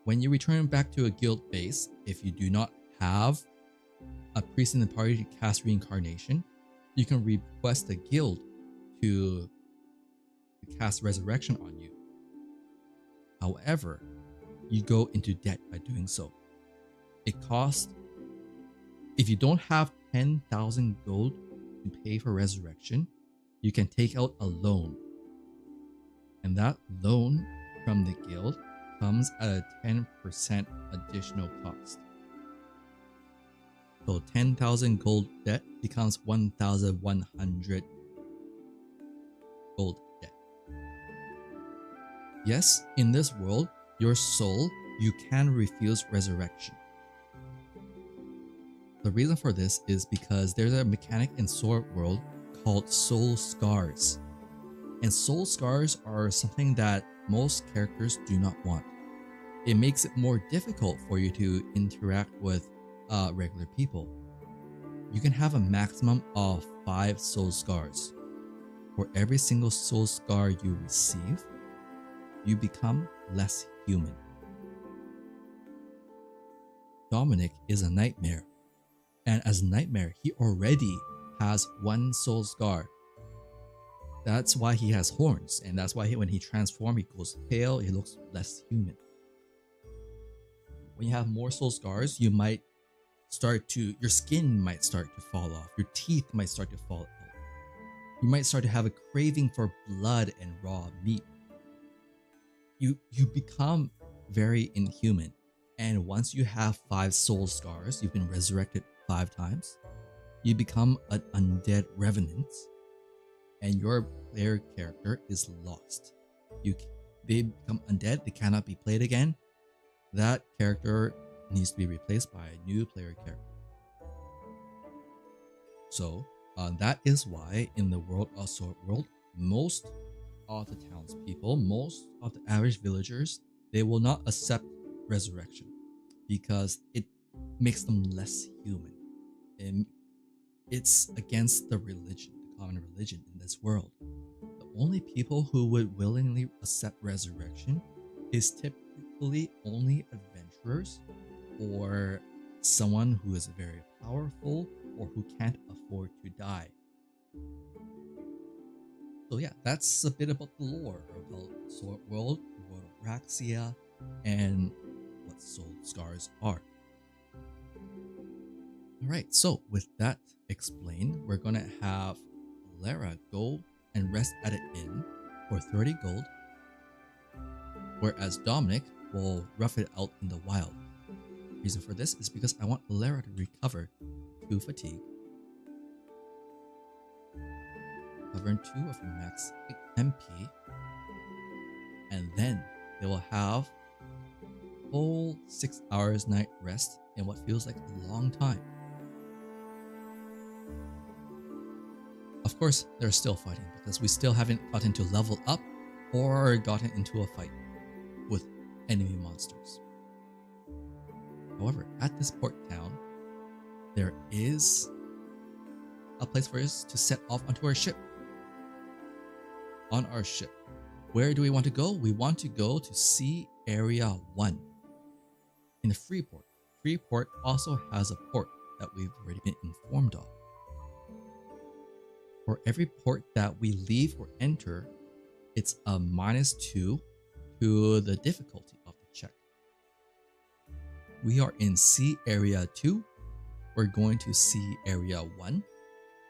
When you return back to a guild base, if you do not have a priest in the party to cast reincarnation, you can request the guild to cast resurrection on you. However, you go into debt by doing so. It costs, if you don't have 10,000 gold to pay for resurrection, you can take out a loan. And that loan from the guild comes at a 10% additional cost. So 10,000 gold debt becomes 1,100 gold debt. Yes, in this world, your soul, you can refuse resurrection. The reason for this is because there's a mechanic in Sword World called soul scars. And soul scars are something that most characters do not want. It makes it more difficult for you to interact with regular people. You can have a maximum of 5 soul scars. For every single soul scar you receive, you become less human. Dominic is a nightmare, and as a nightmare, he already has 1 soul scar. That's why he has horns, and that's why when he transforms, he goes pale, he looks less human. When you have more soul scars, you might your skin might start to fall off, your teeth might start to fall out. You might start to have a craving for blood and raw meat. You become very inhuman, and once you have 5 soul scars, you've been resurrected 5 times, you become an undead revenant, and your player character is lost. They become undead, they cannot be played again. That character needs to be replaced by a new player character. So that is why in the world of Sword World, most of the townspeople, most of the average villagers, they will not accept resurrection because it makes them less human. And it's against the religion, the common religion in this world. The only people who would willingly accept resurrection is typically only adventurers or someone who is very powerful or who can't afford to die. So yeah, that's a bit about the lore about Sword World, the world of Raxia, and what soul scars are. Alright, so with that explained, we're gonna have Lara go and rest at an inn for 30 gold, whereas Dominic will rough it out in the wild. The reason for this is because I want Lara to recover 2 fatigue, covering 2 of your max MP, and then they will have a whole 6 hours night rest in what feels like a long time. Of course, they're still fighting because we still haven't gotten to level up or gotten into a fight with enemy monsters. However, at this port town, there is a place for us to set off onto our ship. On our ship, where do we want to go? We want to go to Sea Area 1 in the Freeport. Freeport also has a port that we've already been informed of. For every port that we leave or enter, it's a -2 to the difficulty of the check. We are in Sea Area 2. We're going to Sea Area 1,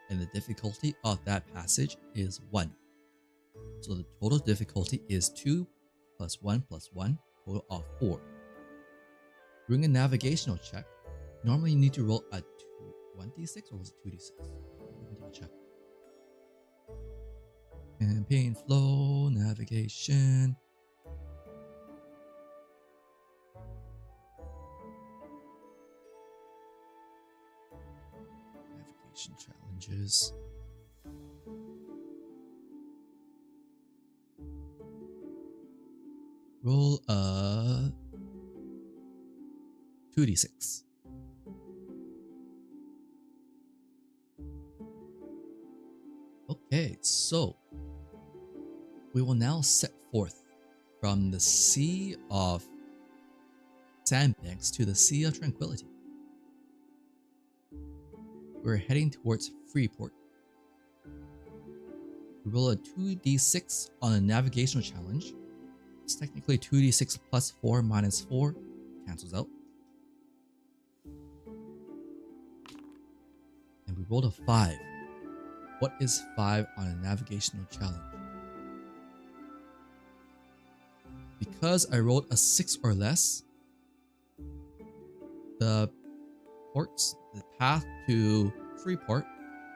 and the difficulty of that passage is 1. So the total difficulty is 2 plus 1 plus 1, total of 4. During a navigational check, normally you need to roll a 1d6 or was it 2d6? Let me double check. Campaign flow, navigation. Navigation challenges. Roll a 2d6. Okay, so we will now set forth from the Sea of Sandbanks to the Sea of Tranquility. We're heading towards Freeport. We roll a 2d6 on a navigational challenge. It's technically 2d6 plus 4 minus 4 cancels out. And we rolled a 5. What is 5 on a navigational challenge? Because I rolled a 6 or less, the path to Freeport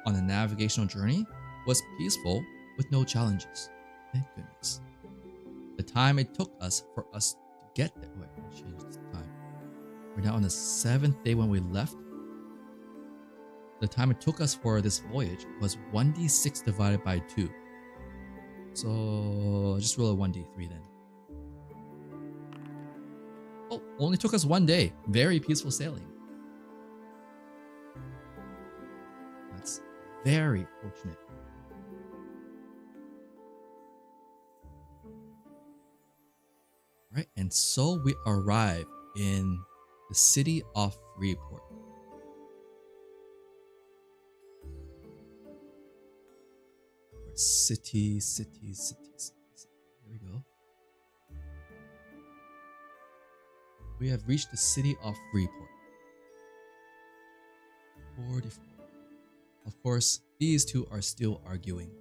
on the navigational journey was peaceful with no challenges. Thank goodness. The time it took us for us to get there. Wait, I changed the time. We're now on the 7th day when we left. The time it took us for this voyage was 1d6 divided by 2. So just roll a 1d3 then. Oh, only took us 1 day. Very peaceful sailing. That's very fortunate. Right, and so we arrive in the city of Freeport. City. Here we go. We have reached the city of Freeport. 44. Of course, these two are still arguing.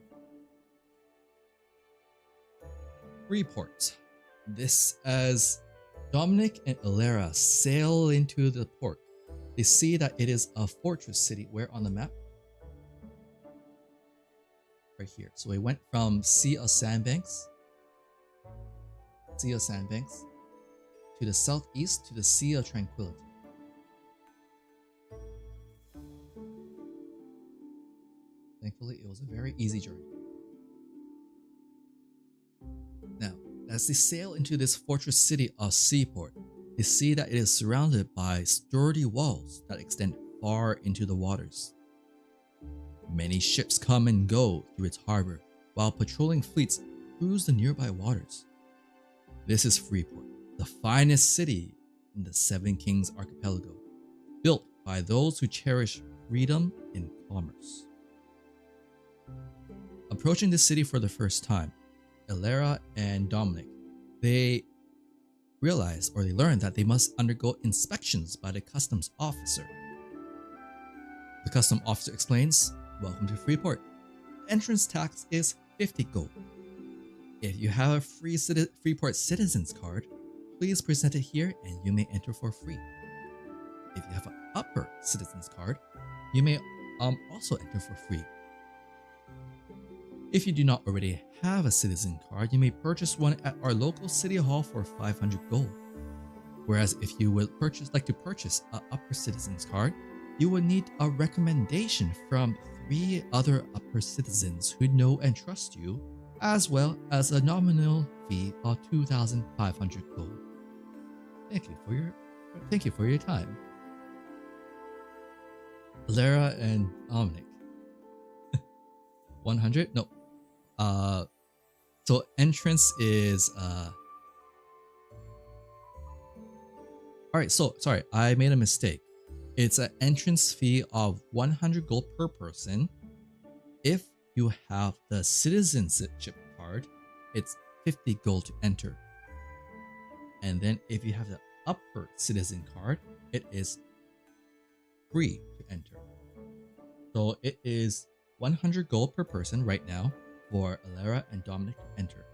Freeport. This as Dominic and Ilera sail into the port. They see that it is a fortress city. Where on the map? Right here. So we went from Sea of Sandbanks to the southeast to the Sea of Tranquility. Thankfully, it was a very easy journey. Now, as they sail into this fortress city of Seaport, they see that it is surrounded by sturdy walls that extend far into the waters. Many ships come and go through its harbor, while patrolling fleets cruise the nearby waters. This is Freeport, the finest city in the Seven Kings archipelago, built by those who cherish freedom and commerce. Approaching the city for the first time, Ilera and Dominic, they realize or they learn that they must undergo inspections by the customs officer. The customs officer explains, "Welcome to Freeport. Entrance tax is 50 gold. If you have a Freeport citizens card, please present it here and you may enter for free. If you have an upper citizens card, you may also enter for free. If you do not already have a citizen card, you may purchase one at our local city hall for 500 gold. Whereas if you would like to purchase an upper citizens card, you would need a recommendation from 3 other upper citizens who know and trust you, as well as a nominal fee of 2,500 gold. Thank you for your Thank you for your time. Lara and Dominic. 100? No. So entrance is Alright, so sorry, I made a mistake. It's an entrance fee of 100 gold per person. If you have the citizenship card, it's 50 gold to enter. And then if you have the upper citizen card, it is free to enter. So it is 100 gold per person right now for Alara and Dominic to enter.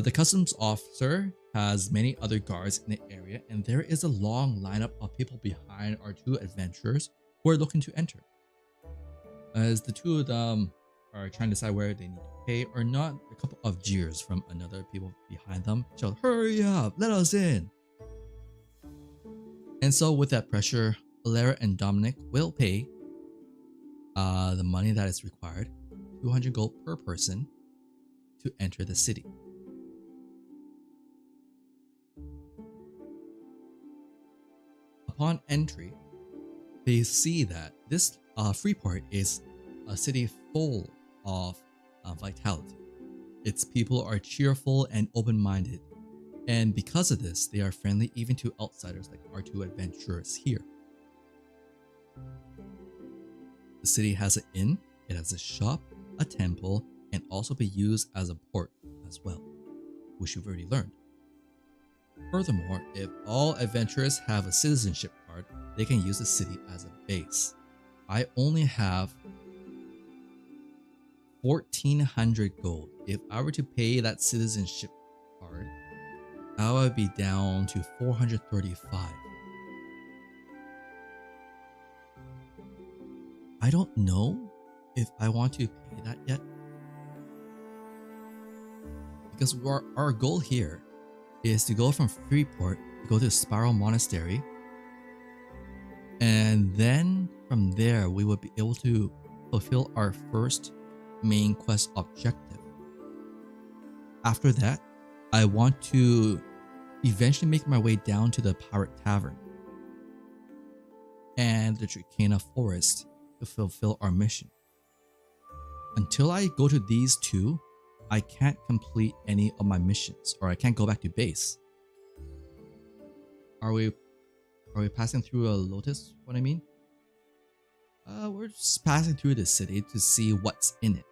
The customs officer has many other guards in the area, and there is a long lineup of people behind our two adventurers who are looking to enter. As the two of them are trying to decide where they need to pay or not, a couple of jeers from another people behind them shout, "Hurry up, let us in!" And so with that pressure, Alara and Dominic will pay the money that is required, 200 gold per person, to enter the city. Upon entry, they see that this Freeport is a city full of vitality. Its people are cheerful and open-minded, and because of this, they are friendly even to outsiders like our two adventurers here. The city has an inn, it has a shop, a temple, and also be used as a port as well, which you've already learned. Furthermore, if all adventurers have a citizenship card, they can use the city as a base. I only have 1400 gold. If I were to pay that citizenship card, I would be down to 435. I don't know if I want to pay that yet, because our goal here is to go from Freeport to go to Spiral Monastery, and then from there we would be able to fulfill our first main quest objective. After that, I want to eventually make my way down to the Pirate Tavern and the Tricana Forest to fulfill our mission. Until I go to these two, I can't complete any of my missions, or I can't go back to base. Are we passing through a Lotus? What I mean? We're just passing through the city to see what's in it,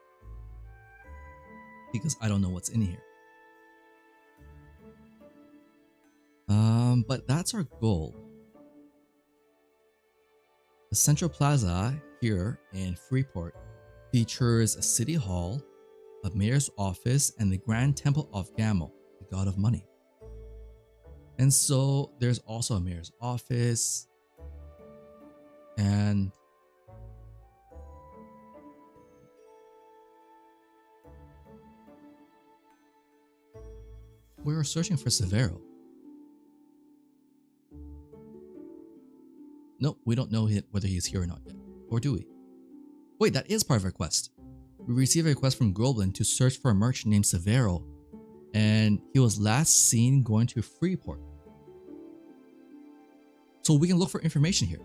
because I don't know what's in here. But that's our goal. The Central Plaza here in Freeport features a city hall, a mayor's office, and the Grand Temple of Gamel, the god of money. And so there's also a mayor's office, and we were searching for Severo. Nope, we don't know whether he's here or not yet. Or do we? Wait, that is part of our quest. We received a request from Groblin to search for a merchant named Severo, and he was last seen going to Freeport. So we can look for information here.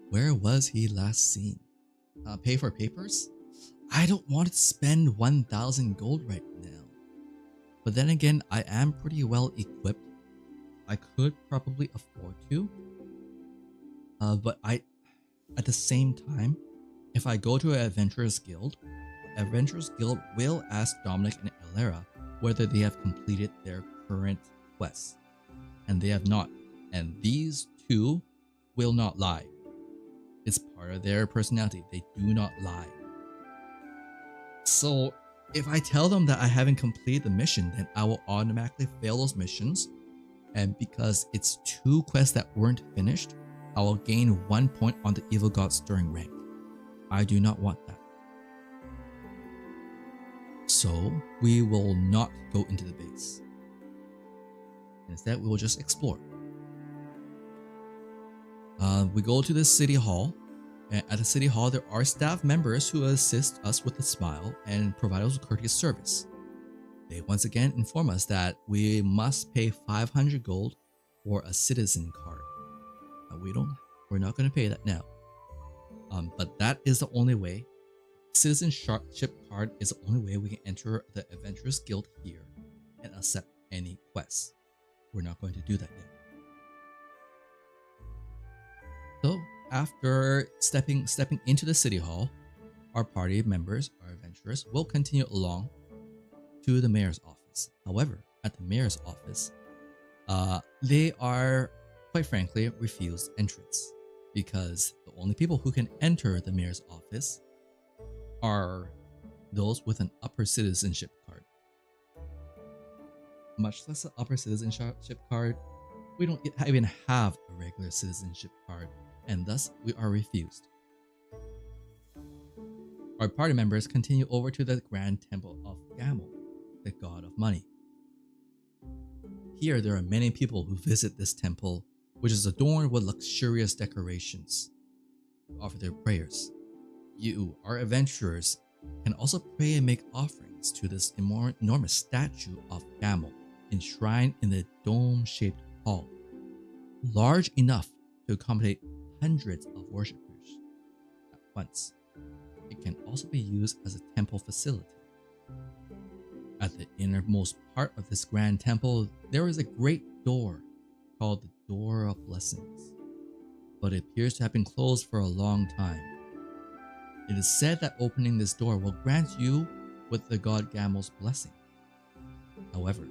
Where was he last seen? Pay for papers? I don't want to spend 1,000 gold right now. But then again, I am pretty well equipped. I could probably afford to. But at the same time, if I go to an Adventurers Guild, Adventurers Guild will ask Dominic and Alara whether they have completed their current quests. And they have not. And these two will not lie. It's part of their personality. They do not lie. So if I tell them that I haven't completed the mission, then I will automatically fail those missions. And because it's two quests that weren't finished, I will gain 1 point on the Evil God Stirring rank. I do not want that. So we will not go into the base. Instead, we will just explore. We go to the city hall. And at the city hall, there are staff members who assist us with a smile and provide us with courteous service. They once again inform us that we must pay 500 gold for a citizen card. Now, we're not going to pay that now. But that is the only way. Citizenship card is the only way we can enter the Adventurers Guild here and accept any quests. We're not going to do that yet. So after stepping into the city hall, our party members, our adventurers, will continue along to the mayor's office. However, at the mayor's office, they are, quite frankly, refused entrance because the only people who can enter the mayor's office are those with an upper citizenship card. Much less an upper citizenship card, we don't even have a regular citizenship card, and thus we are refused. Our party members continue over to the Grand Temple of Gamel, the god of money. Here there are many people who visit this temple, which is adorned with luxurious decorations, to offer their prayers. You, our adventurers, can also pray and make offerings to this enormous statue of Gamel, enshrined in the dome-shaped hall, large enough to accommodate hundreds of worshippers at once. It can also be used as a temple facility. At the innermost part of this grand temple, there is a great door called the Door of Blessings, but it appears to have been closed for a long time. It is said that opening this door will grant you with the god Gamel's blessing. However,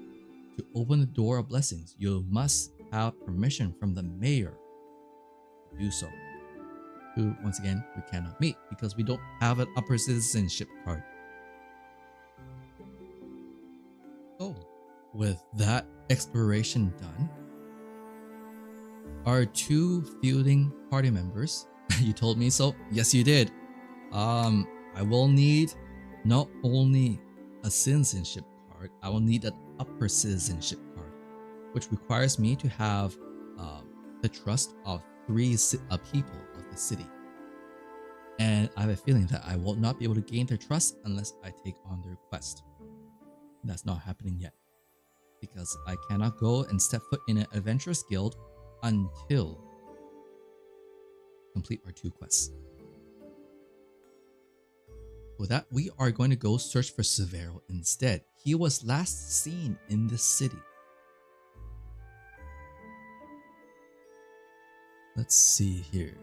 to open the Door of Blessings, you must have permission from the mayor to do so, who once again we cannot meet because we don't have an upper citizenship card. So, with that exploration done, our two fielding party members, you told me so, yes you did. I will need not only a citizenship card, I will need an upper citizenship card, which requires me to have the trust of 3 people of the city. And I have a feeling that I will not be able to gain their trust unless I take on their quest. That's not happening yet, because I cannot go and step foot in an adventurous guild until complete our 2 quests. With that, we are going to go search for Severo instead. He was last seen in the city. Let's see here.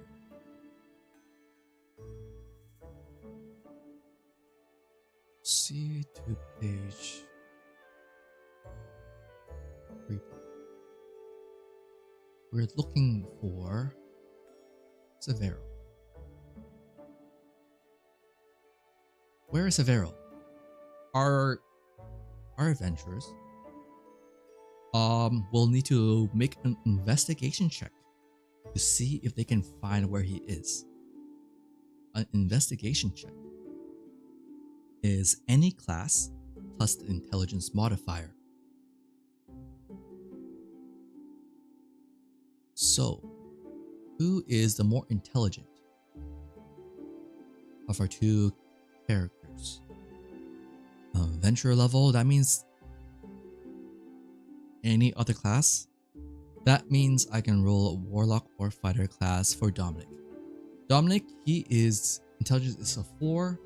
See to page 3. We're looking for Severo. Where is Severo? Our adventurers will need to make an investigation check to see if they can find where he is. An investigation check is any class plus the intelligence modifier. So, who is the more intelligent of our 2 characters? Adventurer level, that means any other class. That means I can roll a warlock or fighter class for Dominic. Dominic, he is intelligence is a 4,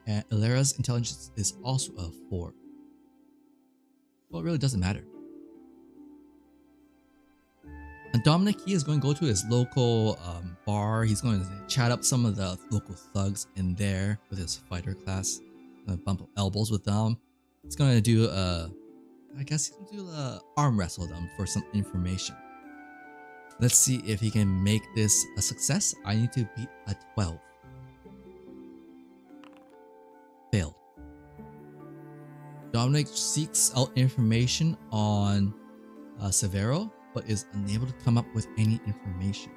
and Ilera's intelligence is also a 4. Well, it really doesn't matter. And Dominic, he is going to go to his local bar. He's going to chat up some of the local thugs in there with his fighter class. Bump elbows with them. He's going to do I guess he's going to do a arm wrestle them for some information. Let's see if he can make this a success. I need to beat a 12. Failed. Dominic seeks out information on Severo, but is unable to come up with any information.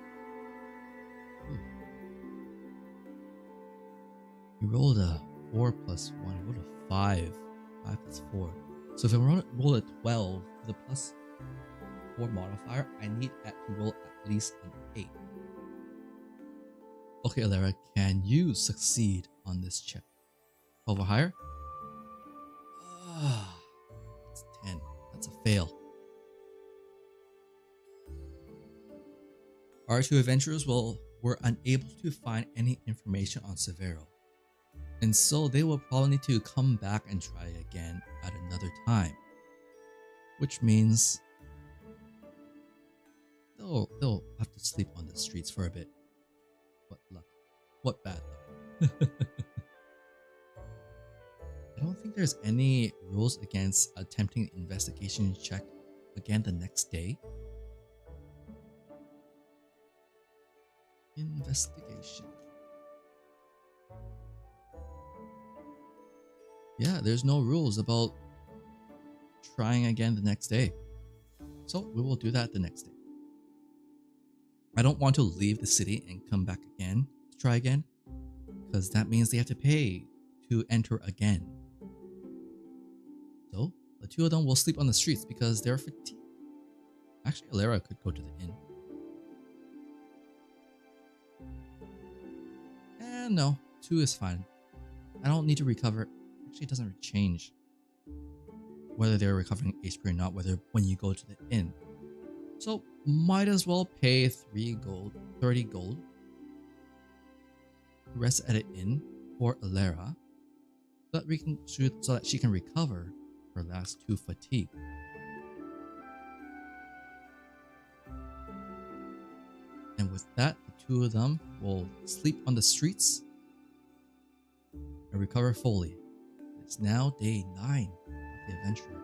He rolled a 4 plus 1. He rolled a 5. 5 plus 4. So if I roll a 12 with a plus 4 modifier, I need to roll at least an 8. Okay, Alera, can you succeed on this check? 12 or higher? Ah, it's 10. That's a fail. Our two adventurers were unable to find any information on Severo, and so they will probably need to come back and try again at another time, which means they'll have to sleep on the streets for a bit. What luck. What bad luck. I don't think there's any rules against attempting an investigation check again the next day. Investigation. Yeah, there's no rules about trying again the next day. So we will do that the next day. I don't want to leave the city and come back again to try again, because that means they have to pay to enter again. So the two of them will sleep on the streets because they're fatigued. Actually, Alera could go to the inn. And no, 2 is fine. I don't need to recover. Actually, it doesn't change whether they're recovering HP or not, whether when you go to the inn. So might as well pay 30 gold, rest at an inn for Alera, so that she can recover her last 2 fatigue. And with that, the 2 of them will sleep on the streets and recover fully. It's now day 9 of the adventure.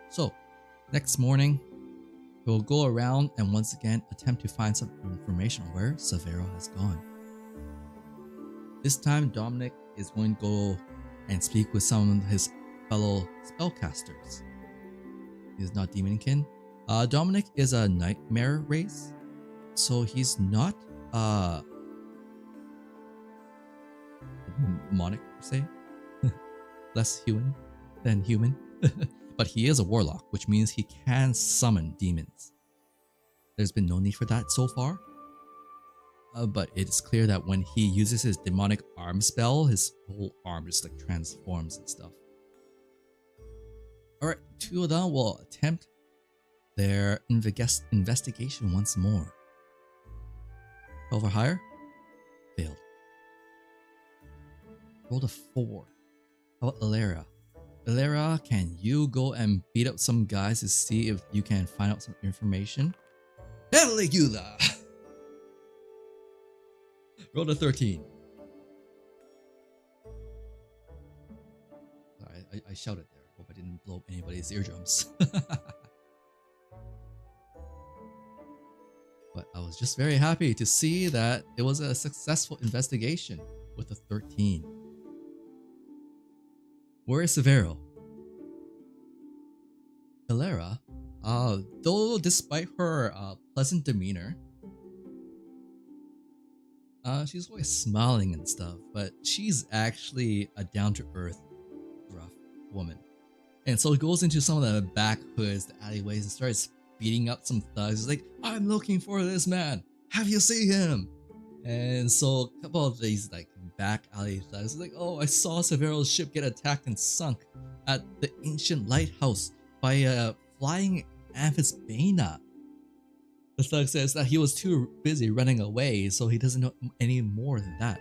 So, next morning, we'll go around and once again attempt to find some information on where Severo has gone. This time, Dominic is going to go and speak with some of his fellow spellcasters. He's not Demonkin. Dominic is a nightmare race, so he's not demonic per se, less human than human. But he is a warlock, which means he can summon demons. There's been no need for that so far. But it's clear that when he uses his demonic arm spell, his whole arm just like transforms and stuff. Alright, 2 of them will attempt their investigation once more. 12 or higher? Failed. Rolled a 4. How about Alera? Alera, can you go and beat up some guys to see if you can find out some information? Caligula! Roll a 13. Sorry, I shouted there. Hope I didn't blow up anybody's eardrums. But I was just very happy to see that it was a successful investigation with a 13. Where is Severo? Alera, though despite her pleasant demeanor, she's always smiling and stuff, but she's actually a down-to-earth, rough woman. And so it goes into some of the back hoods, the alleyways, and starts beating up some thugs. It's like, I'm looking for this man. Have you seen him? And so a couple of these like back alley thugs are like, oh, I saw Severo's ship get attacked and sunk at the ancient lighthouse by a flying amphisbaena. The thug says that he was too busy running away, so he doesn't know any more than that.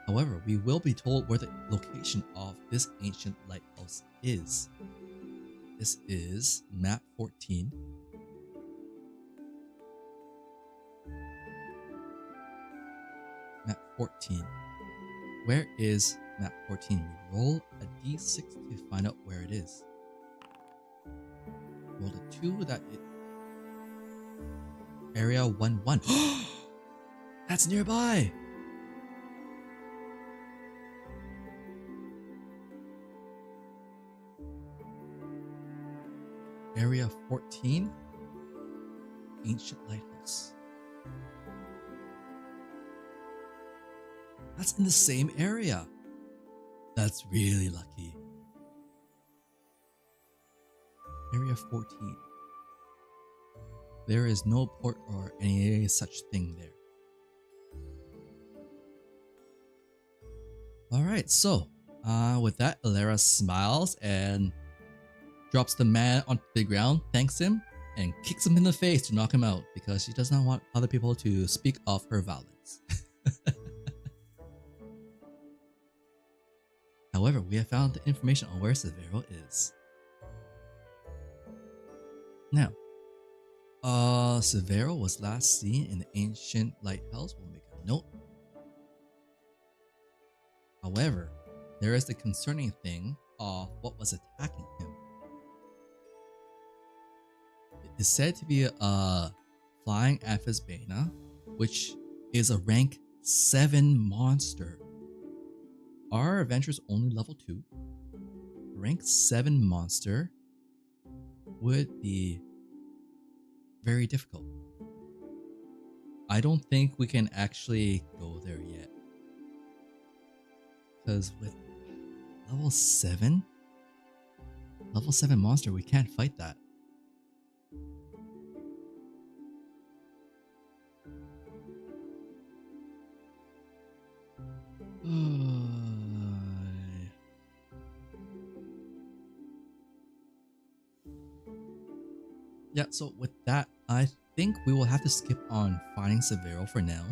However, we will be told where the location of this ancient lighthouse is. This is map 14. Map 14. Where is map 14? We roll a d6 to find out where it is. Roll a 2, that it. Area 1-1. That's nearby! Area 14, Ancient Lighthouse. That's in the same area. That's really lucky. Area 14. There is no port or any such thing there. Alright, so with that, Ilera smiles and drops the man onto the ground, thanks him, and kicks him in the face to knock him out because she does not want other people to speak of her violence. However, we have found the information on where Severo is. Now, Severo was last seen in the ancient lighthouse. We'll make a note. However, there is the concerning thing of what was attacking him. It is said to be a flying Amphisbaena, which is a rank 7 monster. Our adventure's only level 2. Rank 7 monster would be very difficult. I don't think we can actually go there yet. Because with level 7 monster, we can't fight that. Yeah, so with that, I think we will have to skip on finding Severo for now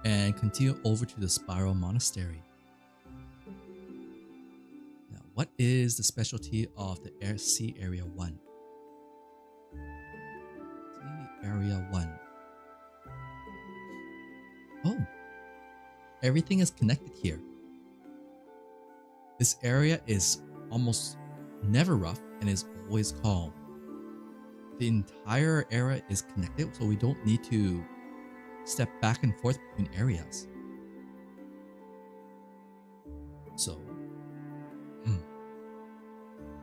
and continue over to the Spiral Monastery. Now, what is the specialty of the Sea Area 1? Sea Area 1. Oh, everything is connected here. This area is almost never rough and is always calm. The entire area is connected, so we don't need to step back and forth between areas. So,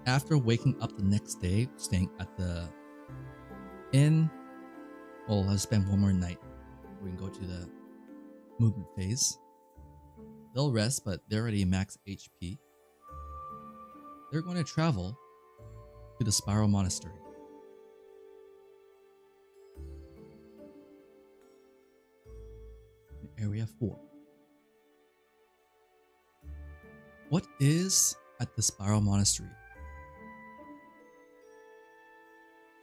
after waking up the next day, staying at the inn, we'll have to spend one more night. We can go to the movement phase. They'll rest, but they're already max HP. They're going to travel to the Spiral Monastery. Area 4. What is at the Spiral Monastery?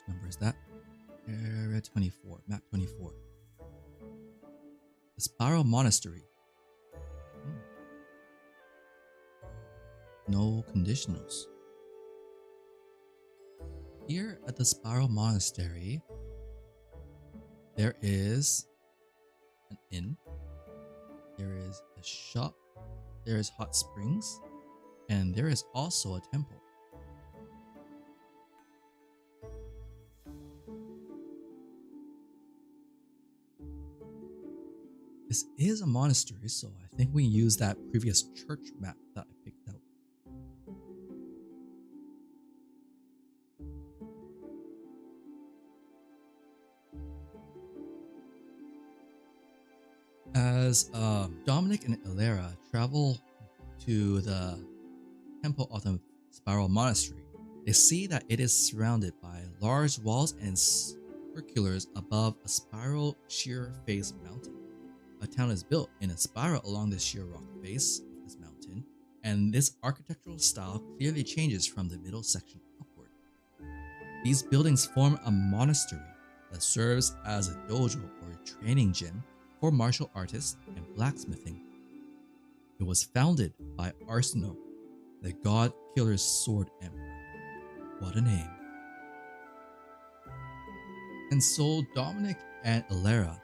What number is that? Area 24, map 24. The Spiral Monastery. No conditionals. Here at the Spiral Monastery, there is an inn. There is a shop, there is hot springs, and there is also a temple. This is a monastery, so I think we use that previous church map that I picked out. As Dominic and Ilera travel to the temple of the Spiral Monastery, they see that it is surrounded by large walls and circulars above a spiral sheer face mountain. A town is built in a spiral along the sheer rock face of this mountain, and this architectural style clearly changes from the middle section upward. These buildings form a monastery that serves as a dojo or a training gym for martial artists and blacksmithing. It was founded by Arsinoe, the god killer's sword emperor. What a name. And so Dominic and Ilera,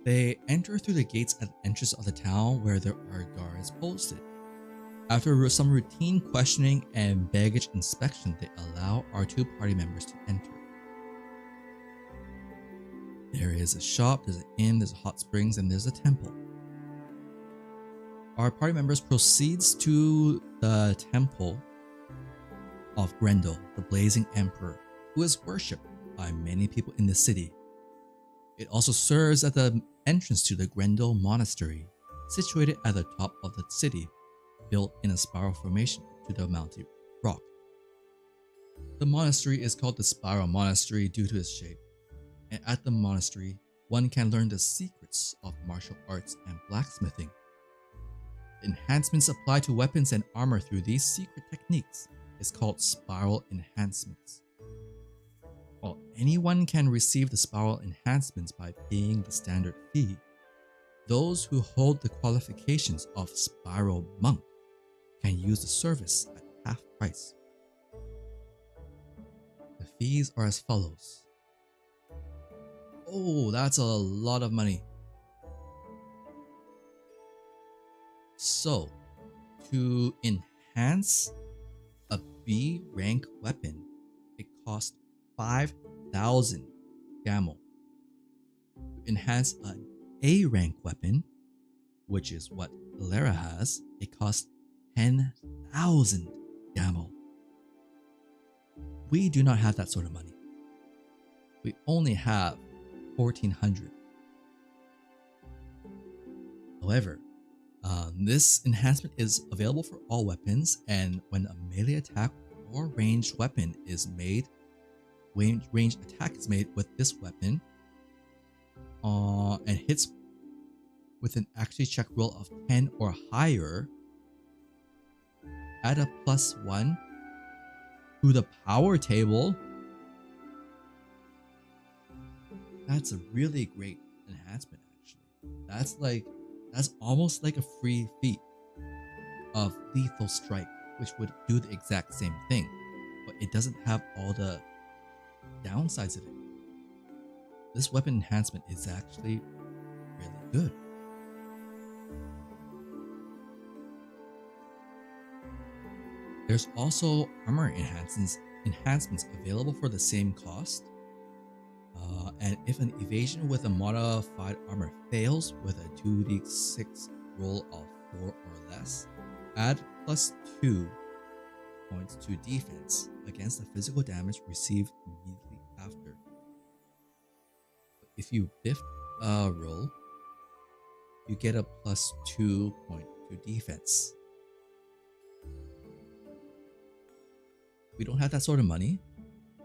they enter through the gates at the entrance of the town where there are guards posted. After some routine questioning and baggage inspection, they allow our two party members to enter. There is a shop, there's an inn, there's a hot springs, and there's a temple. Our party members proceeds to the temple of Grendel, the blazing emperor, who is worshipped by many people in the city. It also serves as the entrance to the Grendel Monastery, situated at the top of the city, built in a spiral formation to the mountain rock. The monastery is called the Spiral Monastery due to its shape, and at the monastery, one can learn the secrets of martial arts and blacksmithing. Enhancements applied to weapons and armor through these secret techniques is called spiral enhancements. While anyone can receive the spiral enhancements by paying the standard fee, those who hold the qualifications of Spiral Monk can use the service at half price. The fees are as follows. Oh, that's a lot of money. So, to enhance a B rank weapon, it costs 5,000 Gamel. To enhance an A rank weapon, which is what Valera has, it costs 10,000 Gamel. We do not have that sort of money. We only have 1,400. However, this enhancement is available for all weapons, and when a melee attack or ranged weapon is made, ranged attack is made with this weapon, and hits with an accuracy check roll of 10 or higher, add a +1 to the power table. That's a really great enhancement, actually. That's almost like a free feat of lethal strike, which would do the exact same thing, but it doesn't have all the downsides of it. This weapon enhancement is actually really good. There's also armor enhancements available for the same cost. And if an evasion with a modified armor fails with a 2d6 roll of 4 or less, add +2 points to defense against the physical damage received immediately after. If you biff a roll, you get a +2 point to defense. We don't have that sort of money.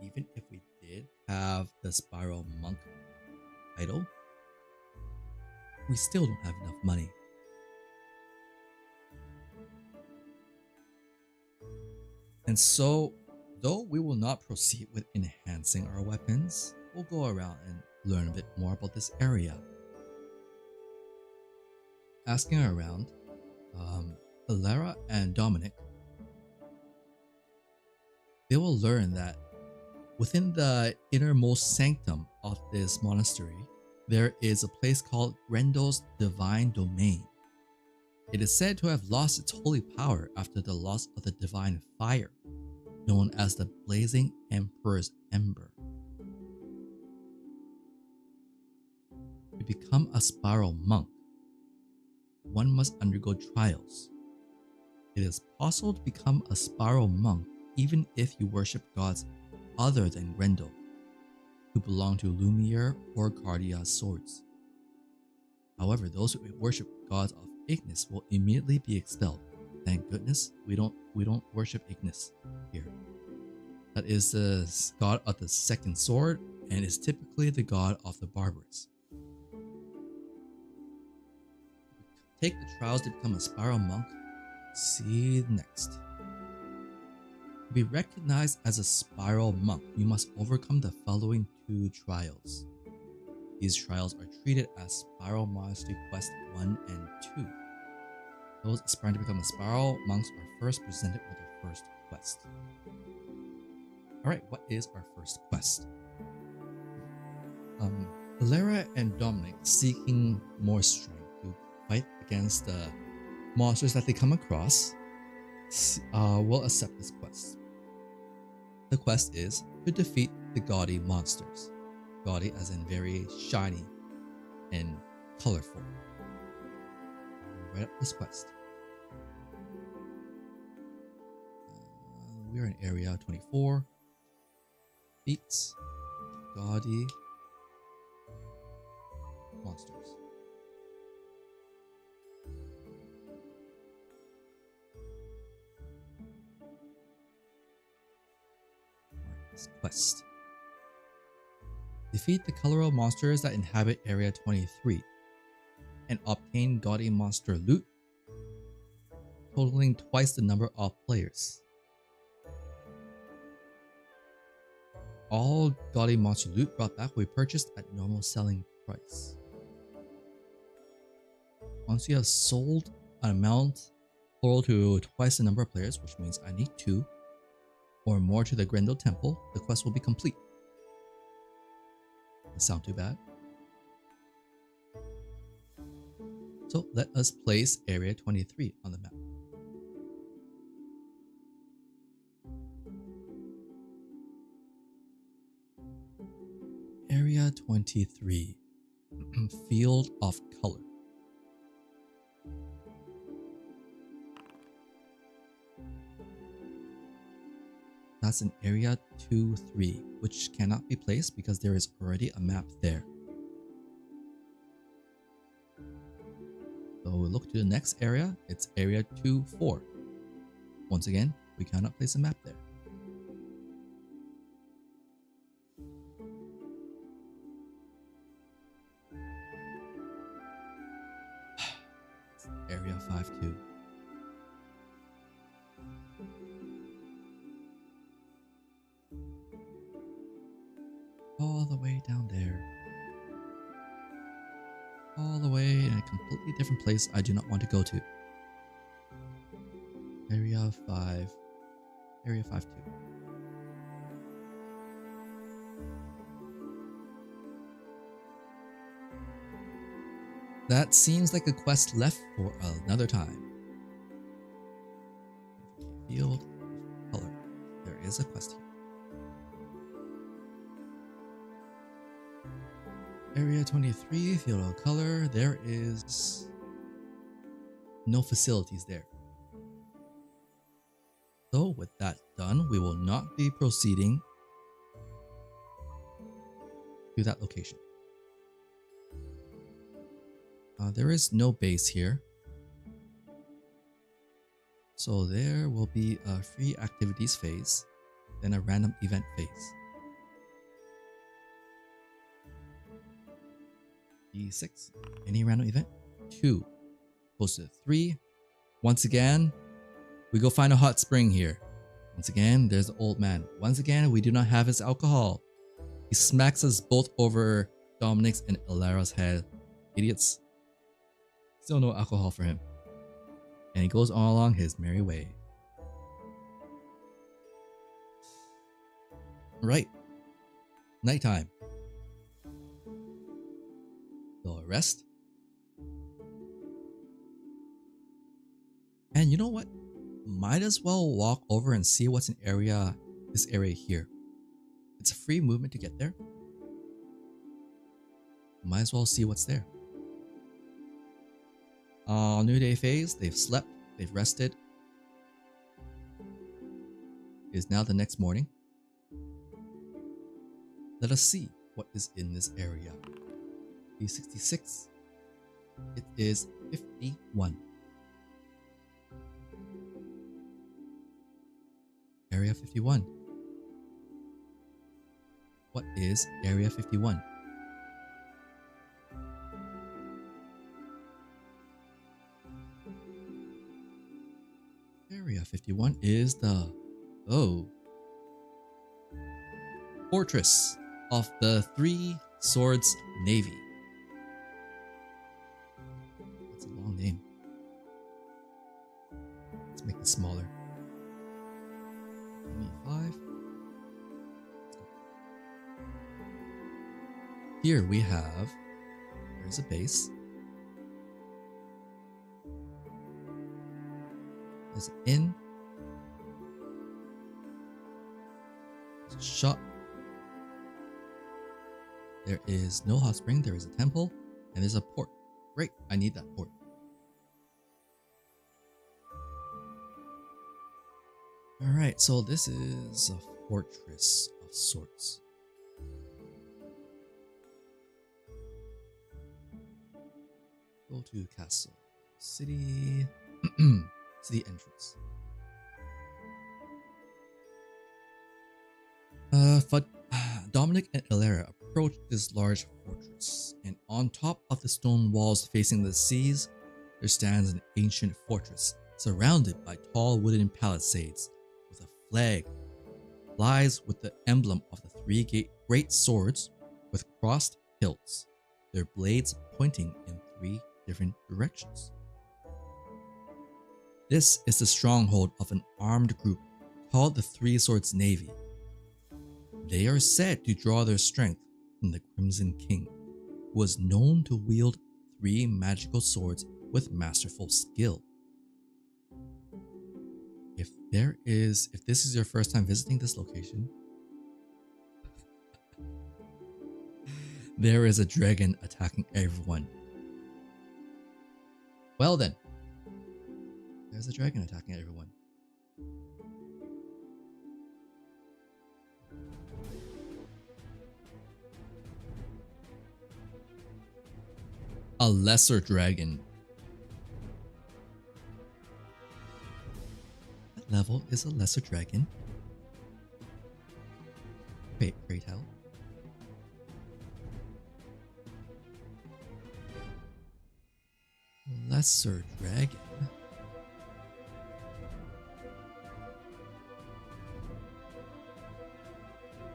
Even if we did have the Spiral Monk title, we still don't have enough money. And so, though we will not proceed with enhancing our weapons, we'll go around and learn a bit more about this area. Asking around, Alara and Dominic, they will learn that within the innermost sanctum of this monastery, there is a place called Grendel's Divine Domain. It is said to have lost its holy power after the loss of the divine fire, known as the Blazing Emperor's Ember. To become a spiral monk, one must undergo trials. It is possible to become a spiral monk even if you worship gods other than Grendel, who belong to Lumiere or Guardia's swords. However, those who worship gods of Ignis will immediately be expelled. Thank goodness we don't worship Ignis here. That is the god of the second sword and is typically the god of the barbarous. Take the trials to become a spiral monk. See next. To be recognized as a spiral monk, you must overcome the following 2 trials. These trials are treated as Spiral Monastery Quest 1 and 2. Those aspiring to become a spiral monks are first presented with their first quest. Alright, what is our first quest? Valera and Dominic, seeking more strength to fight against the monsters that they come across, will accept this quest. The quest is to defeat the gaudy monsters. Gaudy as in very shiny and colorful. Write up this quest. We're in area 24. Beats gaudy monsters. Quest. Defeat the colorful monsters that inhabit Area 23 and obtain gaudy monster loot totaling twice the number of players. All gaudy monster loot brought back will be purchased at normal selling price. Once you have sold an amount total to twice the number of players, which means I need 2 or more to the Grendel Temple, the quest will be complete. Doesn't sound too bad. So let us place Area 23 on the map. Area 23. Field of Color. That's in Area 2-3, which cannot be placed because there is already a map there. So we'll look to the next area. It's Area 2-4. Once again, we cannot place a map there. Area 5-2. All the way down there. All the way in a completely different place I do not want to go to. Area 5. Area 5-2. That seems like a quest left for another time. Field of Color. There is a quest here. Area 23, Field of Color. There is no facilities there. So with that done, we will not be proceeding to that location. There is no base here. So there will be a free activities phase, then a random event phase. D6, any random event. 2, goes to 3. Once again, we go find a hot spring here. Once again, there's the old man. Once again, we do not have his alcohol. He smacks us both over Dominic's and Elara's head. Idiots. Still no alcohol for him. And he goes all along his merry way. Right. Nighttime. They'll rest. And you know what? Might as well walk over and see what's in this area here. It's a free movement to get there. Might as well see what's there. New day phase, they've slept, they've rested. It is now the next morning. Let us see what is in this area. D66. It is 51. Area 51. What is Area 51? Area 51 is the Fortress of the Three Swords Navy. That's a long name. Let's make it smaller. 25. Here we have, there's a base. There's an inn. There's a shop. There is no hot spring, there is a temple, and there's a port. Great, I need that port. Alright, so this is a fortress of sorts. Go to castle. City. City entrance. Dominic and Elara approach this large fortress, and on top of the stone walls facing the seas, there stands an ancient fortress surrounded by tall wooden palisades, with a flag flies with the emblem of the three great swords with crossed hilts, their blades pointing in 3 different directions. This is the stronghold of an armed group called the Three Swords Navy. They are said to draw their strength from the Crimson King, who was known to wield 3 magical swords with masterful skill. If this is your first time visiting this location, there is a dragon attacking everyone. Well then, there's a dragon attacking everyone. A lesser dragon. That level is a lesser dragon. Wait, great hell. Lesser dragon.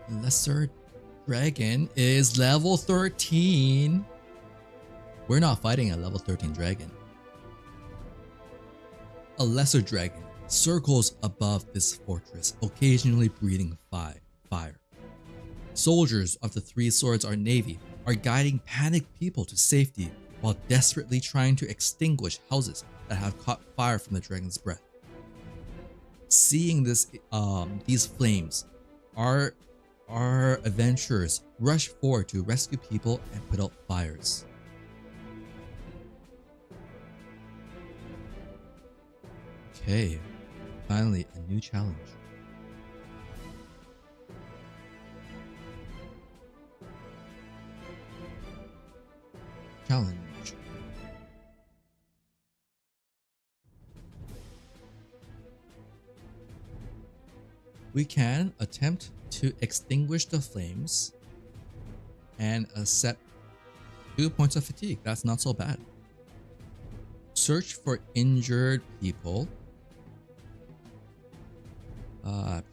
Lesser dragon is level 13. We're not fighting a level 13 dragon. A lesser dragon circles above this fortress, occasionally breathing fire. Soldiers of the Three Swords Navy are guiding panicked people to safety while desperately trying to extinguish houses that have caught fire from the dragon's breath. Seeing these flames, our adventurers rush forward to rescue people and put out fires. Okay, finally a new challenge. We can attempt to extinguish the flames and accept 2 points of fatigue. That's not so bad. Search for injured people.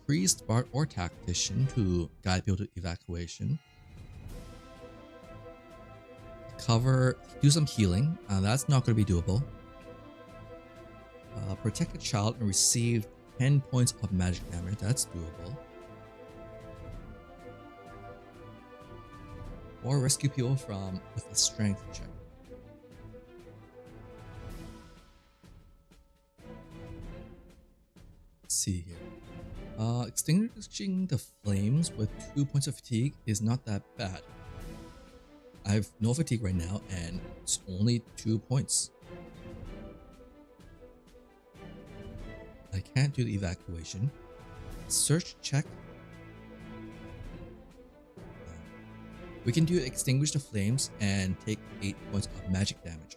Priest, bard, or tactician to guide people to evacuation. Do some healing. That's not going to be doable. Protect a child and receive 10 points of magic damage. That's doable. Or rescue people with a strength check. Let's see here. Extinguishing the flames with 2 points of fatigue is not that bad. I have no fatigue right now and it's only 2 points. I can't do the evacuation. Search check. We can do extinguish the flames and take 8 points of magic damage.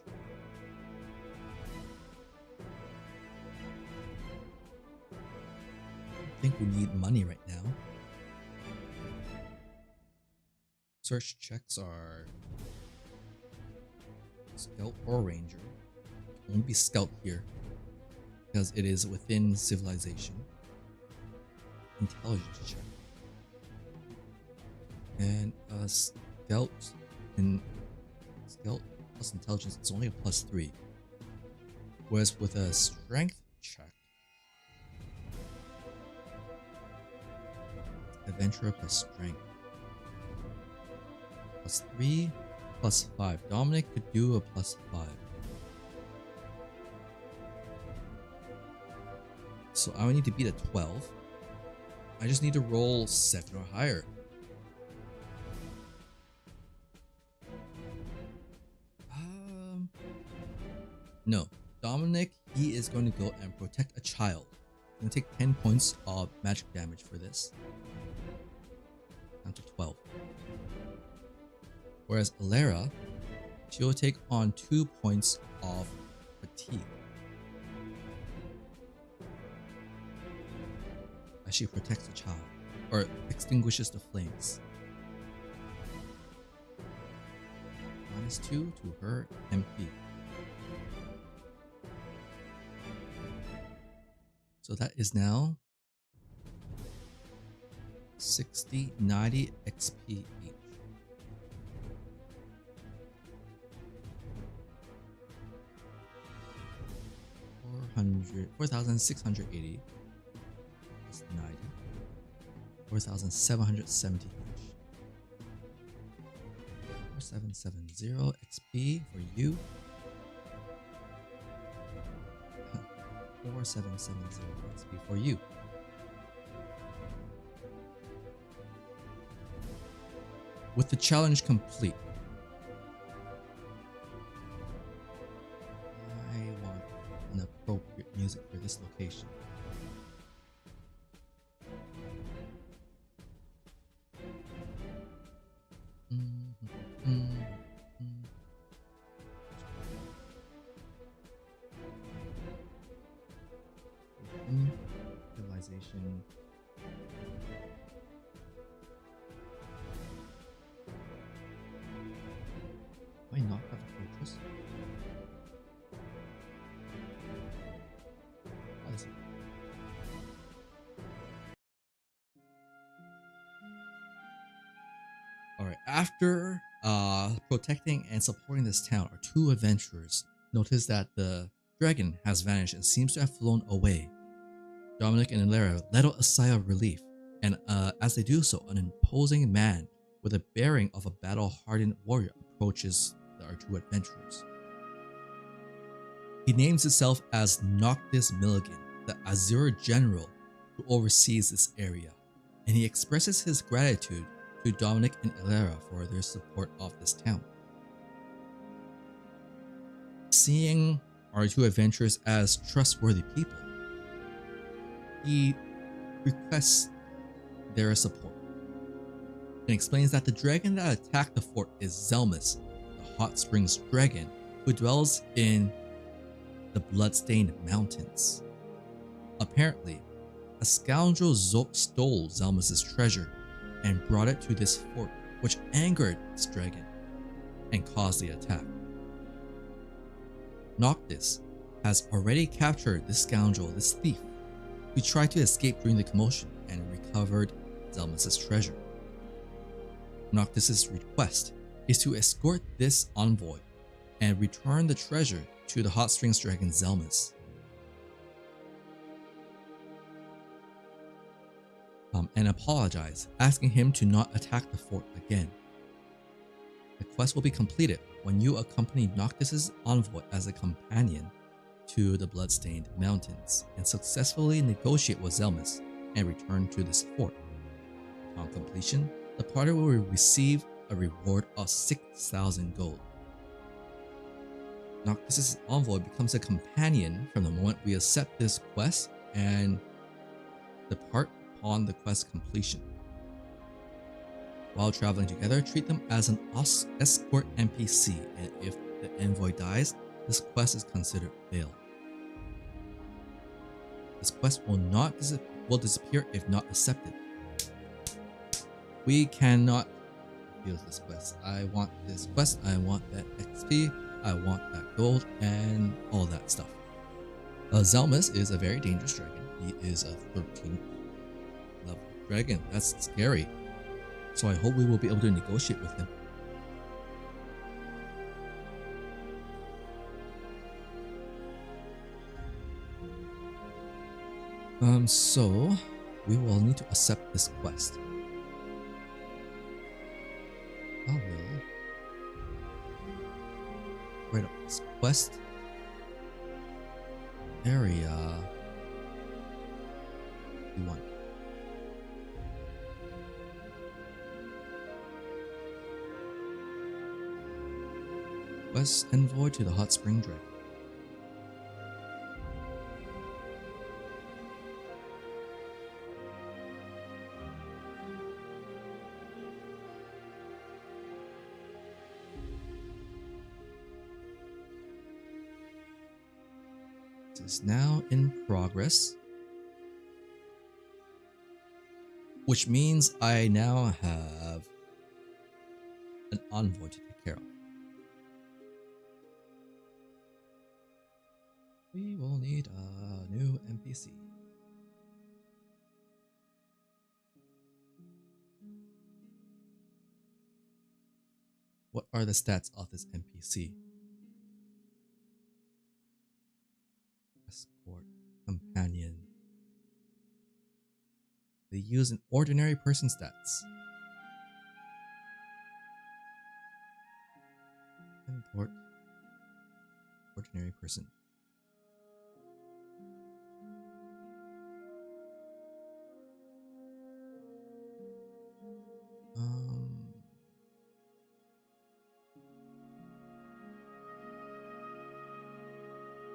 I think we need money right now. Search checks are Scout or Ranger. It won't be Scout here because it is within civilization. Intelligence check. And Scout plus intelligence is only a +3. Whereas with a strength check, adventurer plus strength. +3, +5. Dominic could do a +5. So I would need to beat a 12. I just need to roll 7 or higher. No. Dominic, he is going to go and protect a child. I'm going to take 10 points of magic damage for this. Down to 12. Whereas Alera, she will take on 2 points of fatigue as she protects the child, or extinguishes the flames. -2 to her MP. So that is now 60, 90 XP each. 4,680 plus 90. 4,770 each. 4,770 XP for you. 4,770 XP for you. With the challenge complete, I want an appropriate music for this location. Realization. Why not have a fortress? How is it? Alright, after protecting and supporting this town, our two adventurers notice that the dragon has vanished and seems to have flown away. Dominic and Ilera let out a sigh of relief, and as they do so, an imposing man with the bearing of a battle-hardened warrior approaches our two adventurers. He names himself as Noctis Milligan, the Azure general who oversees this area, and he expresses his gratitude to Dominic and Ilera for their support of this town. Seeing our two adventurers as trustworthy people, he requests their support and explains that the dragon that attacked the fort is Zelmus, the hot springs dragon who dwells in the bloodstained mountains. Apparently, a scoundrel stole Zelmus's treasure and brought it to this fort, which angered this dragon and caused the attack. Noctis has already captured this scoundrel, this thief, who tried to escape during the commotion and recovered Zelmus's treasure. Noctis's request is to escort this envoy and return the treasure to the hot springs dragon Zelmus. And apologize, asking him to not attack the fort again. The quest will be completed when you accompany Noctis's envoy as a companion to the bloodstained mountains and successfully negotiate with Zelmus and return to this fort. On completion, the party will receive a reward of 6,000 gold. Noctis's envoy becomes a companion from the moment we accept this quest and depart upon the quest completion. While traveling together, treat them as an escort NPC, and if the envoy dies, this quest is considered failed. This quest will disappear if not accepted. We cannot refuse this quest. I want this quest, I want that XP, I want that gold, and all that stuff. Zelmus is a very dangerous dragon. He is a 13th level dragon. That's scary. So I hope we will be able to negotiate with him. So we will need to accept this quest. I will write up this quest area. We want. Quest envoy to the hot spring dragon. Is now in progress, which means I now have an envoy to take care of. We will need a new NPC. What are the stats of this NPC? Escort, companion. They use an ordinary person stats. Import ordinary person.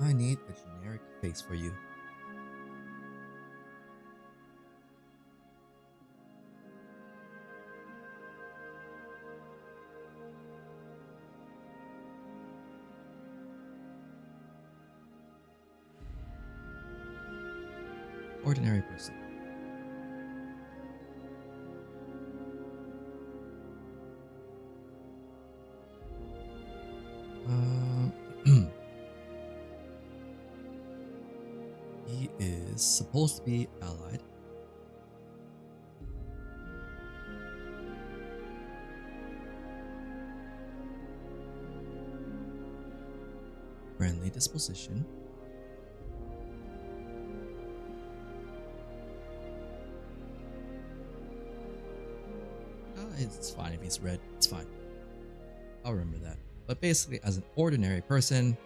I need a generic face for you. Ordinary person. He is supposed to be allied. Friendly disposition. It's fine if he's red. It's fine. I'll remember that. But basically, as an ordinary person,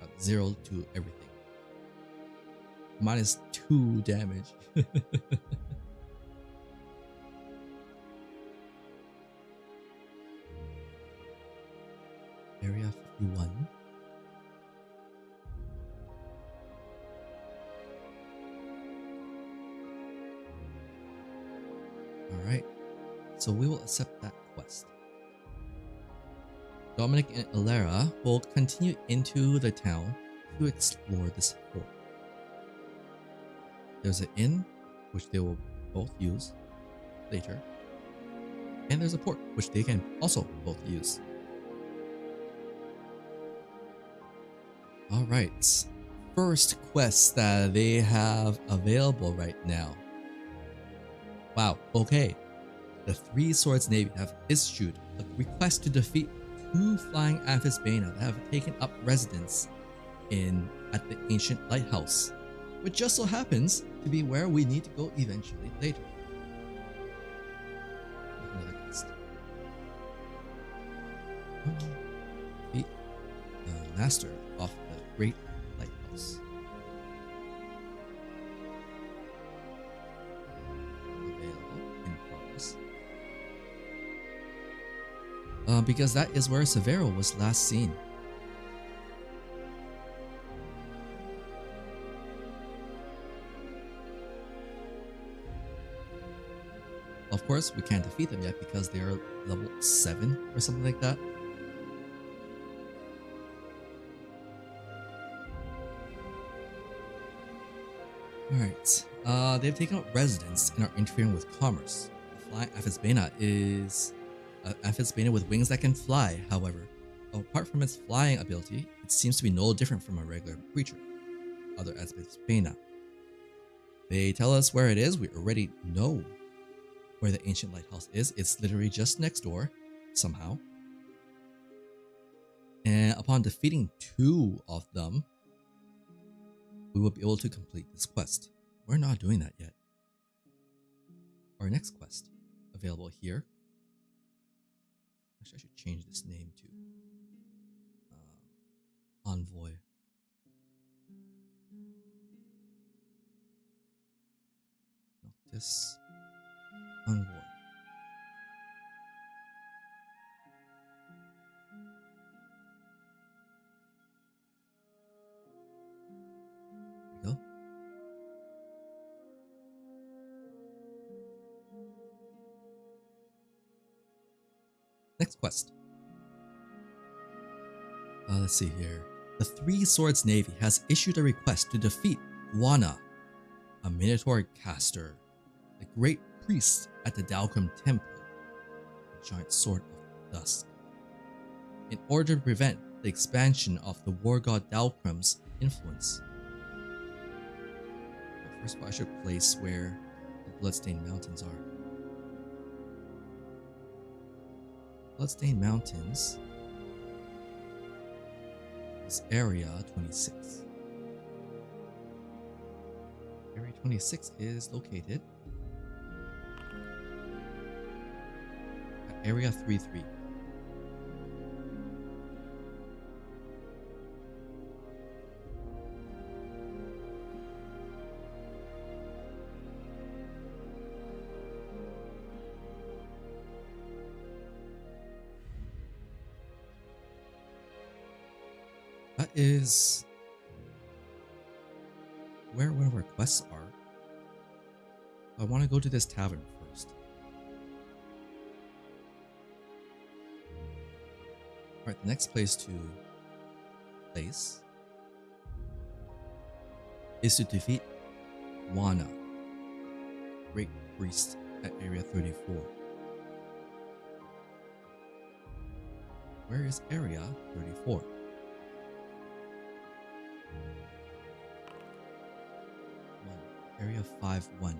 got 0 to everything. -2 damage. Area 51. Alright, so we will accept that quest. Dominic and Ilera will continue into the town to explore this fort. There's an inn, which they will both use later. And there's a port, which they can also both use. Alright, first quest that they have available right now. Wow, okay. The Three Swords Navy have issued a request to defeat 2 flying Amphisbaena that have taken up residence at the ancient lighthouse, which just so happens to be where we need to go eventually later. Another quest. Defeat the master of the Great Lighthouse. Because that is where Severo was last seen. Of course, we can't defeat them yet because they are level 7 or something like that. Alright, they've taken up residence and are interfering with commerce. The flying Amphisbaena is Amphisbaena with wings that can fly. However, apart from its flying ability, it seems to be no different from a regular creature, other Amphisbaena. They tell us where it is. We already know where the ancient lighthouse is. It's literally just next door, somehow. And upon defeating 2 of them, we will be able to complete this quest. We're not doing that yet. Our next quest, available here. Actually, I should change this name to Envoy. Noctis Envoy. There we go. Next quest. Let's see here. The Three Swords Navy has issued a request to defeat Guana, a Minotaur caster, the great priest at the Dalcrum Temple, the giant sword of dusk, in order to prevent the expansion of the war god Dalcrum's influence. But first of all, I should place where the Bloodstained Mountains are. Bloodstained Mountains is Area 26. Area 26 is located at Area 33. That is where one of our quests are. I want to go to this tavern first. Alright, the next place to place is to defeat Wana, Great Priest, at Area 34. Where is Area 34? Area 5-1.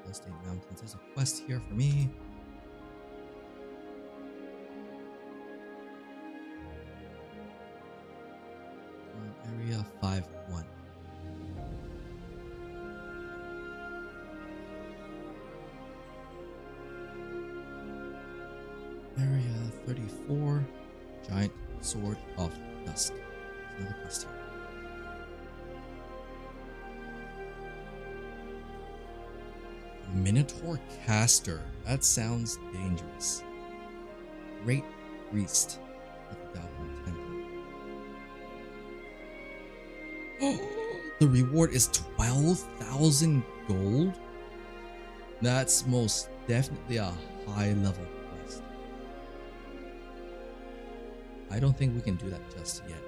Bloodstained Mountains. There's a quest here for me. Area 5-1. Area 34, Giant Sword of Dusk. Another quest here. Minotaur Caster. That sounds dangerous. Great Priest of the Downward Temple. Oh, the reward is 12,000 gold? That's most definitely a high level quest. I don't think we can do that just yet.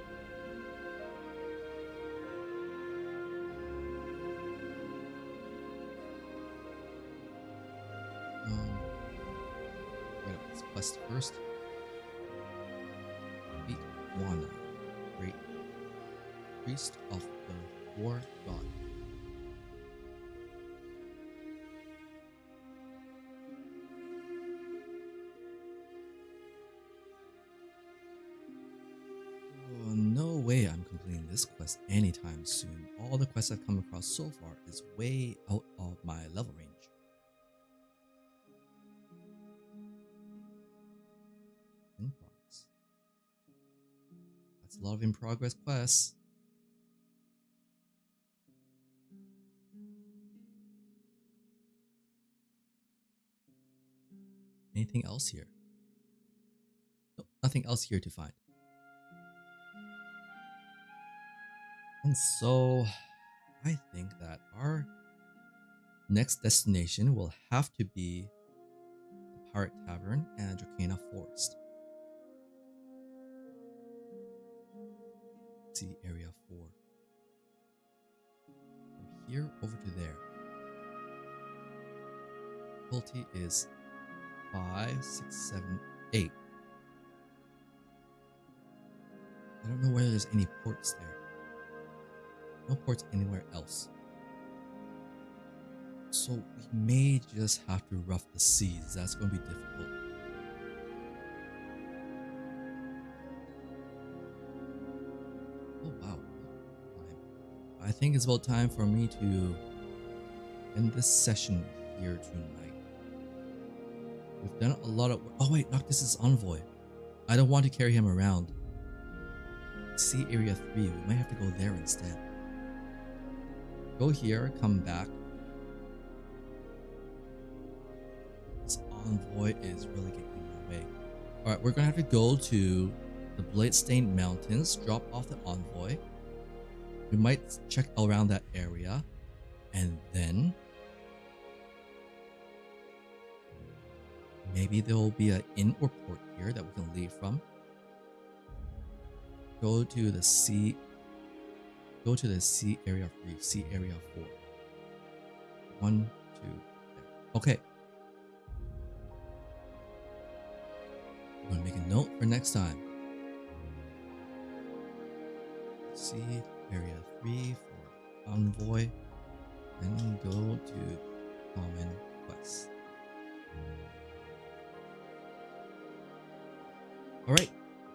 Right up this quest first. Beat Wana, Great Priest of the War God. No way I'm completing this quest anytime soon. All the quests I've come across so far is way out of my level range. In progress. That's a lot of in progress quests. Anything else here? Nope, nothing else here to find. And so, I think that our next destination will have to be the Pirate Tavern and Dracana Forest. Let's see Area 4. From here over to there. Difficulty is 5, 6, 7, 8. I don't know whether there's any ports there. No ports anywhere else. So we may just have to rough the seas. That's going to be difficult. Oh wow. I think it's about time for me to end this session here tonight. We've done a lot of work. Oh wait, Noctis' envoy. I don't want to carry him around. See Area 3. We might have to go there instead. Go here, come back. This envoy is really getting in my way. Alright, we're gonna have to go to the Bloodstained Mountains, drop off the envoy. We might check around that area, and then maybe there will be an inn or port here that we can leave from. Go to the sea. Go to the sea area 3, sea area 4. 1, 2, there. Okay. I'm gonna make a note for next time. Sea area 3, Envoy and go to Common Quest. Alright,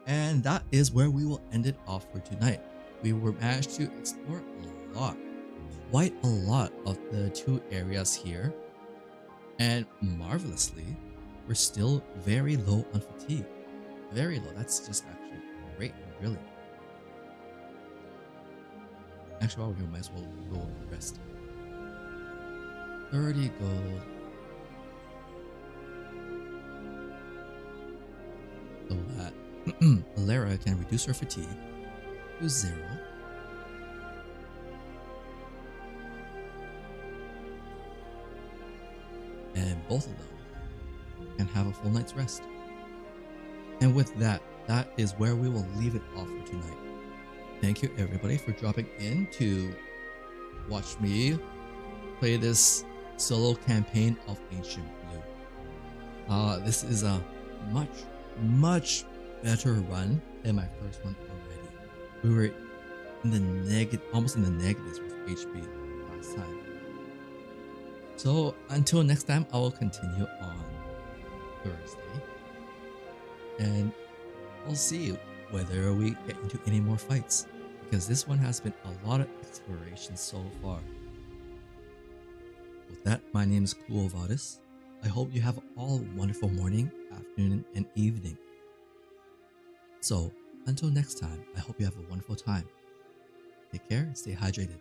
and that is where we will end it off for tonight. We were managed to explore a lot, quite a lot of the 2 areas here, and marvelously, we're still very low on fatigue. Very low. That's just actually great, really. Actually, while we're here, might as well go rest. 30 gold. So that Alara can reduce her fatigue to 0. And both of them can have a full night's rest. And with that, that is where we will leave it off for tonight. Thank you everybody for dropping in to watch me play this solo campaign of Ancient Blue. This is a much better run than my first one already. We were in the almost in the negatives with HP last time. So until next time, I will continue on Thursday, and we'll see whether we get into any more fights, because this one has been a lot of exploration so far. With that, my name is Vadis. I hope you have all a wonderful morning, afternoon, and evening. So until next time, I hope you have a wonderful time. Take care and stay hydrated.